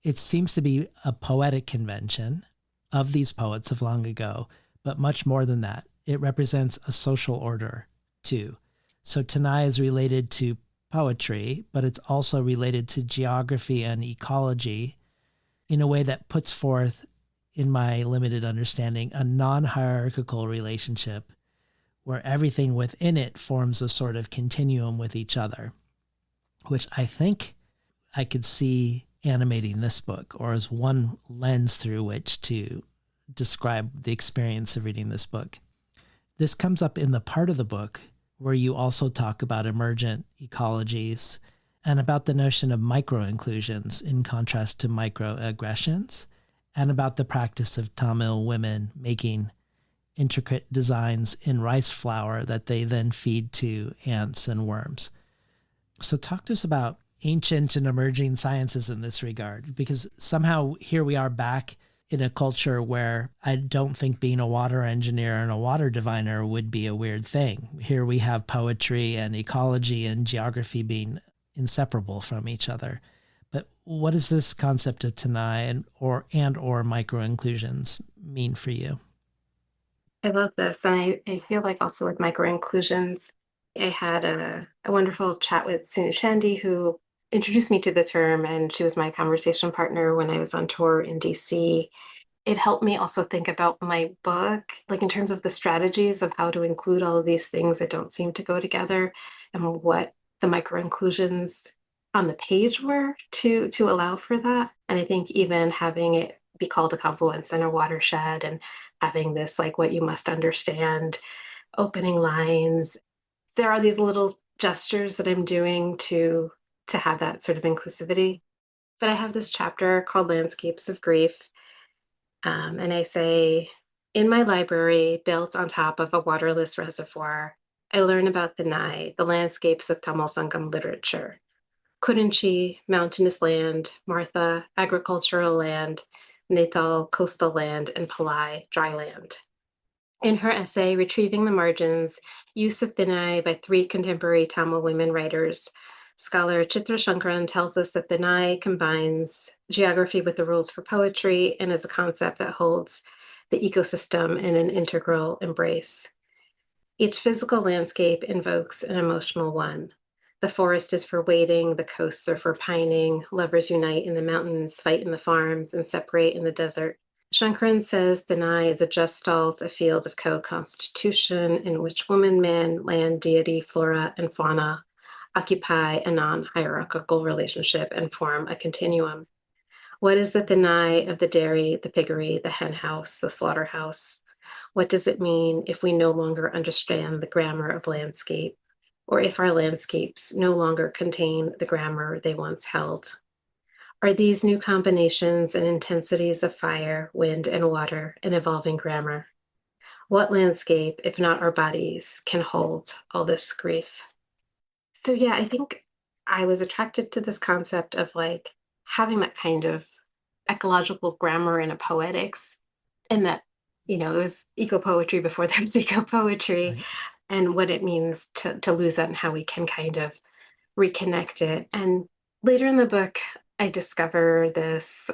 It seems to be a poetic convention of these poets of long ago, but much more than that. It represents a social order too. So Tanai is related to poetry, but it's also related to geography and ecology in a way that puts forth, in my limited understanding, a non-hierarchical relationship where everything within it forms a sort of continuum with each other, which I think I could see animating this book, or as one lens through which to describe the experience of reading this book. This comes up in the part of the book where you also talk about emergent ecologies and about the notion of micro-inclusions in contrast to microaggressions, and about the practice of Tamil women making intricate designs in rice flour that they then feed to ants and worms. So talk to us about ancient and emerging sciences in this regard, because somehow here we are back in a culture where I don't think being a water engineer and a water diviner would be a weird thing. Here we have poetry and ecology and geography being inseparable from each other. But what does this concept of Tanai or micro-inclusions mean for you? I love this. And I feel like also with micro inclusions, I had a wonderful chat with Sunu Shandy, who introduced me to the term, and she was my conversation partner when I was on tour in DC. It helped me also think about my book, like in terms of the strategies of how to include all of these things that don't seem to go together and what the micro inclusions on the page were to allow for that. And I think even having it be called a confluence and a watershed and having this like what you must understand opening lines, there are these little gestures that I'm doing to have that sort of inclusivity. But I have this chapter called Landscapes of Grief. And I say, in my library, built on top of a waterless reservoir, I learn about the Nai, the landscapes of Tamil Sangam literature. Kurinchi, mountainous land; Martha, agricultural land; Natal, coastal land; and Palai, dry land. In her essay, Retrieving the Margins, Use of Thinai by 3 contemporary Tamil women writers, scholar Chitra Shankaran tells us that Thinai combines geography with the rules for poetry and is a concept that holds the ecosystem in an integral embrace. Each physical landscape invokes an emotional one. The forest is for waiting, the coasts are for pining, lovers unite in the mountains, fight in the farms, and separate in the desert. Shankaran says the Nai is a gestalt, a field of co-constitution in which woman, man, land, deity, flora, and fauna occupy a non-hierarchical relationship and form a continuum. What is the Nai of the dairy, the piggery, the hen house, the slaughterhouse? What does it mean if we no longer understand the grammar of landscape, or if our landscapes no longer contain the grammar they once held? Are these new combinations and intensities of fire, wind, and water an evolving grammar? What landscape, if not our bodies, can hold all this grief? So yeah, I think I was attracted to this concept of like having that kind of ecological grammar and a poetics, and that, you know, it was eco-poetry before there was eco-poetry, Right. and what it means to lose that and how we can kind of reconnect it. And later in the book, I discover this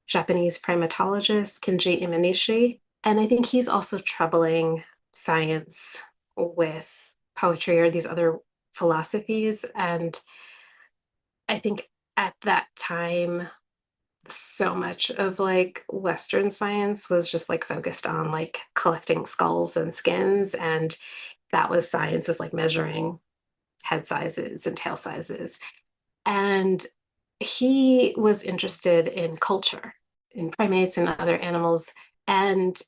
Japanese primatologist, Kenji Imanishi, and I think he's also troubling science with poetry or these other philosophies. And I think at that time, so much of like Western science was just like focused on like collecting skulls and skins. And that was science, was like measuring head sizes and tail sizes. And he was interested in culture, in primates and other animals. And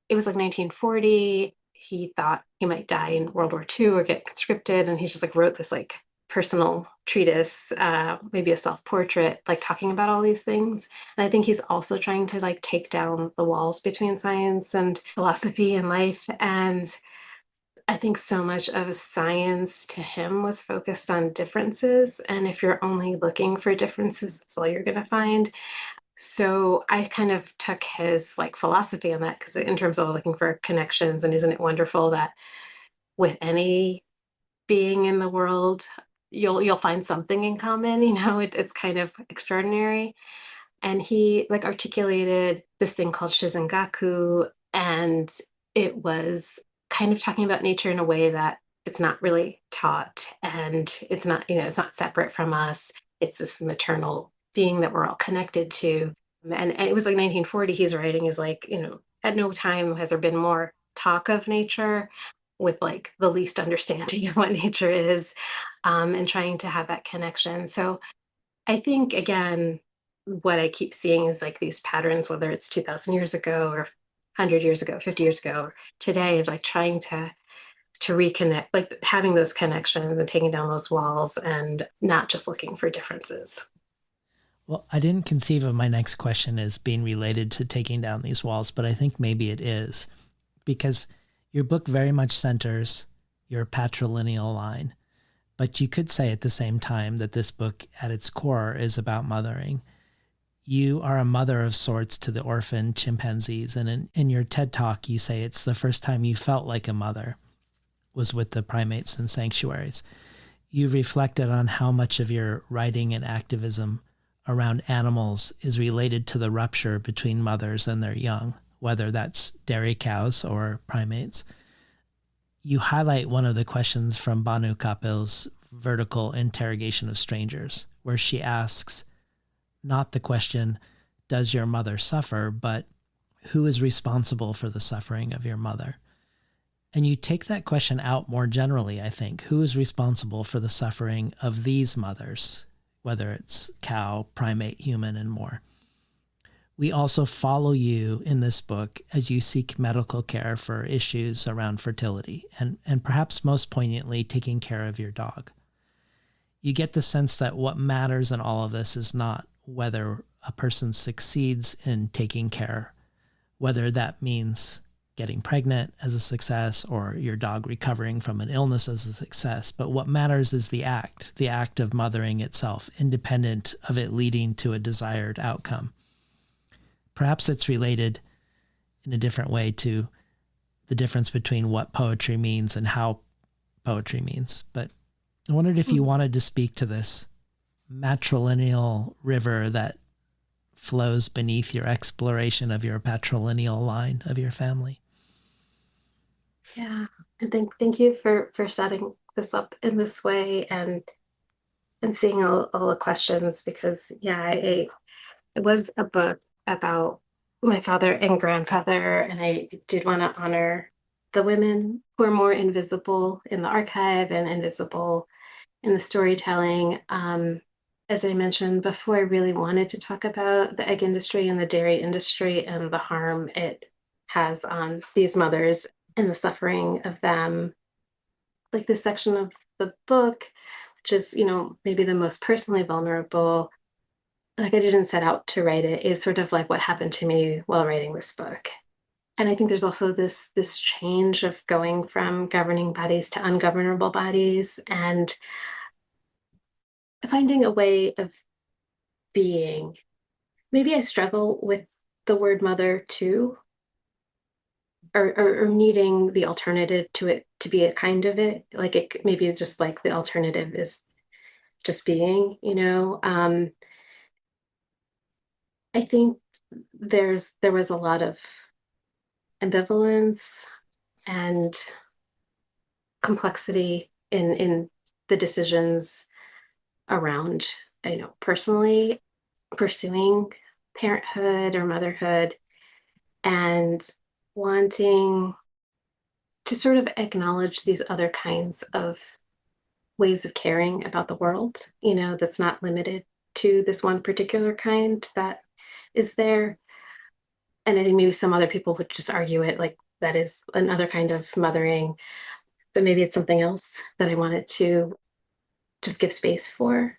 it was like 1940. He thought he might die in World War II or get conscripted. And he just like wrote this like personal treatise, maybe a self-portrait, like talking about all these things. And I think he's also trying to like take down the walls between science and philosophy and life. And I think so much of science to him was focused on differences. And if you're only looking for differences, that's all you're going to find. So I kind of took his like philosophy on that, because in terms of looking for connections, and isn't it wonderful that with any being in the world, you'll find something in common, you know, it's kind of extraordinary. And he like articulated this thing called Shizengaku, and it was kind of talking about nature in a way that it's not really taught, and it's not, you know, it's not separate from us. It's this maternal being that we're all connected to. And it was like 1940, he's writing is like, you know, at no time has there been more talk of nature with like the least understanding of what nature is, and trying to have that connection. So I think, again, what I keep seeing is like these patterns, whether it's 2000 years ago or 100 years ago, 50 years ago, or today, of like trying to reconnect, like having those connections and taking down those walls and not just looking for differences. Well, I didn't conceive of my next question as being related to taking down these walls, but I think maybe it is, because your book very much centers your patrilineal line. But you could say at the same time that this book at its core is about mothering. You are a mother of sorts to the orphan chimpanzees. And in your TED Talk, you say it's the first time you felt like a mother was with the primates and sanctuaries. You've reflected on how much of your writing and activism around animals is related to the rupture between mothers and their young, whether that's dairy cows or primates. You highlight one of the questions from Banu Kapil's Vertical Interrogation of Strangers, where she asks not the question, does your mother suffer, but who is responsible for the suffering of your mother? And you take that question out more generally, I think. Who is responsible for the suffering of these mothers, whether it's cow, primate, human, and more? We also follow you in this book as you seek medical care for issues around fertility and perhaps most poignantly, taking care of your dog. You get the sense that what matters in all of this is not whether a person succeeds in taking care, whether that means getting pregnant as a success or your dog recovering from an illness as a success. But what matters is the act of mothering itself, independent of it leading to a desired outcome. Perhaps it's related in a different way to the difference between what poetry means and how poetry means. But I wondered if you wanted to speak to this matrilineal river that flows beneath your exploration of your patrilineal line of your family. Yeah, and thank you for setting this up in this way and seeing all the questions, because it was a book about my father and grandfather, and I did want to honor the women who are more invisible in the archive and invisible in the storytelling. As I mentioned before, I really wanted to talk about the egg industry and the dairy industry and the harm it has on these mothers and the suffering of them. Like this section of the book, which is, maybe the most personally vulnerable, like I didn't set out to write it, is sort of like what happened to me while writing this book. And I think there's also this change of going from governing bodies to ungovernable bodies and finding a way of being. Maybe I struggle with the word mother too, or needing the alternative to it to be a kind of it. Like it maybe just like the alternative is just being, I think there was a lot of ambivalence and complexity in the decisions around, personally pursuing parenthood or motherhood and wanting to sort of acknowledge these other kinds of ways of caring about the world, that's not limited to this one particular kind that is there. And I think maybe some other people would just argue it like that is another kind of mothering, but maybe it's something else that I wanted to just give space for.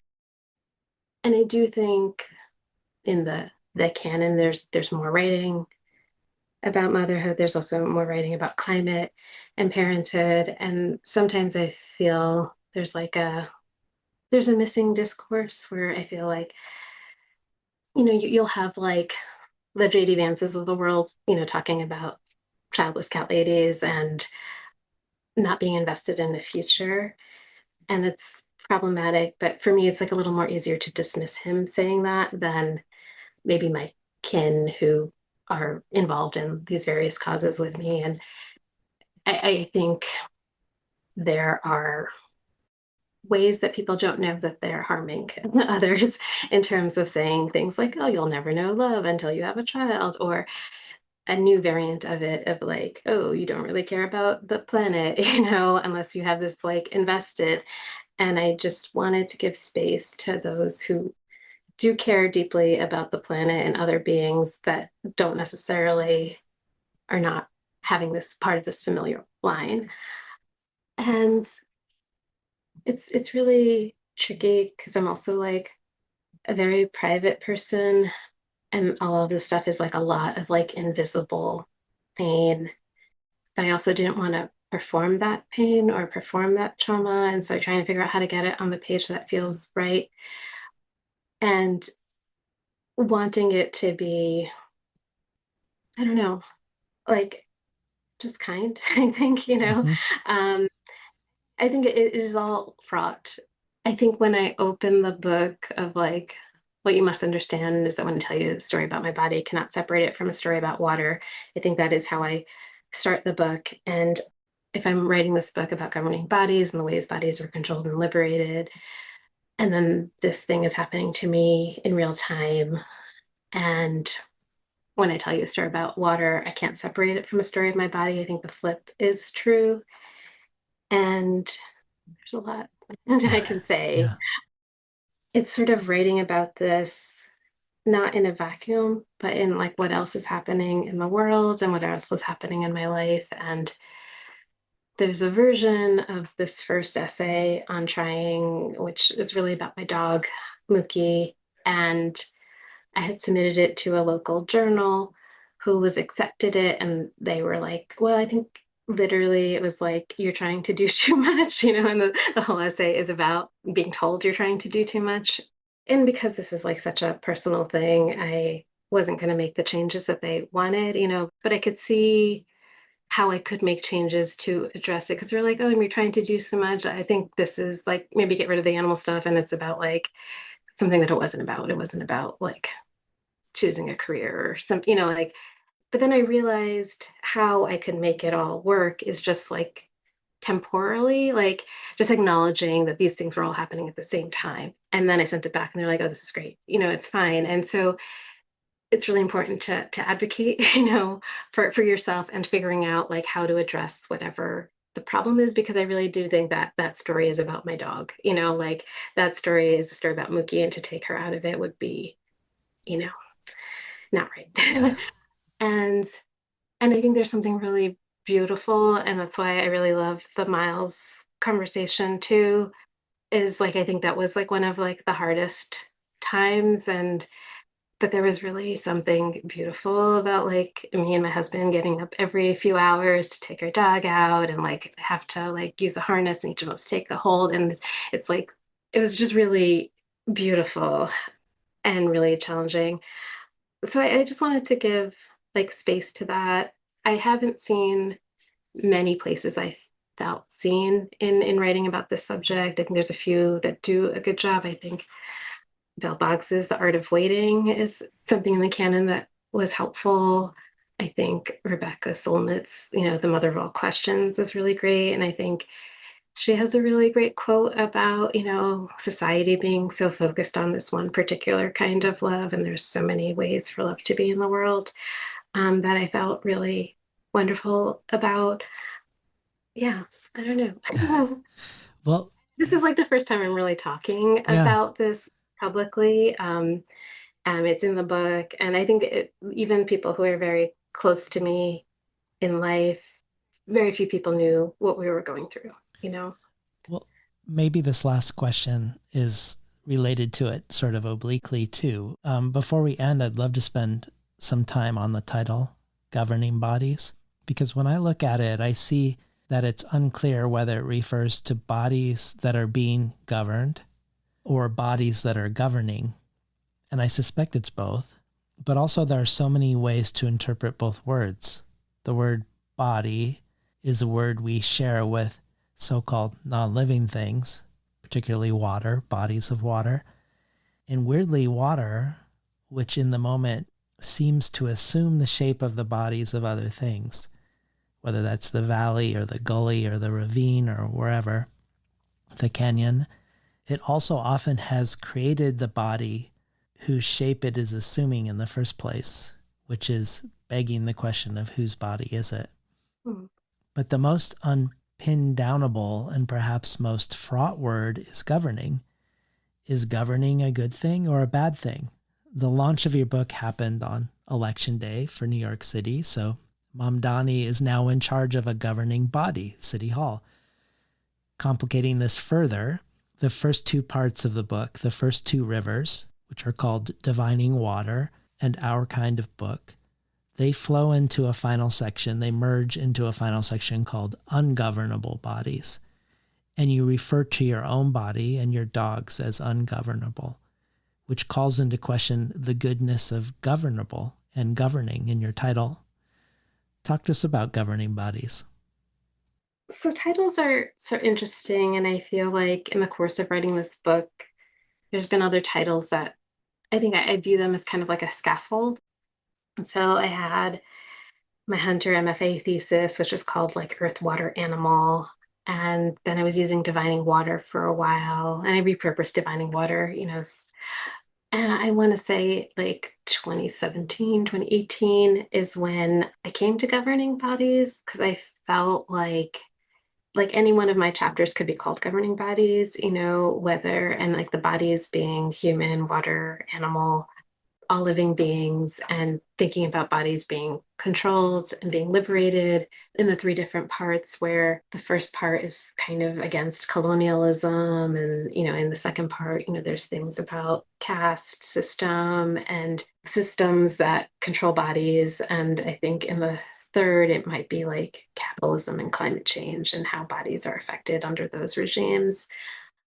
And I do think in the canon, there's more writing about motherhood. There's also more writing about climate and parenthood. And sometimes I feel there's a missing discourse where I feel like, you'll have like the J.D. Vances of the world, talking about childless cat ladies and not being invested in the future. And it's problematic. But for me, it's like a little more easier to dismiss him saying that than maybe my kin who are involved in these various causes with me. And I think there are ways that people don't know that they're harming others in terms of saying things like, oh, you'll never know love until you have a child, or a new variant of it of like, oh, you don't really care about the planet, unless you have this like invested. And I just wanted to give space to those who do care deeply about the planet and other beings that don't necessarily are not having this part of this familiar line. And it's really tricky because I'm also like a very private person, and all of this stuff is like a lot of like invisible pain. But I also didn't want to perform that pain or perform that trauma. And so trying to figure out how to get it on the page that feels right. And wanting it to be, I don't know, like just kind, I think, I think it is all fraught. I think when I open the book of like what you must understand is that when I tell you a story about my body, I cannot separate it from a story about water. I think that is how I start the book. And if I'm writing this book about governing bodies and the ways bodies are controlled and liberated, and then this thing is happening to me in real time, and when I tell you a story about water, I can't separate it from a story of my body. I think the flip is true. And there's a lot I can say. Yeah. It's sort of writing about this, not in a vacuum, but in like what else is happening in the world and what else is happening in my life. And there's a version of this first essay on trying, which is really about my dog, Mookie. And I had submitted it to a local journal who was accepted it. And they were like, well, I think literally it was like, you're trying to do too much, and the whole essay is about being told you're trying to do too much. And because this is like such a personal thing, I wasn't going to make the changes that they wanted, but I could see how I could make changes to address it. Because they're like, oh, you're trying to do so much. I think this is like, maybe get rid of the animal stuff. And it's about like something that it wasn't about. It wasn't about like choosing a career or something, like, but then I realized how I could make it all work is just like temporally, like just acknowledging that these things were all happening at the same time. And then I sent it back and they're like, oh, this is great. It's fine. And so it's really important to advocate, for yourself and figuring out like how to address whatever the problem is, because I really do think that that story is about my dog, like that story is a story about Mookie, and to take her out of it would be, not right. and I think there's something really beautiful, and that's why I really love the Miles conversation too, is like I think that was like one of like the hardest times, but there was really something beautiful about like me and my husband getting up every few hours to take our dog out and like have to like use a harness and each of us take a hold, and it's like it was just really beautiful and really challenging. So I just wanted to give like space to that. I haven't seen many places I felt seen in writing about this subject. I think there's a few that do a good job. I think Bell Boggs's The Art of Waiting is something in the canon that was helpful. I think Rebecca Solnit's, The Mother of All Questions is really great. And I think she has a really great quote about, society being so focused on this one particular kind of love. And there's so many ways for love to be in the world, that I felt really wonderful about. Yeah, I don't know. Well, This is like the first time I'm really talking about this publicly. It's in the book. And I think even people who are very close to me in life, very few people knew what we were going through. Well, maybe this last question is related to it sort of obliquely too. Before we end, I'd love to spend some time on the title, Governing Bodies, because when I look at it, I see that it's unclear whether it refers to bodies that are being governed or bodies that are governing. And I suspect it's both, but also there are so many ways to interpret both words. The word body is a word we share with so-called non-living things, particularly water, bodies of water. And weirdly, water, which in the moment seems to assume the shape of the bodies of other things, whether that's the valley or the gully or the ravine or wherever, the canyon, it also often has created the body whose shape it is assuming in the first place, which is begging the question of whose body is it? Mm. But the most pin downable and perhaps most fraught word is governing. Is governing a good thing or a bad thing? The launch of your book happened on Election Day for New York City, so Mamdani is now in charge of a governing body, City Hall. Complicating this further, the first two parts of the book, the first two rivers, which are called Divining Water and Our Kind of Book, they flow into a final section. They merge into a final section called Ungovernable Bodies. And you refer to your own body and your dog's as ungovernable, which calls into question the goodness of governable and governing in your title. Talk to us about governing bodies. So titles are so interesting. And I feel like in the course of writing this book, there's been other titles that I think I view them as kind of like a scaffold. And so I had my Hunter MFA thesis, which was called like Earth, Water, Animal. And then I was using divining water for a while, and I repurposed divining water, and I want to say like 2017, 2018 is when I came to governing bodies, because I felt like any one of my chapters could be called governing bodies, whether, and like the bodies being human, water, animal, all living beings, and thinking about bodies being controlled and being liberated in the three different parts, where the first part is kind of against colonialism. And, in the second part, there's things about caste system and systems that control bodies. And I think in the third, it might be like capitalism and climate change and how bodies are affected under those regimes.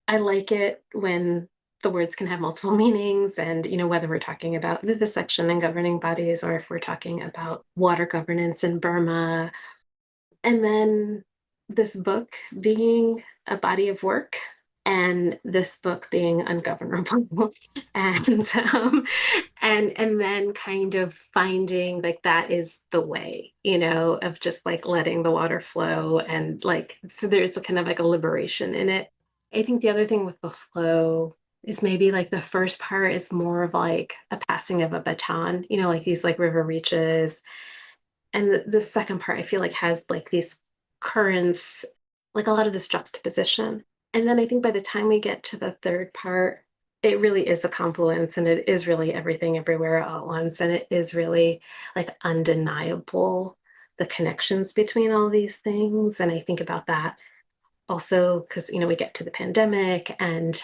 I like it when the words can have multiple meanings, and whether we're talking about vivisection and governing bodies, or if we're talking about water governance in Burma. And then this book being a body of work, and this book being ungovernable. And then kind of finding like that is the way, of just like letting the water flow, and like, so there's a kind of like a liberation in it. I think the other thing with the flow is maybe like the first part is more of like a passing of a baton, like these like river reaches. And the second part I feel like has like these currents, like a lot of this juxtaposition. And then I think by the time we get to the third part, it really is a confluence, and it is really everything everywhere all at once. And it is really like undeniable, the connections between all these things. And I think about that also because, we get to the pandemic and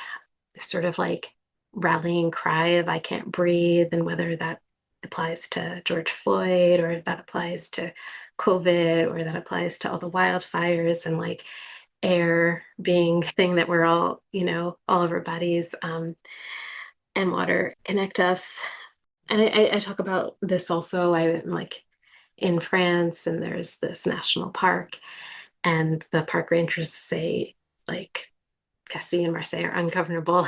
sort of like rallying cry of I can't breathe, and whether that applies to George Floyd, or if that applies to COVID, or that applies to all the wildfires, and like air being thing that we're all, all of our bodies, and water connect us. And I talk about this also. I'm like in France, and there's this national park, and the park rangers say like Cassis and Marseille are ungovernable,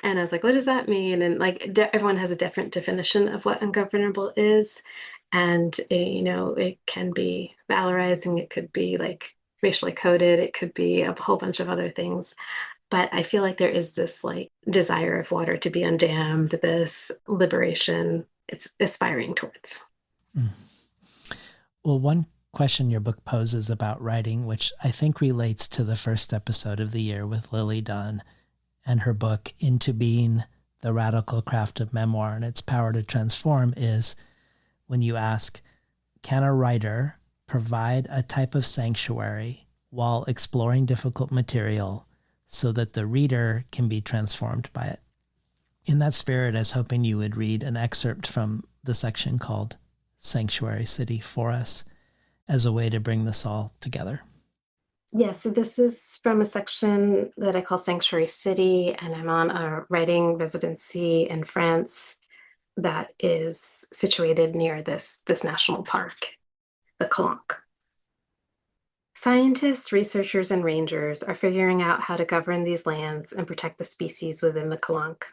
And I was like, what does that mean? And like everyone has a different definition of what ungovernable is. And it can be valorizing, it could be like racially coded, it could be a whole bunch of other things. But I feel like there is this like desire of water to be undammed, this liberation it's aspiring towards. Mm. Well, one question your book poses about writing, which I think relates to the first episode of the year with Lily Dunn and her book Into Being, The Radical Craft of Memoir and Its Power to Transform, is when you ask, can a writer provide a type of sanctuary while exploring difficult material so that the reader can be transformed by it? In that spirit, I was hoping you would read an excerpt from the section called Sanctuary City for us, as a way to bring this all together. Yeah, so this is from a section that I call Sanctuary City, and I'm on a writing residency in France that is situated near this national park, the Calanque. Scientists, researchers, and rangers are figuring out how to govern these lands and protect the species within the Calanque.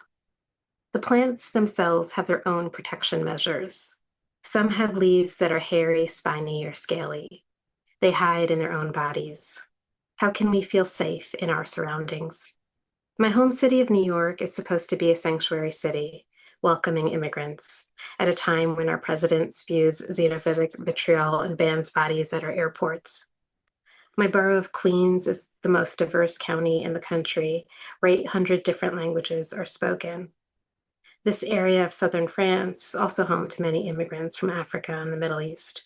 The plants themselves have their own protection measures. Some have leaves that are hairy, spiny, or scaly. They hide in their own bodies. How can we feel safe in our surroundings? My home city of New York is supposed to be a sanctuary city, welcoming immigrants, at a time when our president spews xenophobic vitriol and bans bodies at our airports. My borough of Queens is the most diverse county in the country, where 800 different languages are spoken. This area of southern France is also home to many immigrants from Africa and the Middle East.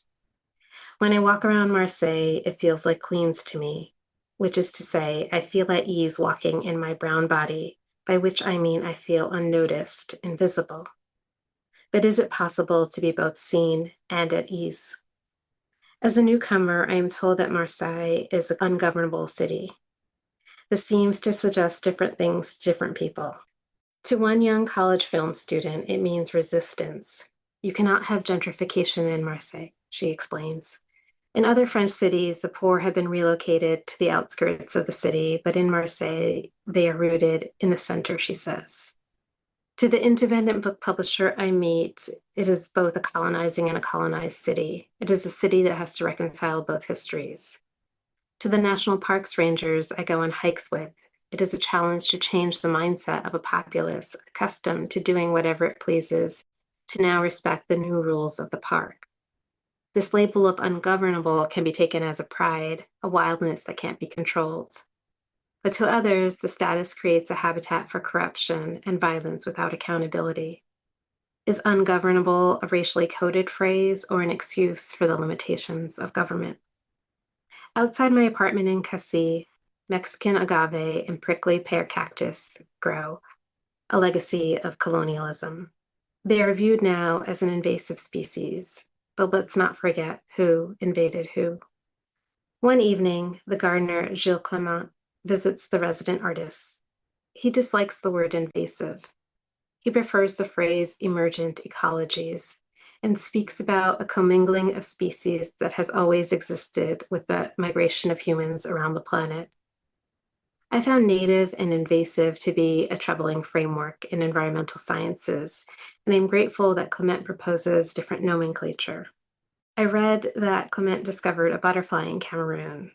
When I walk around Marseille, it feels like Queens to me, which is to say, I feel at ease walking in my brown body, by which I mean I feel unnoticed, invisible. But is it possible to be both seen and at ease? As a newcomer, I am told that Marseille is an ungovernable city. This seems to suggest different things to different people. To one young college film student, it means resistance. You cannot have gentrification in Marseille, she explains. In other French cities, the poor have been relocated to the outskirts of the city, but in Marseille, they are rooted in the center, she says. To the independent book publisher I meet, it is both a colonizing and a colonized city. It is a city that has to reconcile both histories. To the national parks rangers I go on hikes with, it is a challenge to change the mindset of a populace accustomed to doing whatever it pleases to now respect the new rules of the park. This label of ungovernable can be taken as a pride, a wildness that can't be controlled. But to others, the status creates a habitat for corruption and violence without accountability. Is ungovernable a racially coded phrase or an excuse for the limitations of government? Outside my apartment in Casi, Mexican agave and prickly pear cactus grow, a legacy of colonialism. They are viewed now as an invasive species, but let's not forget who invaded who. One evening, the gardener Gilles Clement visits the resident artist. He dislikes the word invasive. He prefers the phrase emergent ecologies and speaks about a commingling of species that has always existed with the migration of humans around the planet. I found native and invasive to be a troubling framework in environmental sciences, and I'm grateful that Clement proposes different nomenclature. I read that Clement discovered a butterfly in Cameroon.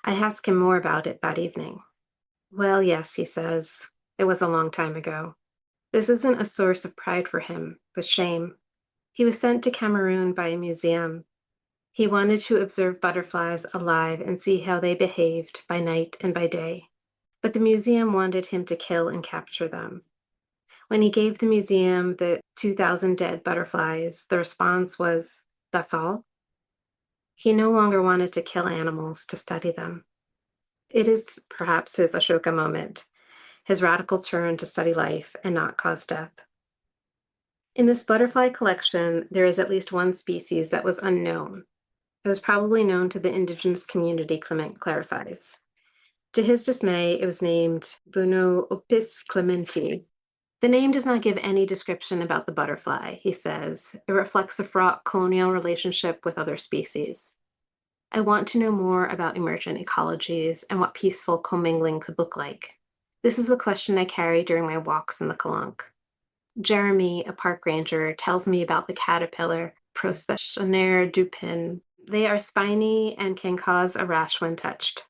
I asked him more about it that evening. Well, yes, he says, it was a long time ago. This isn't a source of pride for him, but shame. He was sent to Cameroon by a museum. He wanted to observe butterflies alive and see how they behaved by night and by day. But the museum wanted him to kill and capture them. When he gave the museum the 2,000 dead butterflies, the response was, "That's all?" He no longer wanted to kill animals to study them. It is perhaps his Ashoka moment, his radical turn to study life and not cause death. In this butterfly collection, there is at least one species that was unknown. It was probably known to the indigenous community, Clement clarifies. To his dismay, it was named Bunoopis clementi. The name does not give any description about the butterfly, he says. It reflects a fraught colonial relationship with other species. I want to know more about emergent ecologies and what peaceful commingling could look like. This is the question I carry during my walks in the Calanque. Jeremy, a park ranger, tells me about the caterpillar Processionaire du Pin. They are spiny and can cause a rash when touched.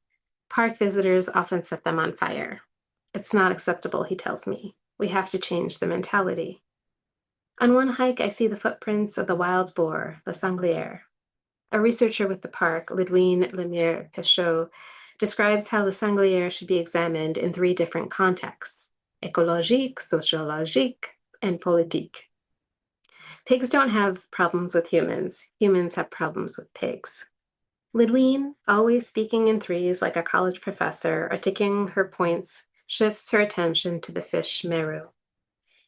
Park visitors often set them on fire. It's not acceptable, he tells me. We have to change the mentality. On one hike, I see the footprints of the wild boar, the sanglier. A researcher with the park, Lidwine Lemire-Pechot, describes how the sanglier should be examined in 3 different contexts: écologique, sociologique, and politique. Pigs don't have problems with humans. Humans have problems with pigs. Lidwine, always speaking in threes like a college professor, articulating her points, shifts her attention to the fish meru.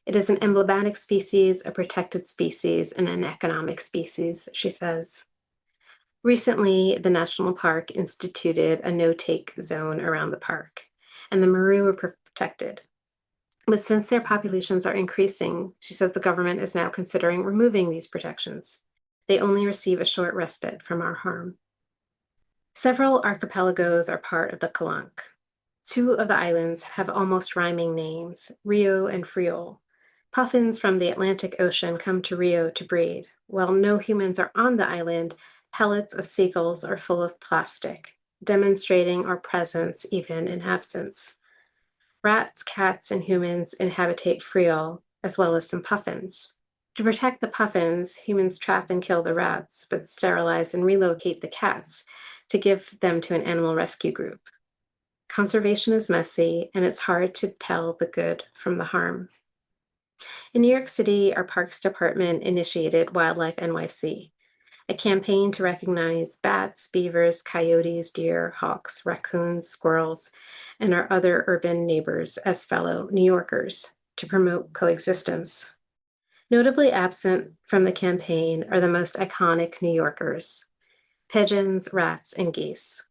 It is an emblematic species, a protected species, and an economic species, she says. Recently, the national park instituted a no-take zone around the park, and the meru were protected. But since their populations are increasing, she says the government is now considering removing these protections. They only receive a short respite from our harm. Several archipelagos are part of the Calanque. 2 of the islands have almost rhyming names, Rio and Friol. Puffins from the Atlantic Ocean come to Rio to breed. While no humans are on the island, pellets of seagulls are full of plastic, demonstrating our presence even in absence. Rats, cats, and humans inhabitate Friol, as well as some puffins. To protect the puffins, humans trap and kill the rats, but sterilize and relocate the cats to give them to an animal rescue group. Conservation is messy, and it's hard to tell the good from the harm. In New York City, our Parks Department initiated Wildlife NYC, a campaign to recognize bats, beavers, coyotes, deer, hawks, raccoons, squirrels, and our other urban neighbors as fellow New Yorkers to promote coexistence. Notably absent from the campaign are the most iconic New Yorkers: pigeons, rats, and geese.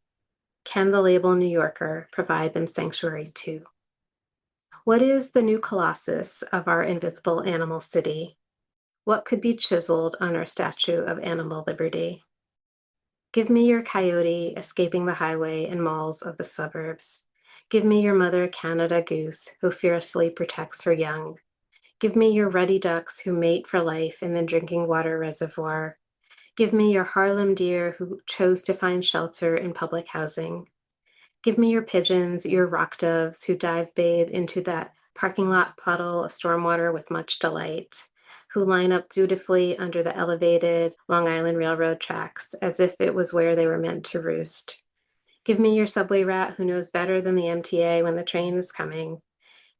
Can the label New Yorker provide them sanctuary too? What is the new colossus of our invisible animal city? What could be chiseled on our statue of animal liberty? Give me your coyote escaping the highway and malls of the suburbs. Give me your mother Canada goose who fiercely protects her young. Give me your ruddy ducks who mate for life in the drinking water reservoir. Give me your Harlem deer who chose to find shelter in public housing. Give me your pigeons, your rock doves who dive bathe into that parking lot puddle of stormwater with much delight, who line up dutifully under the elevated Long Island Railroad tracks as if it was where they were meant to roost. Give me your subway rat who knows better than the MTA when the train is coming.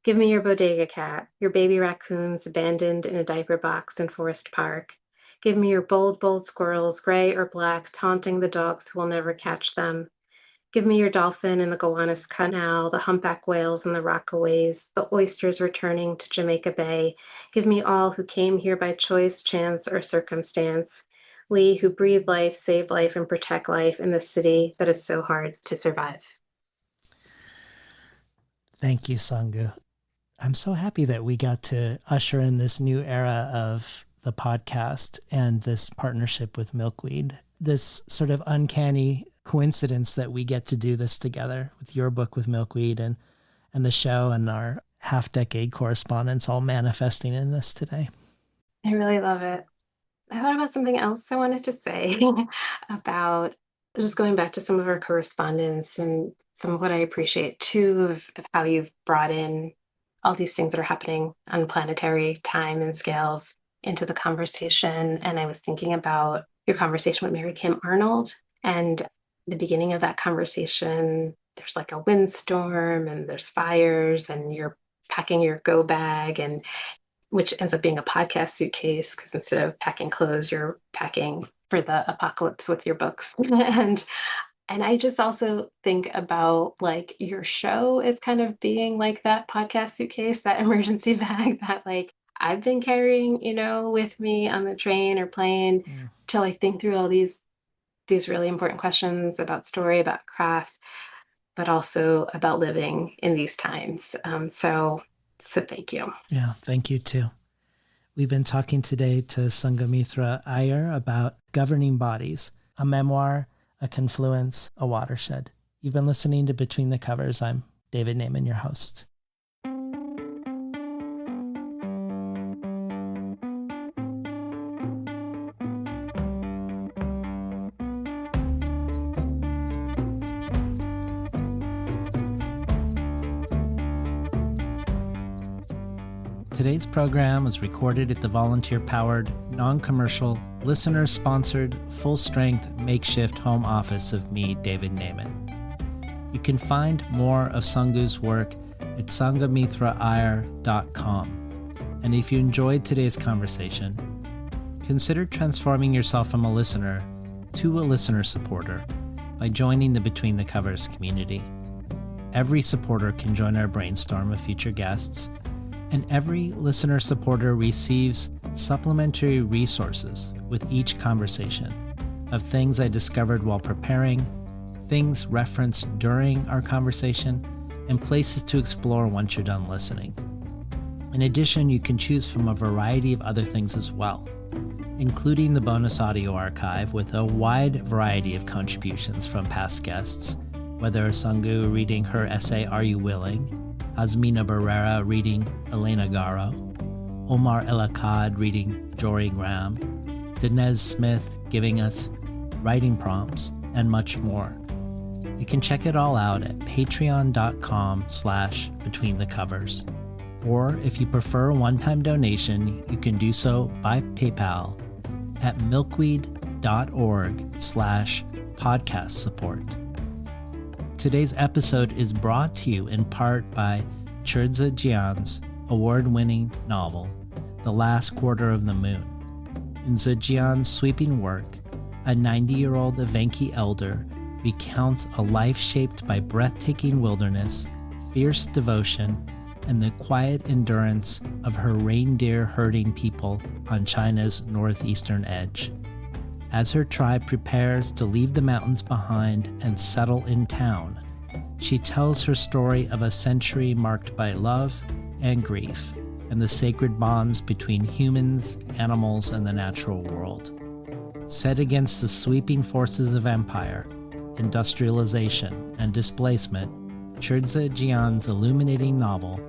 Give me your bodega cat, your baby raccoons abandoned in a diaper box in Forest Park. Give me your bold squirrels, gray or black, taunting the dogs who will never catch them. Give me your dolphin in the Gowanus Canal, the humpback whales in the Rockaways, the oysters returning to Jamaica Bay. Give me all who came here by choice, chance, or circumstance. We who breathe life, save life, and protect life in the city that is so hard to survive. Thank you, Sangu. I'm so happy that we got to usher in this new era of the podcast and this partnership with Milkweed. This sort of uncanny coincidence that we get to do this together with your book with Milkweed and the show and our half-decade correspondence all manifesting in this today. I really love it. I thought about something else I wanted to say about just going back to some of our correspondence and some of what I appreciate too of how you've brought in all these things that are happening on planetary time and scales into the conversation. And I was thinking about your conversation with Mary Kim Arnold, and the beginning of that conversation, there's like a windstorm and there's fires and you're packing your go bag, and which ends up being a podcast suitcase because instead of packing clothes, you're packing for the apocalypse with your books. And I just also think about like your show is kind of being like that podcast suitcase, that emergency bag that like I've been carrying, with me on the train or plane to like think through all these really important questions about story, about craft, but also about living in these times. So thank you. Yeah, thank you too. We've been talking today to Sangamithra Iyer about Governing Bodies, a memoir, a confluence, a watershed. You've been listening to Between the Covers. I'm David Naiman, your host. Today's program was recorded at the volunteer-powered, non-commercial, listener-sponsored, full-strength makeshift home office of me, David Naiman. You can find more of Sangu's work at sangamithraIyer.com. And if you enjoyed today's conversation, consider transforming yourself from a listener to a listener supporter by joining the Between the Covers community. Every supporter can join our brainstorm of future guests, and every listener supporter receives supplementary resources with each conversation of things I discovered while preparing, things referenced during our conversation, and places to explore once you're done listening. In addition, you can choose from a variety of other things as well, including the bonus audio archive with a wide variety of contributions from past guests, whether Sangu reading her essay, Are You Willing?, Azmina Barrera reading Elena Garo, Omar El-Akkad reading Jory Graham, Dinez Smith giving us writing prompts, and much more. You can check it all out at patreon.com/betweenthecovers. Or if you prefer a one-time donation, you can do so by PayPal at milkweed.org/podcast support. Today's episode is brought to you in part by Churdza Jian's award-winning novel, The Last Quarter of the Moon. In Zhejian's sweeping work, a 90-year-old Evenki elder recounts a life shaped by breathtaking wilderness, fierce devotion, and the quiet endurance of her reindeer herding people on China's northeastern edge. As her tribe prepares to leave the mountains behind and settle in town, she tells her story of a century marked by love and grief and the sacred bonds between humans, animals, and the natural world. Set against the sweeping forces of empire, industrialization, and displacement, Churdza Jian's illuminating novel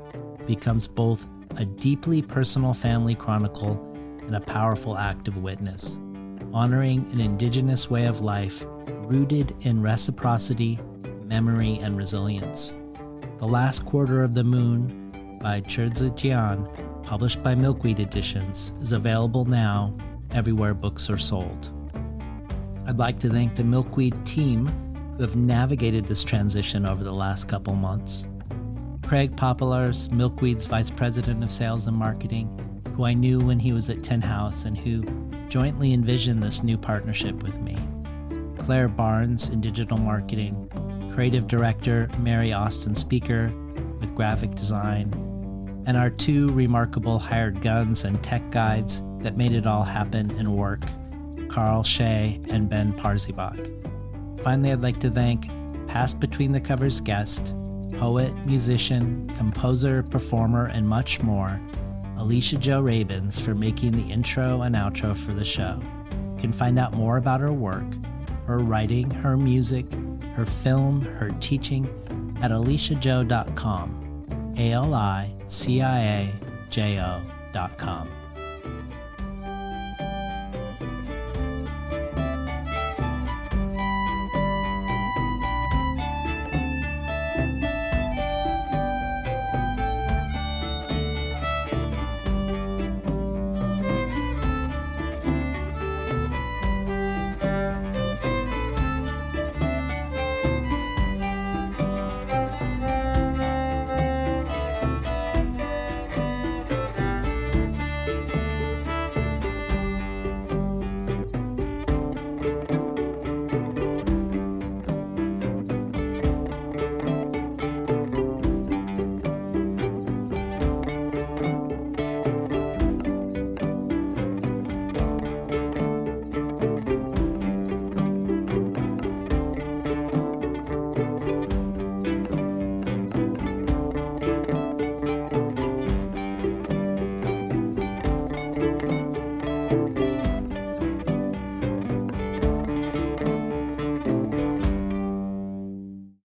becomes both a deeply personal family chronicle and a powerful act of witness, honoring an indigenous way of life rooted in reciprocity, memory, and resilience. The Last Quarter of the Moon by Cherdza Jian, published by Milkweed Editions, is available now everywhere books are sold. I'd like to thank the Milkweed team who have navigated this transition over the last couple months. Craig Populars, Milkweed's Vice President of Sales and Marketing, who I knew when he was at Tin House and who jointly envisioned this new partnership with me. Claire Barnes in Digital Marketing, Creative Director Mary Austin Speaker with Graphic Design, and our two remarkable hired guns and tech guides that made it all happen and work, Carl Shea and Ben Parzibak. Finally, I'd like to thank past Between the Covers guest, poet, musician, composer, performer, and much more, Alicia Jo Rabins, for making the intro and outro for the show. You can find out more about her work, her writing, her music, her film, her teaching at aliciajo.com, ALICIAJO.com.